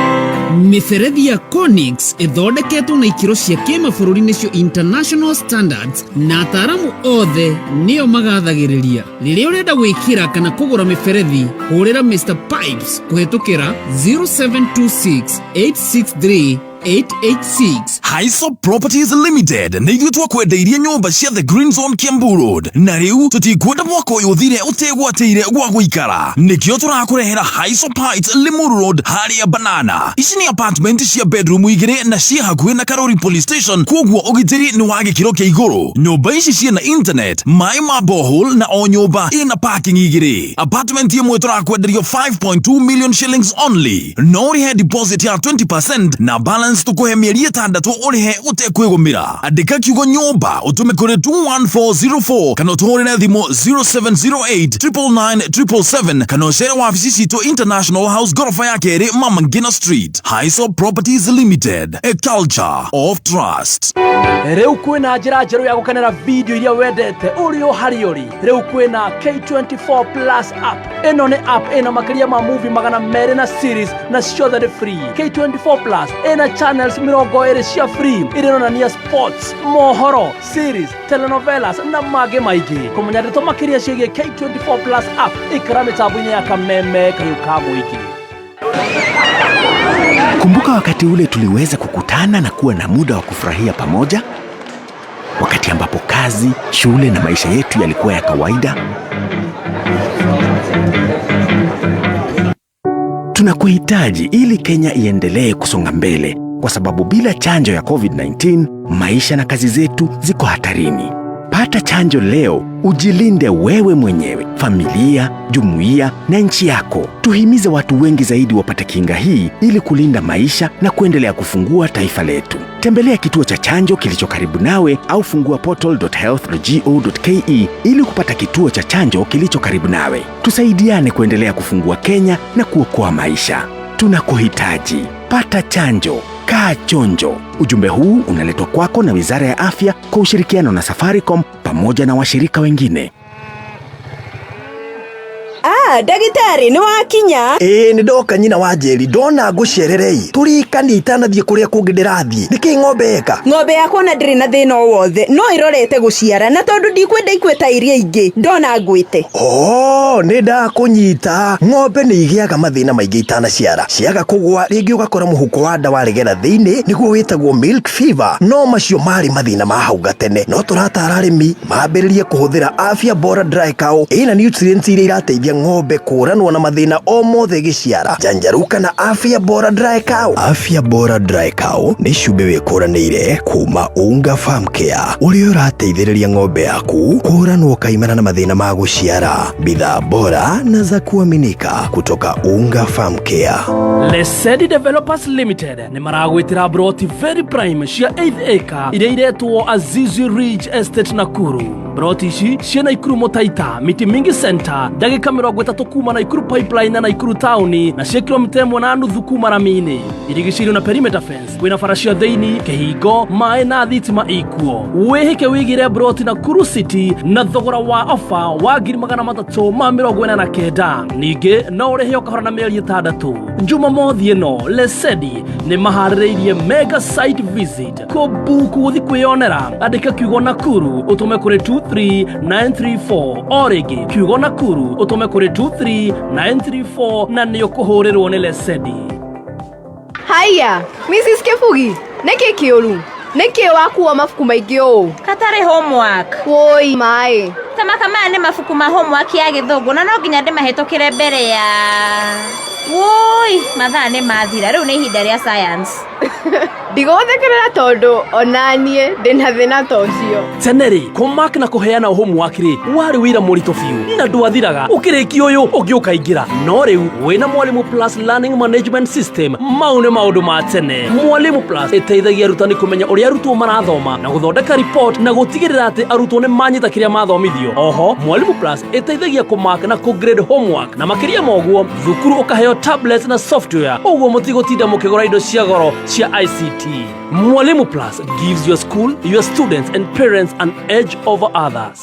S2: Mĩberethi ya Connix ĩthondeketwo na ikĩro cia kĩmabũrũri nĩcio international standards, na ataaramu othe nĩo magathagĩrĩria. Rĩrĩa ũrenda gwĩkĩra kana kũgũra mĩberethi, hũrĩra Mr. Pipes kũhetũkĩra 0726 863 886.
S3: Hyso Properties Limited nĩ ithuĩ twakwendeirie nyũmba cia The Green Zone Kiambu Road, na rĩu tũtikwenda mwaka ũyũ ũthire ũtegwatĩire gwa gũikara. Nĩkĩo tũrakũrehera Hyso Heights Limuru Road harĩa Banana. Ici nĩ apartment cia bedroom 2 na cia hakuhĩ na Karori Police Station, koguo ũgitĩri nĩ wa gĩkĩro kĩa igũrũ. Nyũmba ici ciĩna internet, maĩ ma borehole na o nyũmba ĩna parking 2. Apartment ĩmwe tũrakwenderio 5.2 million shillings only. No ũrĩhe deposit ya 20% na balance tukuhe mieri 6 ũrĩhe ũtekwĩgũmĩra. Andĩka kiugo nyũmba ũtũme kũrĩ 21404 kana ũtũhũrĩre thimũ 0708 999 777 kana ũcere wabici citũ International House gorofa ya 2 Mama Ngina Street. Hyso Properties Limited, a culture of trust.
S14: Rĩu kwĩna njĩra njerũ ya gũkenera video iria wendete ũrĩ o harĩa ũrĩ. Rĩu kwĩna K24 Plus app. Ĩno nĩ app ĩna makĩria ma movie 200 na series na ciothe nĩ free. K24 Plus ĩna channels 20 cia free ironania sports, mohoro, series, telenovelas na mangĩ maingĩ. Kũmenya ndeto makĩria ciĩgiĩ K24 Plus app ikara mĩtambo-inĩ ya Kameme Kayuka Mũingĩ.
S4: Kumbuka wakati ule tuliweza kukutana na kuwa na muda wa kufurahia pamoja, wakati ambapo kazi, shule na maisha yetu yalikuwa ya kawaida. Tunakuhitaji ili Kenya iendelee kusonga mbele, kwa sababu bila chanjo ya COVID-19, maisha na kazi zetu ziko hatarini. Pata chanjo leo, ujilinde wewe mwenyewe, familia, jumuiya na nchi yako. Tuhimize watu wengi zaidi wapate kinga hii ili kulinda maisha na kuendelea kufungua taifa letu. Tembelea kituo cha chanjo kilicho karibu nawe au fungua portal.health.go.ke ili kupata kituo cha chanjo kilicho karibu nawe. Tusaidiane kuendelea kufungua Kenya na kuokoa maisha. Tunakuhitaji. Pata chanjo. Kaa chonjo. Ujumbe huu unaletwa kwako na Wizara ya Afya kwa ushirikiano na Safaricom pamoja na washirika wengine.
S13: Ndagĩtarĩ nĩ wakinya?
S15: Nĩ ndoka nyina wa Njeri, ndona ngũcererei. Tũrikani itanathiĩ kũrĩa kũngĩ ndĩrathiĩ. Nĩkĩ ng'ombe eka?
S13: Ng'ombe yakwa na ndĩrĩ na thĩna o wothe, no ĩrorete gũciara, na tondũ ndikwenda ikue ta iria ingĩ ndona ngwĩte.
S15: Nĩ ndakũnyita. Ng'ombe nĩ igĩaga mathĩna maingĩ itanaciara. Ciaga kũgwa, rĩngĩ ũgakora mũhuko wa nda waregera thĩinĩ, nĩguo wĩtagwo milk fever. No macio marĩ mathĩna ma hau gatene. No tũratara arĩmi mambĩrĩrie kũhũthĩra Afya Bora Dry Cow ĩna nutrients iria irateithia ng'ombe kũranwo na mathĩna o mothe gĩciara. Janjaruka na Afya Bora Dry Cow. Afya Bora Dry Cow nĩ cumbĩ wĩkũranĩire kuma Unga Farm Care, ũrĩa ũrateithĩrĩria ng'ombe yaku kũranwo kaimana na mathĩna ma gũciara. Bidhaa bora na za kuaminika kutoka Unga Farm Care.
S14: Lesedi Developers Limited nĩ maragwĩtĩra broti very prime cia 8th acre iria iretwo Azizi Ridge Estate Nakuru. Broti ici ciena Ikuru Motaita, Miti Mingi Center, ndagĩka 30 kuma na Ikuru Pipeline na Ikuru Town, na cia kilomita 1.5 kuma Ramini. Irigicĩirio na perimeter fence, kwĩna bara cia thĩinĩ, kĩhingo, maĩ na thitima ikuo. Wĩhĩke wĩgĩre broti Nakuru City na thogora wa ofa wa 349. Ningĩ no ũrĩhe ũkahora na mĩeri 6. Jumamothi ĩno Lesedi nĩ maharĩrĩirie mega site visit. Kũbuku gũthiĩ kwĩyonera, andĩka kiugo Nakuru ũtũme kũrĩ 23934. O rĩngĩ kiugo Nakuru ũtũme kũrĩ 23934 na nĩ ũkũhũrĩrwo nĩ Lesedi.
S8: Haya, Mrs. Kefugi, neke kiolu. Neke wakuwa mafuku maingĩ ũũ.
S9: Katari homework.
S8: Woi mai.
S9: Kama nĩ mafuku ma homework ya gĩthũngũ na no nginya ndĩmahĩtũkĩre mbere ya. Woi, mathaa nĩ mathira, rĩu nĩ ihinda rĩa science.
S8: Ndigothekerera tondu onanie ndina thina tocio.
S14: Teneri, kumark na kuheana homework ri, wari wira mũritũ biũ. Na ndwathiraga, ukirĩkia ũyũ ũngĩũkaingĩra. No rĩu wĩna Mwalimu Plus Learning Management System, mau nĩ maũndũ ma tene. Mwalimu Plus ĩteithagia arutani kũmenya ũrĩa arutwo marathoma na gũthondeka report na gũtigĩrĩra atĩ arutwo nĩ manyita kĩrĩa mathomithio. Oho, Mwalimu Plus ĩteithagia kumark na kugrade homework na makĩria moguo, thukuru ũkaheo tablets na software. Ũguo mũtigũtinda mũkĩgũra indo cia goro cia ICT. Mwalimu Plus gives your school, your students and parents an edge over others.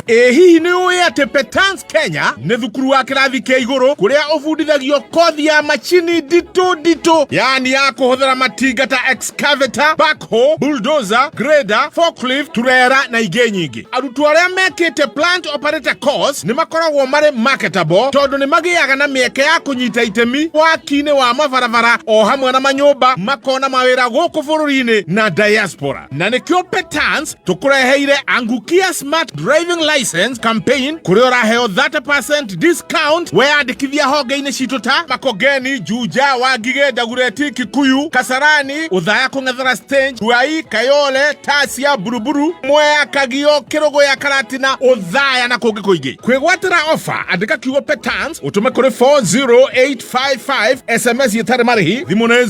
S16: Hihi nĩ ũĩ atĩ Petans Kenya nĩ thukuru wa kĩrathi kĩa igũrũ kũrĩa ũbundithagio kothi ya machini nditũ, yani ya kũhũthĩra matinga ta excavator, backhoe, bulldozer, grader, forklift, turera na ingĩ nyingĩ. Arutwo arĩa mekĩte plant operator course nĩ makoragwo marĩ marketable tondũ nĩ magĩaga na mĩeke ya kũnyita itemi waki-inĩ wa mabarabara o hamwe na manyũmba makona mawĩra gũkũ bũrũri-inĩ na diaspora. Na nĩkĩo Petans tũkũreheire Angukia Smart Driving License campaign kũrĩa ũraheo 30% discount weyandĩkithia honge-inĩ citũ ta Makongeni, Juja, Wangige, Dagoretti, Kikuyu, Kasarani, Uthaya, Kũng'ethera Stage, Tuai, Kayole, Tasia, Buruburu, Mwea, Kagio, Kĩrũgũ ya Karatina, Uthaya na kũngĩ kũingĩ. Kwĩgwatĩra offer andĩka kiugo Petans ũtũme kũrĩ 40855 SMS yetarĩ marĩhi thimũ nĩ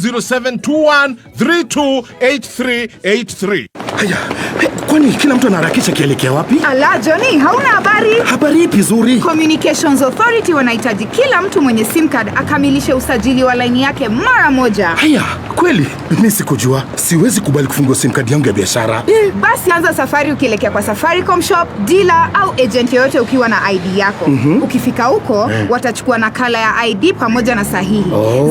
S16: 0721328383.
S17: Haya, kwani kila mtu anaharakisha kielekea wapi?
S18: Ala Johnny, hauna habari?
S17: Habari ipi nzuri?
S18: Communications Authority wanahitaji kila mtu mwenye SIM card akamilishe usajili wa line yake mara moja.
S17: Haya, kweli? Mimi sikujua. Siwezi kubali kufungua SIM card yangu ya biashara.
S18: Basi anza safari ukielekea kwa Safaricom shop, dealer au agent yoyote ukiwa na ID yako. Ukifika huko, watachukua nakala ya ID pamoja na sahihi.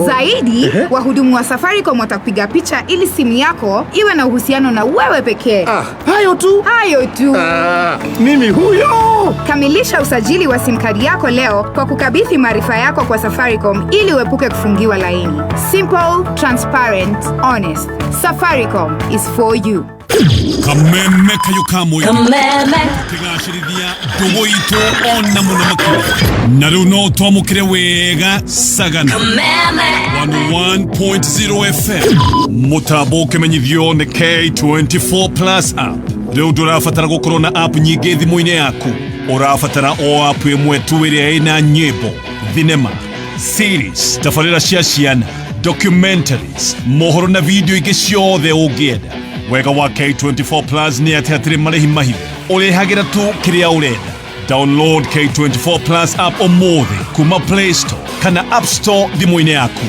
S18: Zaidi, wahudumu wa Safaricom watakupiga picha ili simu yako iwe na uhusiano na wewe pekee.
S17: Hayo tu?
S18: Hayo tu.
S17: Mimi huyo.
S18: Kamilisha usajili wa SIM card yako leo kwa kukabidhi maarifa yako kwa Safaricom ili uepuke kufungiwa laini. Simple, transparent, honest. Safaricom is for you.
S3: Kameme kayoka moyo.
S9: Kameme.
S3: Kigashirithia ndugu itu ona muno makuru. Na rĩu no twamũkĩre wega Sagana.
S9: Kameme.
S3: 101.0 FM. Mũtambo ũkĩmenyithio nĩ K24 Plus app. Rĩu ndũrabatara gũkorwo na app nyingĩ thimũ-inĩ yaku. Ũrabatara o app ĩmwe tu ĩrĩa ĩna nyĩmbo, thinema, series, tabarĩra cia ciana, documentaries, mohoro na video ingĩ ciothe ũngĩenda. Wega wa K24 Plus ni atĩ hatirĩ marĩhi mahithe. Ũrĩhagĩra tu kĩrĩa ũrenda. Download K24 Plus app ũmũthĩ kuma Play Store kana App Store thimũ-inĩ yaku.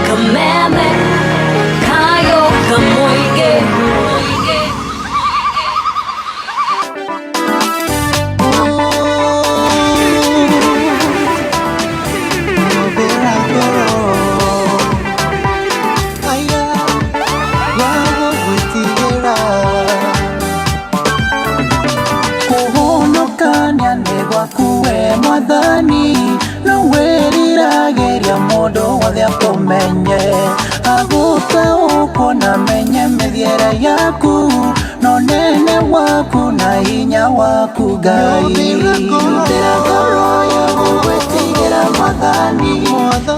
S9: Kameme, kayoka moige.
S19: Menye aguta uko na menye medhiera yaku no nene waku na hinya waku gai ndera goro ya gwetigera madhani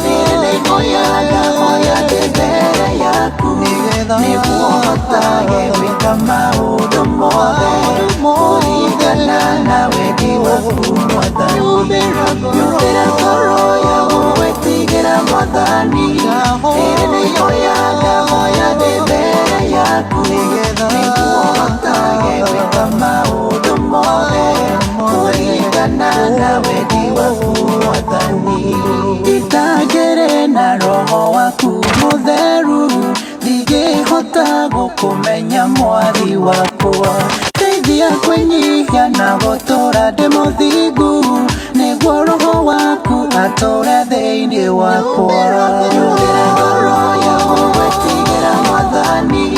S19: nene moya debere yaku niguotage wika maudo mothe urigana na wedi waku madhani ndera goro ya gwetigera madhani nene moya debere yaku niguotage wika maudo mothe urigana na wedi waku madhani itagere na roho waku mutheru ndigihota gukumenya mwathi wakwa teithia kwenyihia na gũtũra ndĩ mũthingu nĩguo roho waku atũre thĩinĩ wakwa nyũmĩra ngoro ya gũgwĩtigĩra mwathani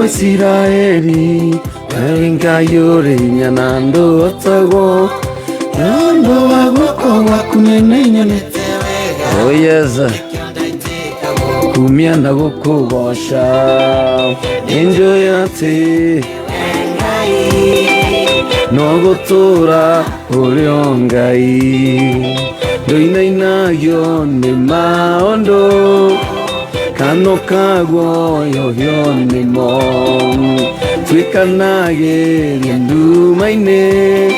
S5: Israeli Wenga yore nyanando otago Nando wagoko wakunene nyonete Oh yes Kumia na gukugosha Enjoy ati No gutura urio ngai Ndoinainagio ni maondo Kano kagwo yohyo ni mo Twikanage ndumaine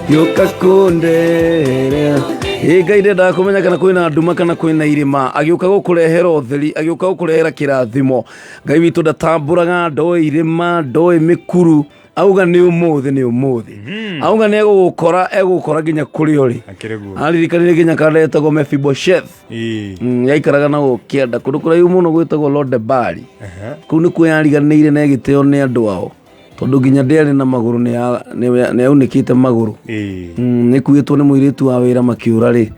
S5: Yoka kundere Ngai da kumenya kana kwina nduma kana kwina irima agiuka gukurehera utheri agiuka gukurehera kirathimo Ngai witu ndatamburaga ndoi irima ndoi mikuru auga ni umuthi auga ne egukora ginya kuri ori aririkanire ginya karetagwo Mephibosheth yaikaraga na ukienda kundu kuraiu muno gwitagwo Lodebari kuu ni kwiyariganire na giteo ni andu ao tondu ginya nderi na maguru ni aunikite maguru ni kuitwo ni muiritu wa wira makiura ri